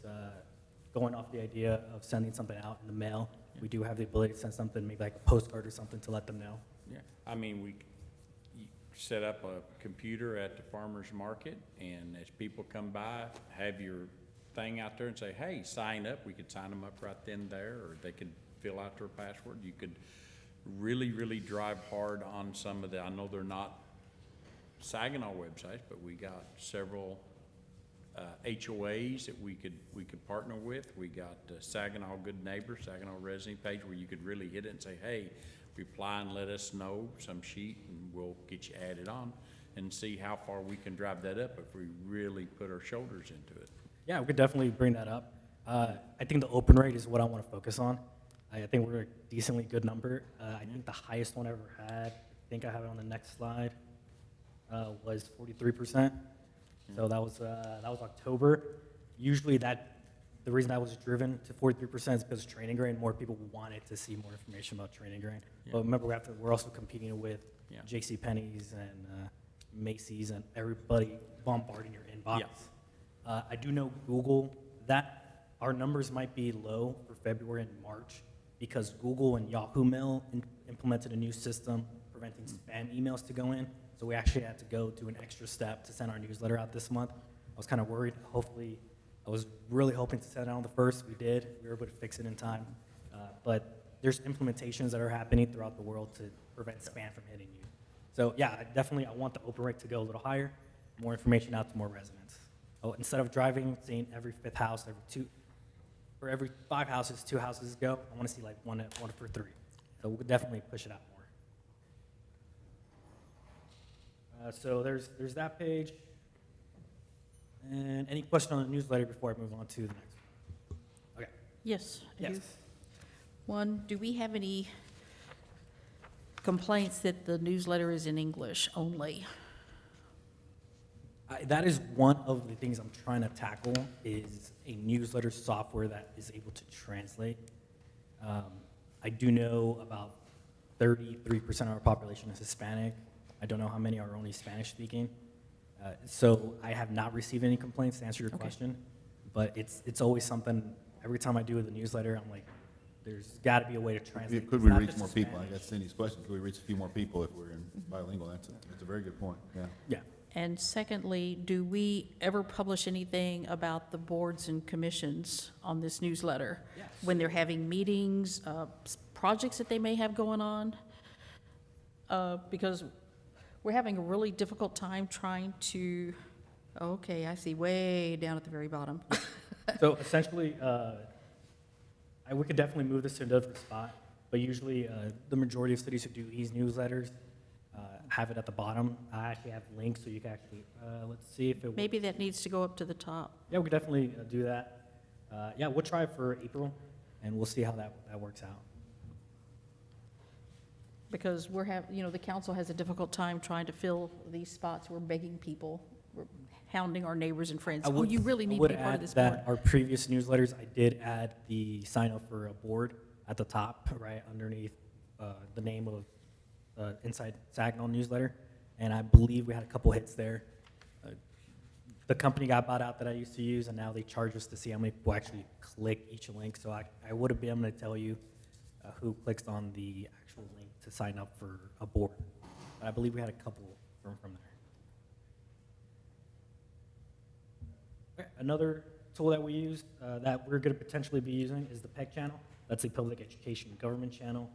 Speaker 15: going off the idea of sending something out in the mail. We do have the ability to send something, maybe like a postcard or something, to let them know.
Speaker 6: yeah, I mean, you set up a computer at the farmer's market, and as people come by, have your thing out there and say, hey, sign up. We could sign them up right then and there, or they could fill out their password. You could really, really drive hard on some of the, I know they're not Saginaw websites, but we got several HOAs that we could partner with. We got Saginaw Good Neighbor, Saginaw Resident page where you could really hit it and say, hey, reply and let us know some sheet, and we'll get you added on, and see how far we can drive that up if we really put our shoulders into it.
Speaker 15: Yeah, we could definitely bring that up. I think the open rate is what I want to focus on. I think we're a decently good number. I think the highest one I ever had, I think I have it on the next slide, was 43%. So that was October. Usually the reason I was driven to 43% is because Training Grain, more people wanted to see more information about Training Grain.
Speaker 6: Yeah.
Speaker 15: But remember, we're also competing with
Speaker 6: Yeah.
Speaker 15: JCPenney's and Macy's and everybody bombarding your inbox.
Speaker 6: Yeah.
Speaker 15: I do know Google, that our numbers might be low for February and March because Google and Yahoo Mail implemented a new system preventing spam emails to go in. So we actually had to go do an extra step to send our newsletter out this month. I was kind of worried. Hopefully, I was really hoping to send it out on the 1st. We did. We were able to fix it in time. But there's implementations that are happening throughout the world to prevent spam from hitting you. So yeah, I want the open rate to go a little higher, more information out to more residents. oh, instead of driving, seeing every 5th house, for every 5 houses, 2 houses go, I want to see like one for 3. So we'll definitely push it out more. So there's that page. And any question on the newsletter before I move on to the next one? Okay.
Speaker 3: Yes. I do.
Speaker 15: Yes.
Speaker 3: One, do we have any complaints that the newsletter is in English only?
Speaker 15: That is one of the things I'm trying to tackle, is a newsletter software that is able to translate. I do know about 33% of our population is Hispanic. I don't know how many are only Spanish speaking. So I have not received any complaints, to answer your question, but it's always something, every time I do the newsletter, I'm like, there's got to be a way to translate.
Speaker 1: Could
Speaker 15: It's
Speaker 1: we
Speaker 15: not
Speaker 1: reach
Speaker 15: just
Speaker 1: more
Speaker 15: in
Speaker 1: people? I
Speaker 15: Spanish.
Speaker 1: guess Cindy's question, could we reach a few more people if we're in bilingual? That's a very good point, yeah.
Speaker 15: Yeah.
Speaker 3: And secondly, do we ever publish anything about the boards and commissions on this newsletter?
Speaker 15: Yes.
Speaker 3: When they're having meetings, projects that they may have going on? Because we're having a really difficult time trying to, okay, I see way down at the very bottom.
Speaker 15: So essentially, we could definitely move this to a different spot, but usually the majority of cities who do e-newsletters have it at the bottom. I actually have links so you can actually, let's see if it.
Speaker 3: Maybe that needs to go up to the top.
Speaker 15: Yeah, we could definitely do that. Yeah, we'll try for April, and we'll see how that works out.
Speaker 3: Because the council has a difficult time trying to fill these spots. We're begging people, we're hounding our neighbors and friends. Oh, you really need to be part of this
Speaker 15: I would
Speaker 3: board.
Speaker 15: add that our previous newsletters, I did add the sign up for a board at the top, right underneath the name of Inside Saginaw newsletter, and I believe we had a couple hits there. The company got bought out that I used to use, and now they charge us to see how many people actually click each link, so I would have been able to tell you who clicks on the actual link to sign up for a board. But I believe we had a couple from there. Okay, another tool that we use that we're going to potentially be using is the PEG channel. That's a public education government channel.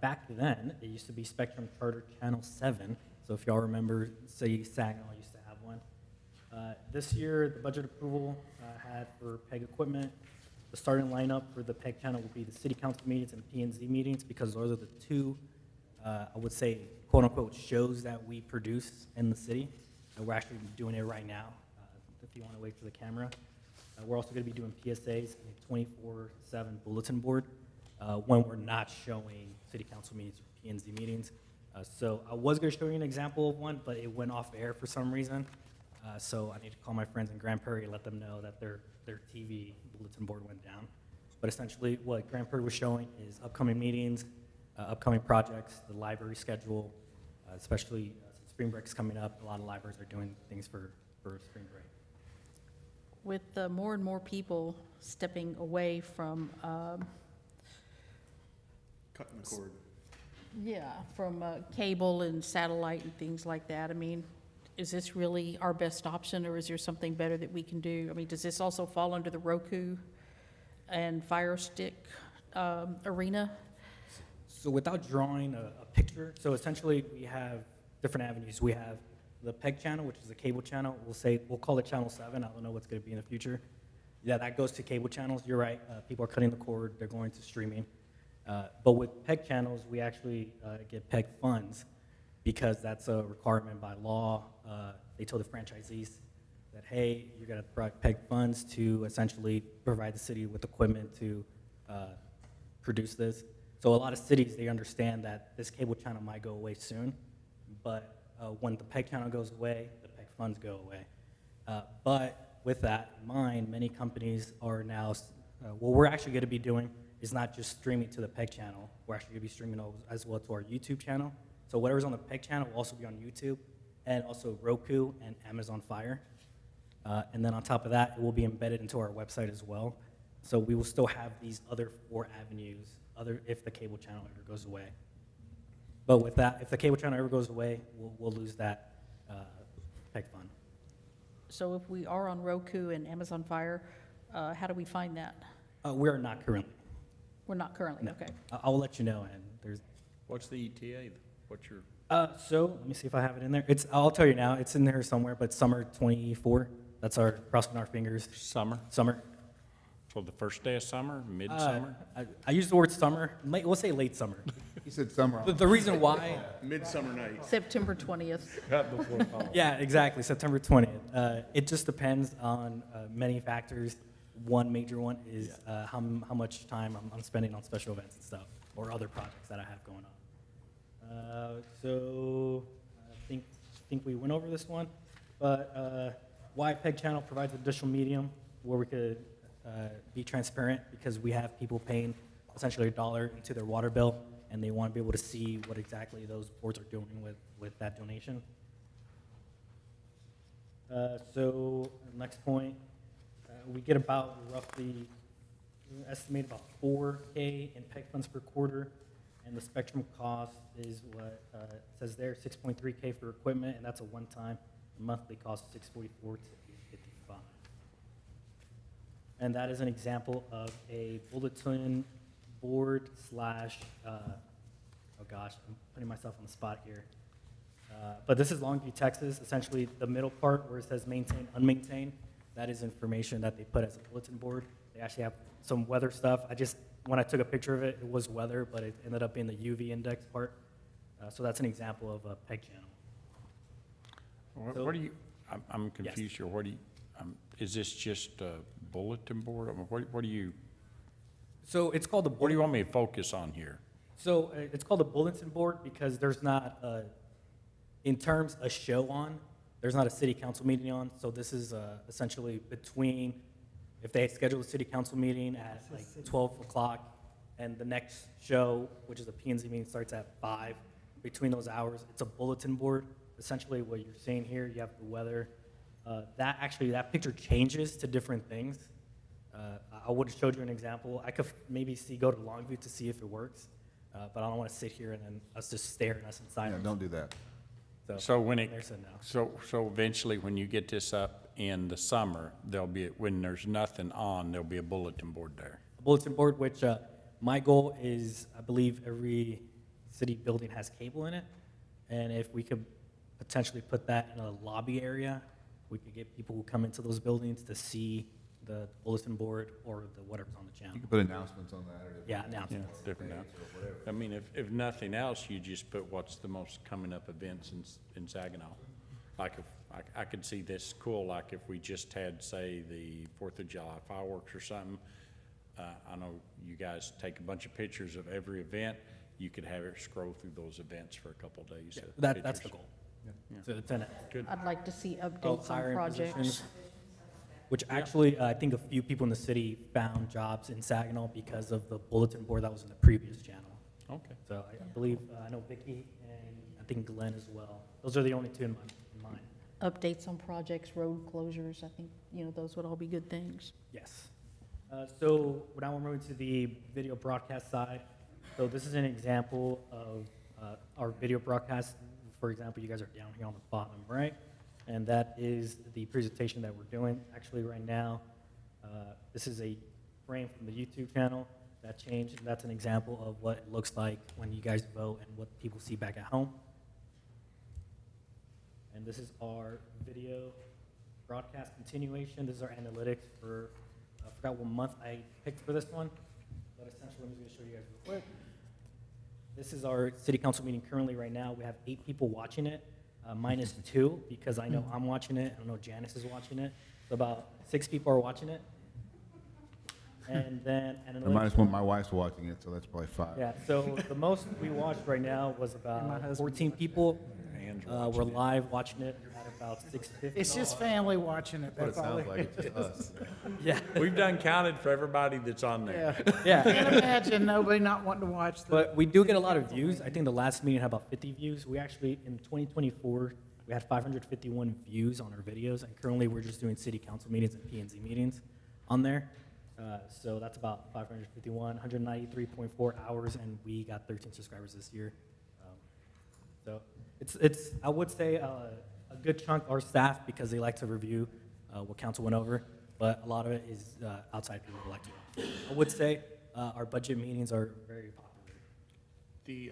Speaker 15: Back then, it used to be Spectrum Charter Channel 7. So if y'all remember, say Saginaw used to have one. This year, the budget approval had for PEG equipment. The starting lineup for the PEG channel will be the city council meetings and P&Z meetings, because those are the two, I would say, quote unquote, shows that we produce in the city. We're actually doing it right now, if you want to wait for the camera. We're also going to be doing PSAs and a 24/7 bulletin board when we're not showing city council meetings or P&Z meetings. So I was going to show you an example of one, but it went off air for some reason. So I need to call my friends in Grand Prairie and let them know that their TV bulletin board went down. But essentially, what Grand Prairie was showing is upcoming meetings, upcoming projects, the library schedule, especially since spring break is coming up. A lot of libraries are doing things for spring break.
Speaker 3: With more and more people stepping away from,
Speaker 11: Cutting the cord.
Speaker 3: from cable and satellite and things like that, I mean, is this really our best option, or is there something better that we can do? I mean, does this also fall under the Roku and Fire Stick arena?
Speaker 15: So without drawing a picture, so essentially we have different avenues. We have the PEG channel, which is a cable channel. We'll call it channel 7. I don't know what's going to be in the future. Yeah, that goes to cable channels. You're right. People are cutting the cord. They're going to streaming. But with PEG channels, we actually get PEG funds, because that's a requirement by law. They told the franchisees that, hey, you're going to provide PEG funds to essentially provide the city with equipment to produce this. So a lot of cities, they understand that this cable channel might go away soon, but when the PEG channel goes away, the PEG funds go away. But with that in mind, many companies are now, what we're actually going to be doing is not just streaming to the PEG channel. We're actually going to be streaming as well to our YouTube channel. So whatever's on the PEG channel will also be on YouTube, and also Roku and Amazon Fire. And then on top of that, it will be embedded into our website as well. So we will still have these other 4 avenues, if the cable channel ever goes away. But with that, if the cable channel ever goes away, we'll lose that PEG fund.
Speaker 3: So if we are on Roku and Amazon Fire, how do we find that?
Speaker 15: We are not currently.
Speaker 3: We're not currently,
Speaker 15: No.
Speaker 3: okay.
Speaker 15: I'll let you know. And there's.
Speaker 6: What's the ETA? What's your?
Speaker 15: So let me see if I have it in there. I'll tell you now. It's in there somewhere, but summer 24. That's our, crossing our fingers.
Speaker 6: Summer?
Speaker 15: Summer.
Speaker 6: For the first day of summer, midsummer?
Speaker 15: I use the word summer, we'll say late summer.
Speaker 1: He said summer.
Speaker 15: The reason why,
Speaker 11: Midsummer night.
Speaker 16: September 20th.
Speaker 6: Before fall.
Speaker 15: yeah, exactly, September 20th. It just depends on many factors. One major one is how much time I'm spending on special events and stuff, or other projects that I have going on. So I think we went over this one, but why PEG Channel provides an additional medium where we could be transparent, because we have people paying essentially $1 into their water bill, and they want to be able to see what exactly those boards are doing with that donation. So next point, we get about roughly, estimate about $4K in PEG funds per quarter, and the spectrum cost is what it says there, $6.3K for equipment, and that's a one-time. The monthly cost is $644 to $855. And that is an example of a bulletin board slash, oh gosh, I'm putting myself on the spot here. But this is Longview, Texas. Essentially, the middle part where it says maintain, unmaintained, that is information that they put as a bulletin board. They actually have some weather stuff. When I took a picture of it, it was weather, but it ended up being the UV index part. So that's an example of a PEG channel.
Speaker 6: What do you, I'm confused here. What do you, is this just a bulletin board? I mean, what do you,
Speaker 15: So it's called the
Speaker 6: what do you want me to focus on here?
Speaker 15: So it's called a bulletin board because there's not in terms a show on, there's not a city council meeting on. So this is essentially between, if they schedule a city council meeting at like 12 o'clock and the next show, which is a P&Z meeting, starts at 5, between those hours, it's a bulletin board. Essentially what you're seeing here, you have the weather. That picture changes to different things. I would have showed you an example. I could maybe go to Longview to see if it works, but I don't want to sit here and then us just stare at us in silence.
Speaker 1: Yeah, don't do that.
Speaker 6: So when it,
Speaker 15: There's a no.
Speaker 6: so eventually when you get this up in the summer, when there's nothing on, there'll be a bulletin board there.
Speaker 15: A bulletin board, which my goal is, I believe every city building has cable in it, and if we could potentially put that in a lobby area, we could get people who come into those buildings to see the bulletin board or whatever's on the channel.
Speaker 1: You can put announcements on that.
Speaker 15: Yeah, announcements.
Speaker 6: Different now. I mean, if nothing else, you just put what's the most coming up events in Saginaw. Like if, I could see this cool, like if we just had, say, the 4th of July fireworks or something. I know you guys take a bunch of pictures of every event. You could have it scroll through those events for a couple of days.
Speaker 15: Yeah, that's the goal. So it's in it.
Speaker 6: Good.
Speaker 14: I'd like to see updates on
Speaker 15: Hiring
Speaker 14: projects.
Speaker 15: positions, which actually, I think a few people in the city found jobs in Saginaw because of the bulletin board that was in the previous channel.
Speaker 6: Okay.
Speaker 15: So I believe, I know Vicky and I think Glenn as well. Those are the only two in mind.
Speaker 14: Updates on projects, road closures, I think, those would all be good things.
Speaker 15: Yes. So now we're moving to the video broadcast side. So this is an example of our video broadcast. For example, you guys are down here on the bottom, right? And that is the presentation that we're doing. Actually, right now, this is a frame from the YouTube channel that changed. And that's an example of what it looks like when you guys vote and what people see back at home. And this is our video broadcast continuation. This is our analytics for, I forgot what month I picked for this one, but essentially, I'm just going to show you guys real quick. This is our city council meeting currently right now. We have 8 people watching it, minus 2, because I know I'm watching it, I know Janice is watching it. So about 6 people are watching it. And then,
Speaker 1: Or minus one, my wife's watching it, so that's probably 5.
Speaker 15: yeah, so the most we watched right now was about 14 people. We're live watching it at about 6:50.
Speaker 12: It's just family watching it,
Speaker 1: What it
Speaker 12: that's all
Speaker 1: sounds like,
Speaker 12: it
Speaker 1: it's
Speaker 12: is.
Speaker 1: us.
Speaker 15: Yeah.
Speaker 6: We've done counted for everybody that's on there.
Speaker 12: Yeah.
Speaker 15: Yeah.
Speaker 12: Can't imagine nobody not wanting to watch the.
Speaker 15: But we do get a lot of views. I think the last meeting had about 50 views. We actually, in 2024, we had 551 views on our videos, and currently we're just doing city council meetings and P&Z meetings on there. So that's about 551, 193.4 hours, and we got 13 subscribers this year. So it's I would say a good chunk our staff, because they like to review what council went over, but a lot of it is outside people who like to. I would say our budget meetings are very popular.
Speaker 11: The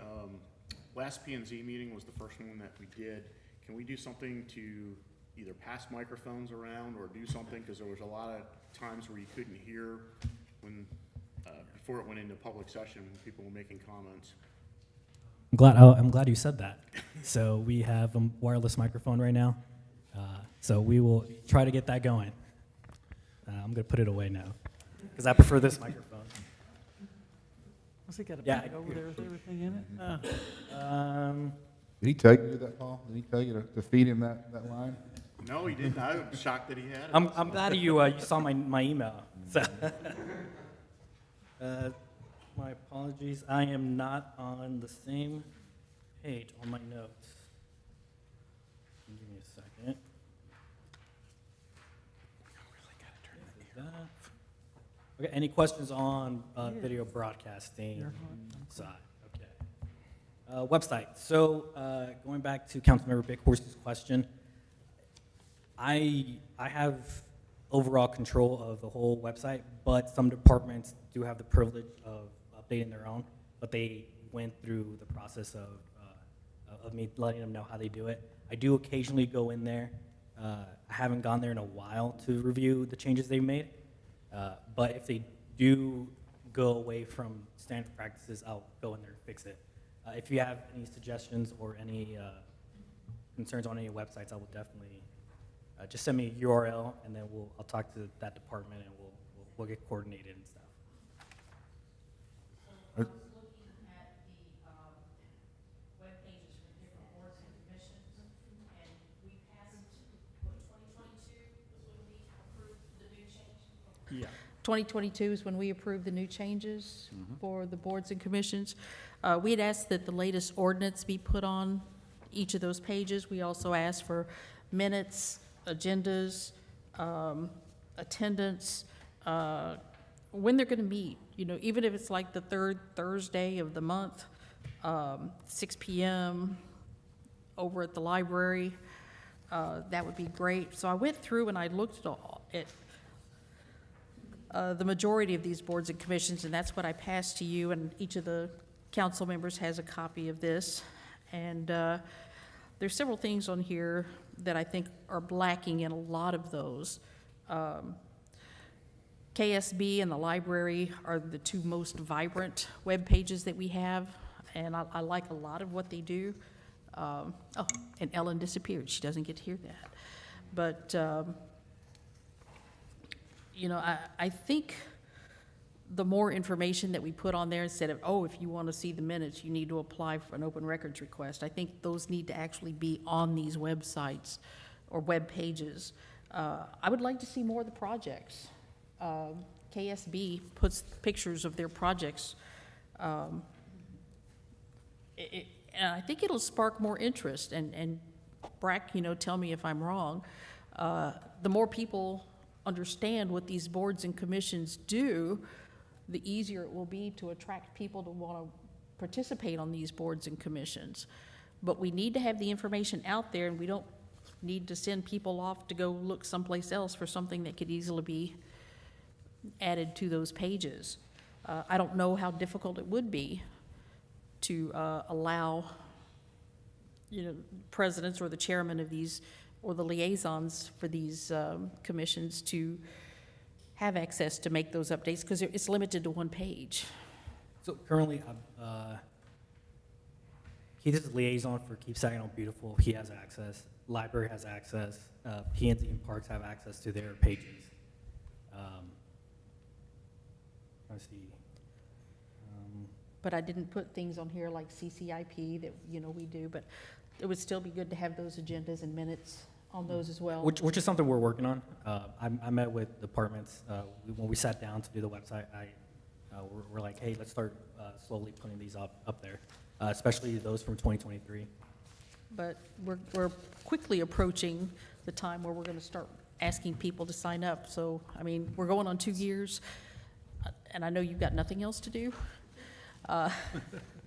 Speaker 11: last P&Z meeting was the first one that we did. Can we do something to either pass microphones around or do something, because there was a lot of times where you couldn't hear when, before it went into public session, when people were making comments.
Speaker 15: I'm glad you said that. So we have a wireless microphone right now. So we will try to get that going. I'm going to put it away now because I prefer this microphone.
Speaker 12: What's he got a
Speaker 15: Yeah,
Speaker 12: bag over there with everything in it?
Speaker 1: Did he tell you to do that, Paul? Did he tell you to feed him that line?
Speaker 11: No, he didn't. I was shocked that he had it.
Speaker 15: I'm glad you saw my email. So, my apologies. I am not on the same page on my notes. Give me a second. Okay, any questions on video broadcasting side? Okay. Website. So going back to Councilmember Bickhorse's question, I have overall control of the whole website, but some departments do have the privilege of updating their own, but they went through the process of me letting them know how they do it. I do occasionally go in there. I haven't gone there in a while to review the changes they've made, but if they do go away from standard practices, I'll go in there and fix it. If you have any suggestions or any concerns on any websites, I will definitely just send me a URL, and then I'll talk to that department, and we'll get coordinated and stuff.
Speaker 3: I was looking at the web pages for different boards and commissions, and we passed, 2022 was when we approved the new change?
Speaker 15: Yeah.
Speaker 3: 2022 is when we approved the new changes for the boards and commissions. We had asked that the latest ordinance be put on each of those pages. We also asked for minutes, agendas, attendance, when they're going to meet. You know, even if it's like the third Thursday of the month, 6 p.m. over at the library, that would be great. So I went through and I looked at the majority of these boards and commissions, and that's what I passed to you, and each of the council members has a copy of this. And there's several things on here that I think are lacking in a lot of those. KSB and the library are the two most vibrant web pages that we have, and I like a lot of what they do. Oh, and Ellen disappeared. She doesn't get to hear that. But, you know, I think the more information that we put on there, instead of, oh, if you want to see the minutes, you need to apply for an open records request, I think those need to actually be on these websites or web pages. I would like to see more of the projects. KSB puts pictures of their projects. And I think it'll spark more interest. And Brack, you know, tell me if I'm wrong. The more people understand what these boards and commissions do, the easier it will be to attract people to want to participate on these boards and commissions. But we need to have the information out there, and we don't need to send people off to go look someplace else for something that could easily be added to those pages. I don't know how difficult it would be to allow, you know, presidents or the chairman of these, or the liaisons for these commissions to have access to make those updates, because it's limited to one page.
Speaker 15: So currently, Keith is a liaison for Keep Saginaw Beautiful. He has access. Library has access. P&Z and Parks have access to their pages. Let's see.
Speaker 3: But I didn't put things on here like CCIP that, you know, we do, but it would still be good to have those agendas and minutes on those as well.
Speaker 15: Which is something we're working on. I met with departments when we sat down to do the website. We're like, hey, let's start slowly putting these up there, especially those from 2023.
Speaker 3: But we're quickly approaching the time where we're going to start asking people to sign up. So, I mean, we're going on 2 years, and I know you've got nothing else to do.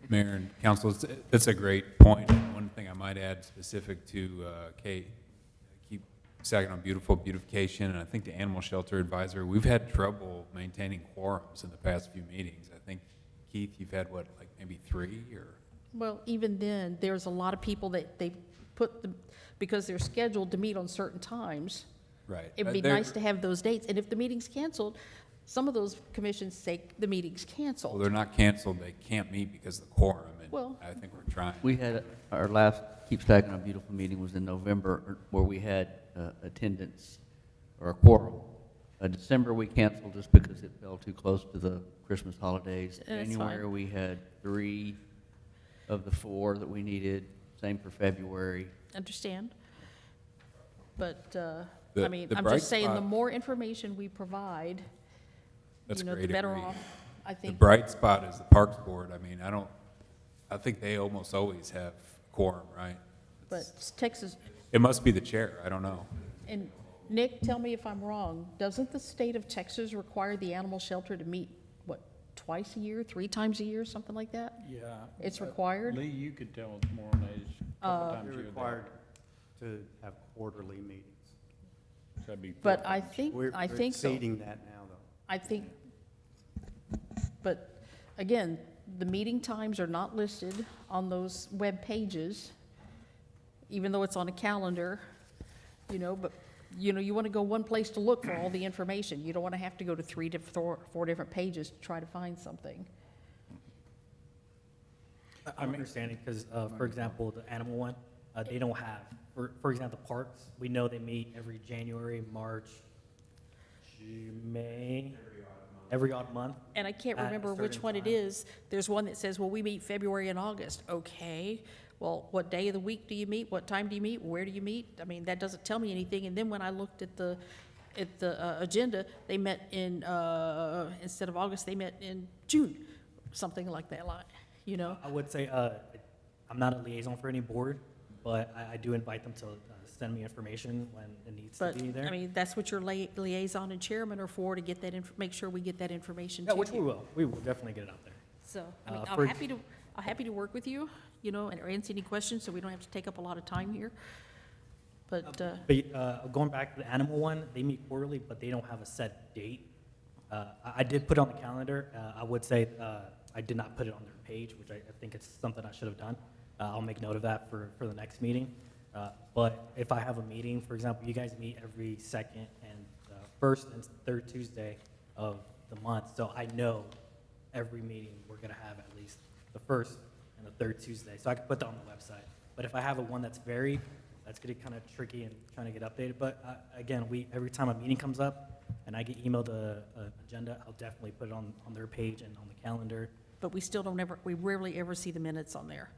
Speaker 4: Mayor and council, that's a great point. One thing I might add specific to Keep Saginaw Beautiful beautification, and I think the Animal Shelter Advisor, we've had trouble maintaining quorums in the past few meetings. I think, Keith, you've had what, like maybe 3 or?
Speaker 3: Well, even then, there's a lot of people that they put the, because they're scheduled to meet on certain times.
Speaker 4: Right.
Speaker 3: It'd be
Speaker 4: They're-
Speaker 3: nice to have those dates, and if the meeting's canceled, some of those commissions say the meeting's
Speaker 4: Well,
Speaker 3: canceled.
Speaker 4: they're not canceled, they can't meet because of the quorum, and
Speaker 3: Well-
Speaker 4: I think we're trying.
Speaker 17: We had, our last Keep Stacking Our Beautiful meeting was in November, where we had attendance, or a quorum. December, we canceled just because it fell too close to the Christmas holidays.
Speaker 3: That's
Speaker 17: January,
Speaker 3: fine.
Speaker 17: we had 3 of the 4 that we needed, same for February.
Speaker 3: Understand? But,
Speaker 4: The-
Speaker 3: I mean,
Speaker 4: the
Speaker 3: I'm
Speaker 4: bright
Speaker 3: just saying, the
Speaker 4: spot-
Speaker 3: more information we provide,
Speaker 4: That's
Speaker 3: you know, the
Speaker 4: great,
Speaker 3: better
Speaker 4: agree.
Speaker 3: off, I
Speaker 4: The
Speaker 3: think.
Speaker 4: bright spot is the Parks Board. I mean, I think they almost always have quorum, right?
Speaker 3: But Texas,
Speaker 4: It must be the chair, I don't know.
Speaker 3: and Nick, tell me if I'm wrong, doesn't the state of Texas require the animal shelter to meet, what, twice a year, 3 times a year, something like that?
Speaker 6: Yeah.
Speaker 3: It's required?
Speaker 6: Lee, you could tell us more on these, couple times
Speaker 15: They're
Speaker 6: you were there.
Speaker 15: required to have quarterly meetings.
Speaker 6: That'd be
Speaker 3: But
Speaker 6: 4
Speaker 3: I
Speaker 6: times.
Speaker 3: think,
Speaker 15: We're
Speaker 3: I think so.
Speaker 15: exceeding that now, though.
Speaker 3: I think, but again, the meeting times are not listed on those web pages, even though it's on a calendar, you know, but, you know, you want to go one place to look for all the information. You don't want to have to go to 3 to 4 different pages to try to find something.
Speaker 15: I'm understanding, because, for example, the animal one, they don't have, for example, parks, we know they meet every January, March, May, every odd month.
Speaker 3: And I can't
Speaker 15: at a
Speaker 3: remember which
Speaker 15: certain
Speaker 3: one it
Speaker 15: time.
Speaker 3: is. There's one that says, well, we meet February and August. Okay, well, what day of the week do you meet? What time do you meet? Where do you meet? I mean, that doesn't tell me anything. And then when I looked at the agenda, they met in, instead of August, they met in June, something like that, like, you know?
Speaker 15: I would say, I'm not a liaison for any board, but I do invite them to send me information when it needs to
Speaker 3: But,
Speaker 15: be there.
Speaker 3: I mean, that's what your liaison and chairman are for, to get that, make sure we get that information to
Speaker 15: Yeah,
Speaker 3: you.
Speaker 15: which we will. We will definitely get it out there.
Speaker 3: So, I mean,
Speaker 15: for-
Speaker 3: I'm happy to work with you, you know, and answer any questions, so we don't have to take up a lot of time here. But,
Speaker 15: But going back to the animal one, they meet quarterly, but they don't have a set date. I did put it on the calendar. I would say I did not put it on their page, which I think it's something I should have done. I'll make note of that for the next meeting. But if I have a meeting, for example, you guys meet every second and first and third Tuesday of the month, so I know every meeting we're gonna have at least the first and the third Tuesday, so I can put that on the website. But if I have a one that's varied, that's getting kind of tricky and trying to get updated. But again, every time a meeting comes up and I get emailed a agenda, I'll definitely put it on their page and on the calendar.
Speaker 3: but we still we rarely ever see the minutes on there.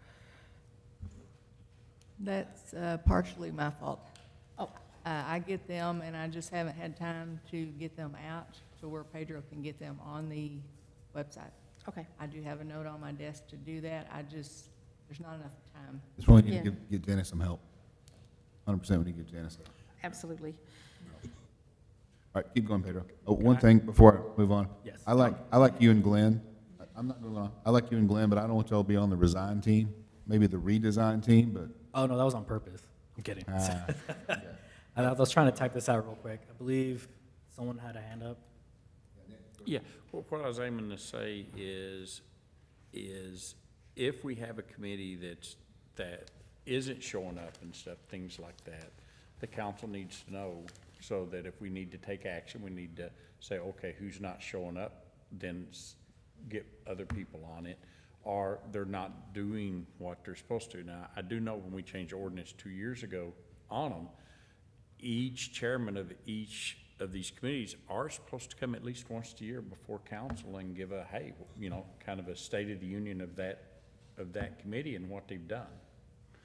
Speaker 16: That's partially my fault.
Speaker 3: Oh.
Speaker 16: I get them, and I just haven't had time to get them out to where Pedro can get them on the website.
Speaker 3: Okay.
Speaker 16: I do have a note on my desk to do that. There's not enough time.
Speaker 1: Just really need
Speaker 3: Yeah.
Speaker 1: to get Janice some help. 100% we need to get Janice help.
Speaker 3: Absolutely.
Speaker 1: All right, keep going, Pedro. Oh, one thing before I move on.
Speaker 15: Yes.
Speaker 1: I like you and Glenn. I'm not going to, I like you and Glenn, but I don't want y'all to be on the resign team, maybe the redesign team, but.
Speaker 15: Oh, no, that was on purpose. I'm kidding.
Speaker 1: Ah,
Speaker 15: I was trying to type this out real quick. I believe someone had a hand up.
Speaker 6: Yeah, well, what I was aiming to say is if we have a committee that isn't showing up and stuff, things like that, the council needs to know, so that if we need to take action, we need to say, okay, who's not showing up, then get other people on it, or they're not doing what they're supposed to. Now, I do know when we changed the ordinance 2 years ago on them, each chairman of each of these committees are supposed to come at least once a year before council and give a, hey, you know, kind of a state of the union of that committee and what they've done.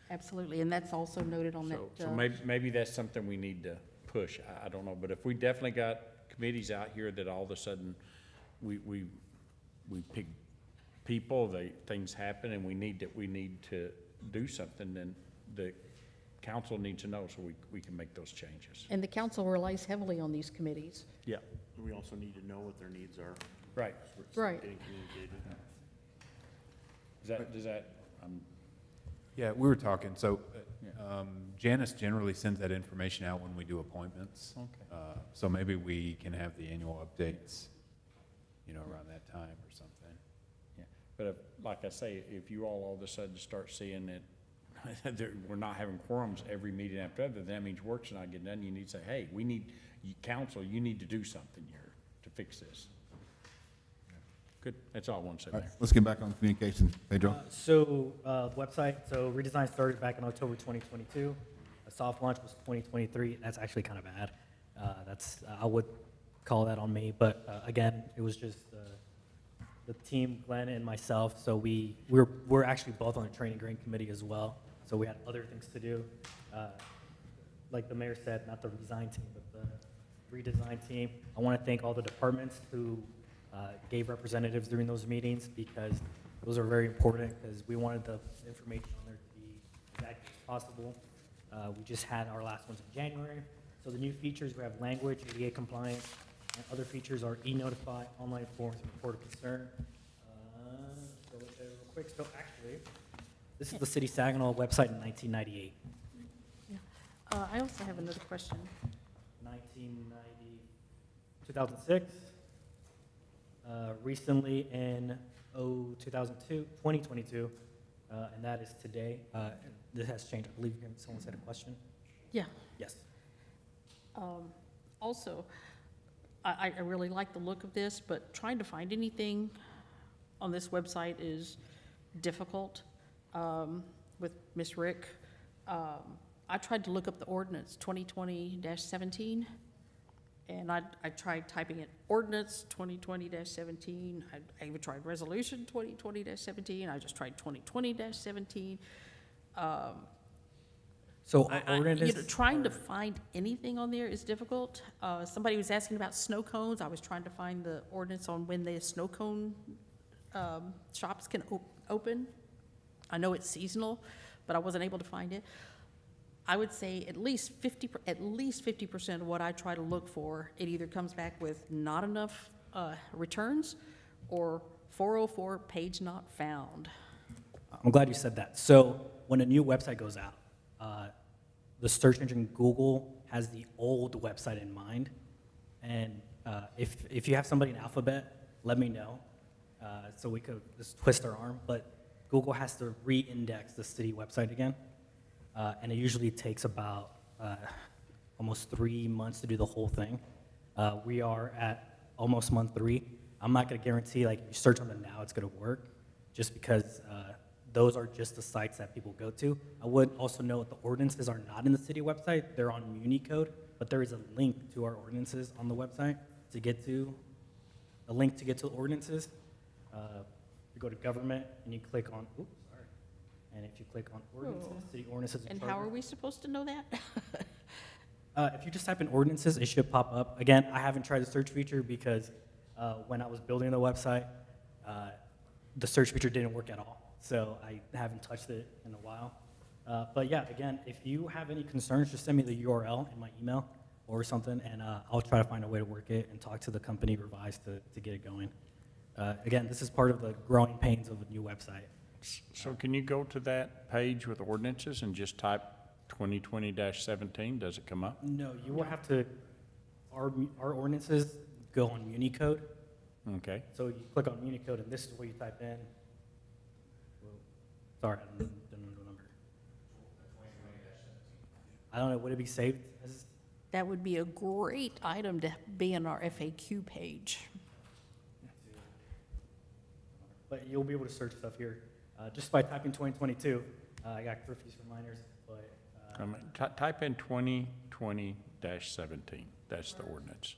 Speaker 3: Absolutely, and that's also noted on that.
Speaker 6: So maybe that's something we need to push. I don't know, but if we definitely got committees out here that all of a sudden we pick people, things happen, and we need to do something, then the council needs to know so we can make those changes.
Speaker 3: And the council relies heavily on these committees.
Speaker 6: Yeah.
Speaker 11: We also need to know what their needs are.
Speaker 6: Right.
Speaker 11: So it's
Speaker 3: Right.
Speaker 11: getting communicated.
Speaker 6: Does that,
Speaker 4: Yeah, we were talking, so Janice generally sends that information out when we do appointments.
Speaker 6: Okay.
Speaker 4: So maybe we can have the annual updates, you know, around that time or something.
Speaker 6: yeah, but if, like I say, if you all of a sudden start seeing that we're not having quorums every meeting after other, that means work's not getting done. You need to say, hey, council, you need to do something here to fix this. Good, that's all I want to say,
Speaker 1: All
Speaker 6: Mayor.
Speaker 1: right, let's get back on communications. Pedro?
Speaker 15: Website, so redesign started back in October 2022. A soft launch was 2023. That's actually kind of bad. I would call that on me, but again, it was just the team, Glenn and myself. So we're actually both on the training grant committee as well. So we had other things to do. Like the mayor said, not the redesign team, but the redesign team. I want to thank all the departments who gave representatives during those meetings, because those are very important, because we wanted the information on there to be as accurate as possible. We just had our last ones in January. So the new features, we have language, ADA compliance, and other features are e-notify, online forms, and report of concern. So look at it real quick. So actually, this is the City Saginaw website in 1998.
Speaker 3: I also have another question.
Speaker 15: 2006. Recently in 2022, and that is today. This has changed. I believe someone said a question.
Speaker 3: Yeah.
Speaker 15: Yes.
Speaker 3: Also, I really like the look of this, but trying to find anything on this website is difficult. With Ms. Rick, I tried to look up the ordinance 2020-17, and I tried typing in ordinance 2020-17. I even tried resolution 2020-17. I just tried 2020-17.
Speaker 15: So ordinance,
Speaker 3: trying to find anything on there is difficult. Somebody was asking about snow cones. I was trying to find the ordinance on when the snow cone shops can open. I know it's seasonal, but I wasn't able to find it. I would say at least 50% of what I try to look for, it either comes back with not enough returns or 404 page not found.
Speaker 15: I'm glad you said that. So when a new website goes out, the search engine Google has the old website in mind. And if you have somebody in Alphabet, let me know so we could just twist our arm. But Google has to re-index the city website again. And it usually takes about almost 3 months to do the whole thing. We are at almost month 3. I'm not going to guarantee, like, if you search on it now, it's going to work, just because those are just the sites that people go to. I would also note the ordinances are not in the city website. They're on MuniCode, but there is a link to our ordinances on the website to get to, a link to get to the ordinances. You go to government and you click on, oops, sorry. And if you click on ordinances, city ordinances.
Speaker 3: And how are we supposed to know that?
Speaker 15: If you just type in ordinances, it should pop up. Again, I haven't tried the search feature because when I was building the website, the search feature didn't work at all. So I haven't touched it in a while. But yeah, again, if you have any concerns, just send me the URL in my email or something, and I'll try to find a way to work it and talk to the company Revise to get it going. Again, this is part of the growing pains of a new website.
Speaker 6: So can you go to that page with ordinances and just type 2020-17? Does it come up?
Speaker 15: No, you will have to, our ordinances go on MuniCode.
Speaker 6: Okay.
Speaker 15: So you click on MuniCode, and this is where you type in. Sorry, I don't know the number. I don't know, would it be saved as?
Speaker 3: That would be a great item to be in our FAQ page.
Speaker 15: But you'll be able to search stuff here. Just by typing 2022, I got curfews for minors, but.
Speaker 6: Type in 2020-17. That's the ordinance.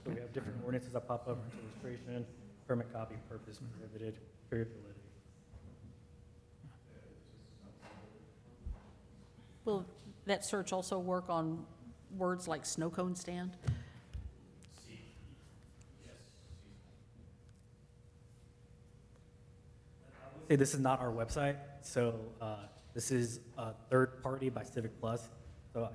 Speaker 15: So we have different ordinances that pop up: registration, permit copy, purpose, prohibited, period validity.
Speaker 3: Will that search also work on words like snow cone stand?
Speaker 15: Say this is not our website, so this is a third party by Civic Plus. So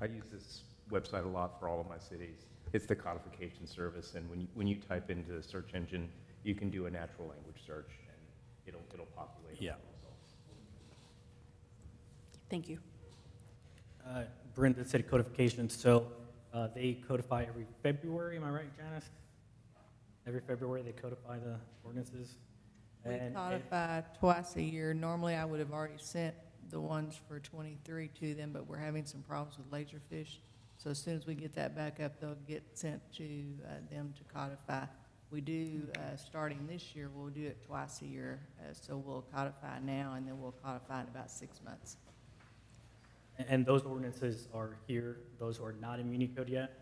Speaker 13: I use this website a lot for all of my cities. It's the codification service, and when you type into the search engine, you can do a natural language search, and it'll populate.
Speaker 6: Yeah.
Speaker 3: Thank you.
Speaker 15: Brenda said codification, so they codify every February, am I right, Janice? Every February, they codify the ordinances.
Speaker 16: We
Speaker 15: And it-
Speaker 16: codify twice a year. Normally, I would have already sent the ones for 23 to them, but we're having some problems with laserfish. So as soon as we get that back up, they'll get sent to them to codify. We do, starting this year, we'll do it twice a year. So we'll codify now, and then we'll codify in about 6 months.
Speaker 15: And those ordinances are here. Those who are not in Municode yet,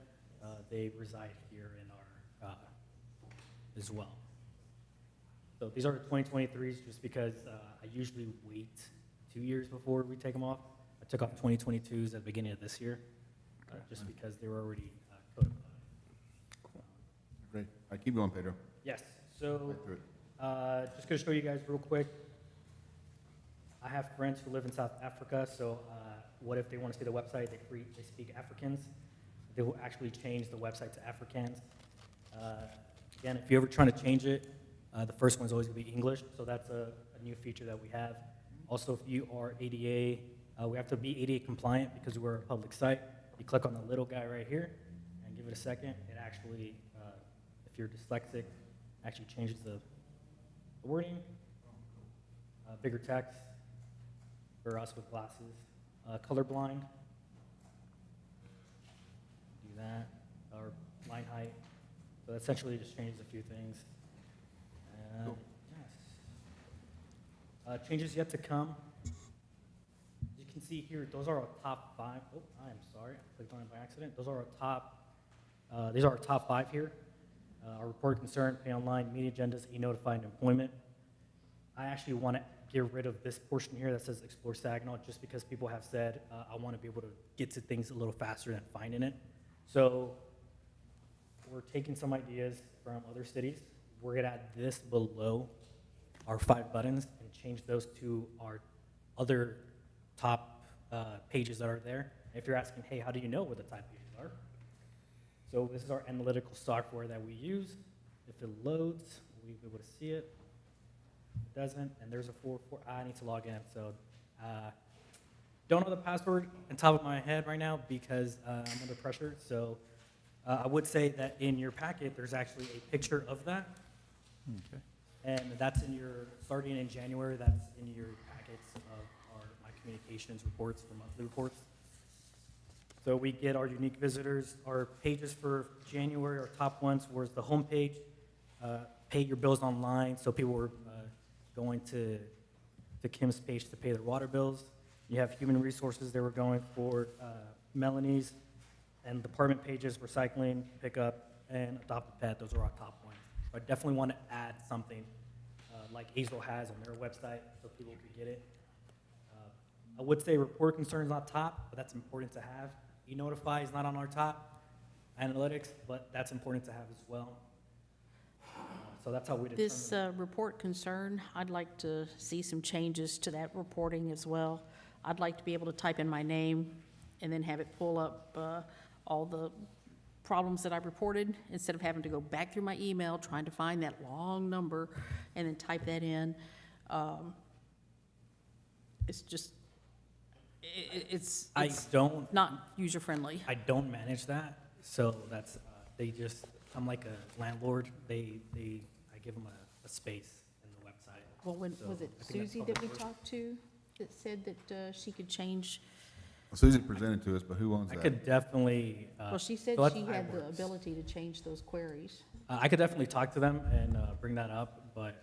Speaker 15: they reside here in our, as well. So these are the 2023s just because I usually wait 2 years before we take them off. I took off 2022s at the beginning of this year, just because they were already codified.
Speaker 1: Great. All right, keep going, Pedro.
Speaker 15: Yes, so,
Speaker 1: Right through it.
Speaker 15: just gonna show you guys real quick. I have friends who live in South Africa, so what if they want to see the website, they speak Afrikaans? They will actually change the website to Afrikaans. Again, if you're ever trying to change it, the first one's always gonna be English, so that's a new feature that we have. Also, if you are ADA, we have to be ADA compliant because we're a public site. You click on the little guy right here and give it a second. It actually, if you're dyslexic, actually changes the wording. Bigger text for us with glasses. Colorblind. Do that. Or line height. So that essentially just changes a few things. Yes. Changes yet to come. As you can see here, those are our top 5. Oh, I am sorry. I clicked on it by accident. Those are our top, these are our top 5 here. Our report concern, pay online, media agendas, e-notify, and employment. I actually want to get rid of this portion here that says Explore Saginaw just because people have said, I want to be able to get to things a little faster than finding it. So we're taking some ideas from other cities. We're going to add this below our 5 buttons and change those to our other top pages that are there. If you're asking, hey, how do you know where the top pages are? So this is our analytical software that we use. If it loads, we'll be able to see it. If it doesn't, and there's a 4, I need to log in. So don't know the password on top of my head right now because I'm under pressure. So I would say that in your packet, there's actually a picture of that.
Speaker 6: Okay.
Speaker 15: And that's in your, starting in January, that's in your packets of my communications reports for monthly reports. So we get our unique visitors, our pages for January, our top ones was the homepage, pay your bills online. So people were going to Kim's page to pay their water bills. You have human resources, they were going for Melanie's, and department pages, recycling, pickup, and adopt a pet. Those are our top ones. So I definitely want to add something like Azle has on their website so people could get it. I would say report concerns not top, but that's important to have. E-notify is not on our top. Analytics, but that's important to have as well. So that's how we determine.
Speaker 3: This report concern, I'd like to see some changes to that reporting as well. I'd like to be able to type in my name and then have it pull up all the problems that I reported instead of having to go back through my email, trying to find that long number and then type that in. It's just, it's not user-friendly.
Speaker 15: I don't manage that, so that's, they just, I'm like a landlord. I give them a space in the website.
Speaker 3: Well, when,
Speaker 15: So
Speaker 3: was it
Speaker 15: I think that's
Speaker 3: Susie
Speaker 15: probably
Speaker 3: that we
Speaker 15: worse.
Speaker 3: talked to that said that she could change?
Speaker 1: Well, Susie presented to us, but who owns
Speaker 15: I
Speaker 1: that?
Speaker 15: could definitely.
Speaker 3: Well, she said
Speaker 15: so that's
Speaker 3: she
Speaker 15: how it
Speaker 3: had the
Speaker 15: works.
Speaker 3: ability to change those queries.
Speaker 15: I could definitely talk to them and bring that up, but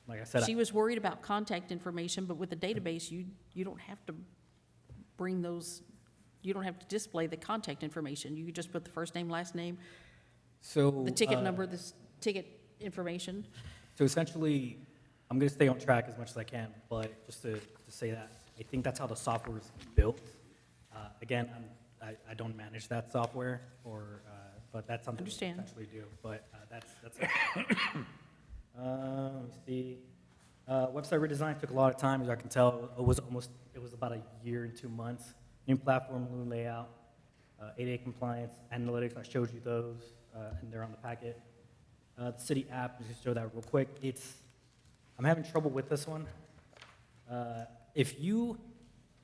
Speaker 15: like I said,
Speaker 3: She was worried about contact information, but with the database, you don't have to bring those, you don't have to display the contact information. You could just put the first name, last name,
Speaker 15: so
Speaker 3: the ticket number, the ticket information.
Speaker 15: So essentially, I'm going to stay on track as much as I can, but just to say that, I think that's how the software is built. Again, I don't manage that software, but that's something we essentially do. But that's let me see. Website redesign took a lot of time, as I can tell. It was about a year and 2 months. New platform, new layout, ADA compliance, analytics. I showed you those, and they're on the packet. The city app, just to show that real quick. I'm having trouble with this one. If you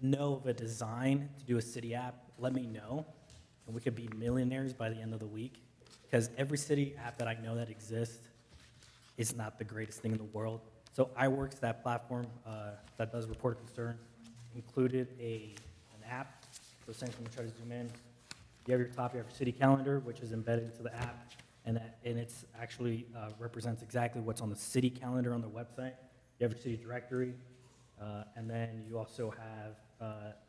Speaker 15: know of a design to do a city app, let me know, and we could be millionaires by the end of the week. because every city app that I know that exists is not the greatest thing in the world. So iWorks, that platform that does report a concern, included an app. So essentially, I'm gonna try to zoom in. You have your top, you have your city calendar, which is embedded into the app, and it's actually represents exactly what's on the city calendar on the website. You have your city directory, and then you also have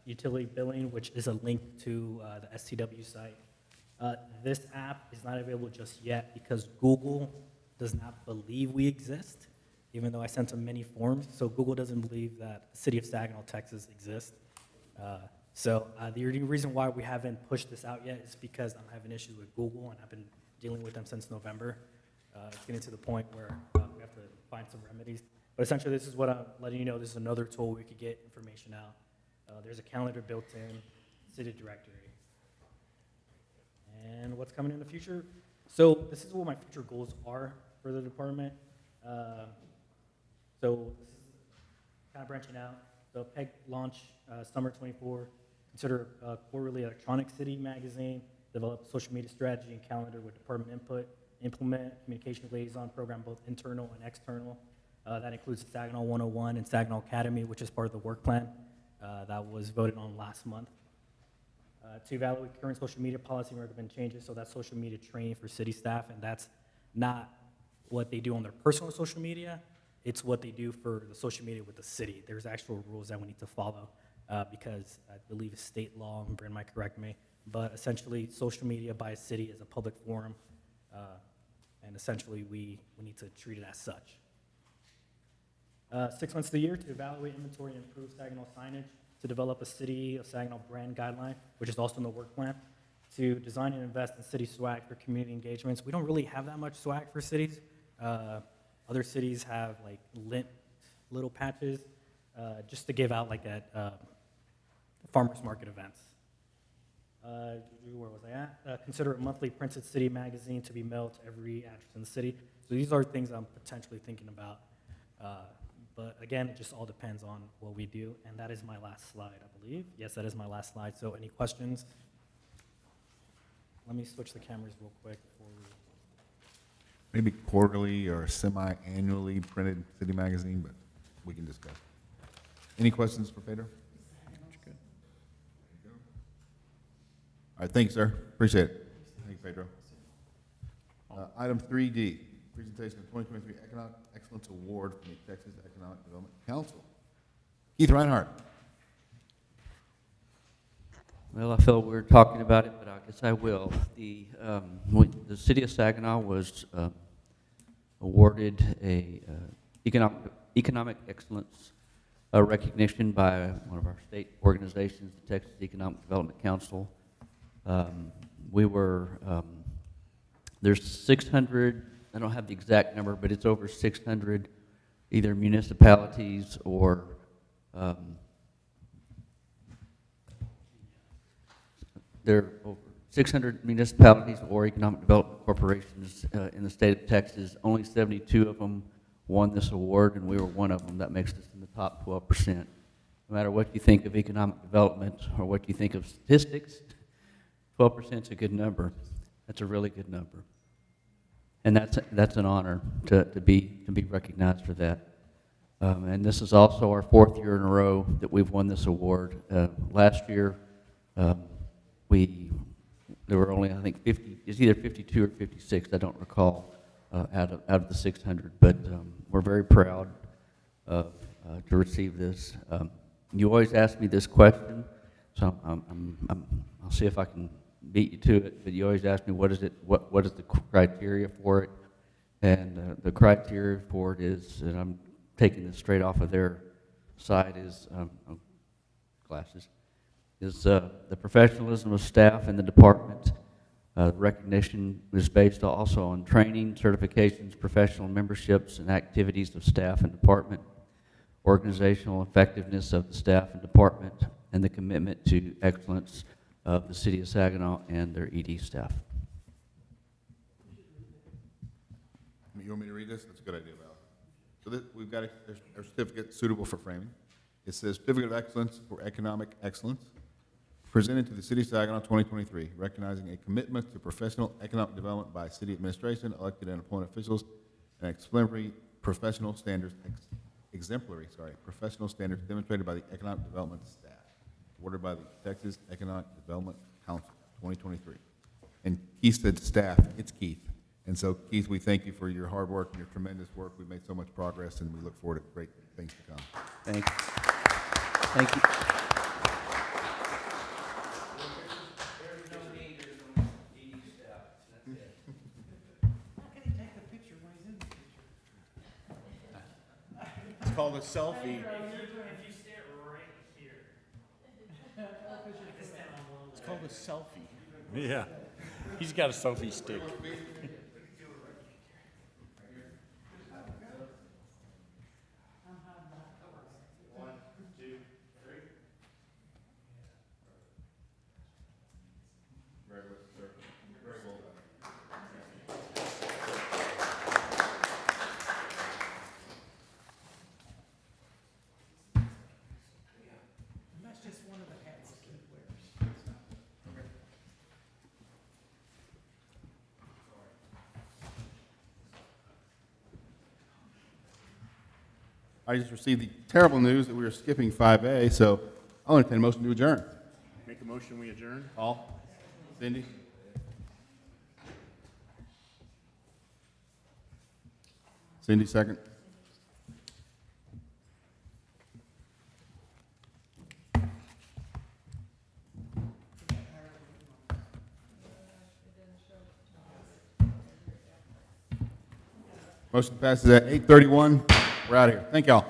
Speaker 15: utility billing, which is a link to the STW site. This app is not available just yet because Google does not believe we exist, even though I sent them many forms. So Google doesn't believe that the city of Saginaw, Texas exists. So the only reason why we haven't pushed this out yet is because I'm having issues with Google, and I've been dealing with them since November. It's getting to the point where we have to find some remedies. But essentially, this is what I'm letting you know. This is another tool we could get information out. There's a calendar built in, city directory. And what's coming in the future? So this is what my future goals are for the department. So this is kind of branching out. So PEG launch summer 24. Consider a quarterly electronic city magazine. Develop social media strategy and calendar with department input. Implement communication liaison program, both internal and external. That includes Saginaw 101 and Saginaw Academy, which is part of the work plan that was voted on last month. To evaluate current social media policy and recommend changes. So that's social media training for city staff, and that's not what they do on their personal social media. It's what they do for the social media with the city. There's actual rules that we need to follow because I believe it's state law, and Bryn might correct me, but essentially social media by a city is a public forum, and essentially we need to treat it as such. 6 months of the year to evaluate, inventory, and improve Saginaw signage, to develop a City of Saginaw brand guideline, which is also in the work plan, to design and invest in city swag for community engagements. We don't really have that much swag for cities. Other cities have like lit little patches just to give out like at farmers market events. Where was I at? Consider a monthly printed city magazine to be mailed to every address in the city. So these are things I'm potentially thinking about. But again, it just all depends on what we do. And that is my last slide, I believe. Yes, that is my last slide. So any questions? Let me switch the cameras real quick before we...
Speaker 1: Maybe quarterly or semi-annually printed city magazine, but we can discuss. Any questions for Pedro? All right, thanks, sir. Appreciate it. Thank you, Pedro. Item 3D, presentation of 2023 Economic Excellence Award from the Texas Economic Development Council. Keith Reinhardt.
Speaker 17: Well, I felt we were talking about it, but I guess I will. The city of Saginaw was awarded a economic excellence recognition by one of our state organizations, the Texas Economic Development Council. We were, there's 600, I don't have the exact number, but it's over 600 either municipalities or there are over 600 municipalities or economic development corporations in the state of Texas. Only 72 of them won this award, and we were one of them. That makes us in the top 12%. No matter what you think of economic development or what you think of statistics, 12% is a good number. That's a really good number. And that's an honor to be recognized for that. And this is also our 4th year in a row that we've won this award. Last year, there were only, I think, 50, it's either 52 or 56, I don't recall, out of the 600, but we're very proud to receive this. You always ask me this question, so I'll see if I can beat you to it, but you always ask me what is the criteria for it, and the criteria for it is, and I'm taking this straight off of their site, is glasses. Is the professionalism of staff in the department. Recognition is based also on training, certifications, professional memberships, and activities of staff and department, organizational effectiveness of the staff and department, and the commitment to excellence of the City of Saginaw and their ED staff.
Speaker 1: You want me to read this? That's a good idea, Val. So we've got a certificate suitable for framing. It says Certificate of Excellence for Economic Excellence. presented to the City of Saginaw 2023, recognizing a commitment to professional economic development by city administration, elected and appointed officials, and professional standards demonstrated by the economic development staff, awarded by the Texas Economic Development Council 2023. And Keith said staff, it's Keith. And so Keith, we thank you for your hard work and your tremendous work. We've made so much progress, and we look forward to great things to come.
Speaker 17: Thank you. Thank you.
Speaker 11: It's called a selfie. It's called a selfie.
Speaker 6: Yeah. He's got a selfie stick.
Speaker 12: And that's just one of the hats that Keith wears.
Speaker 1: I just received the terrible news that we are skipping 5A, so I'll entertain a motion to adjourn.
Speaker 11: Make a motion, we adjourn?
Speaker 1: Paul? Cindy? Cindy, second. Motion passes at 8:31. We're out of here. Thank y'all.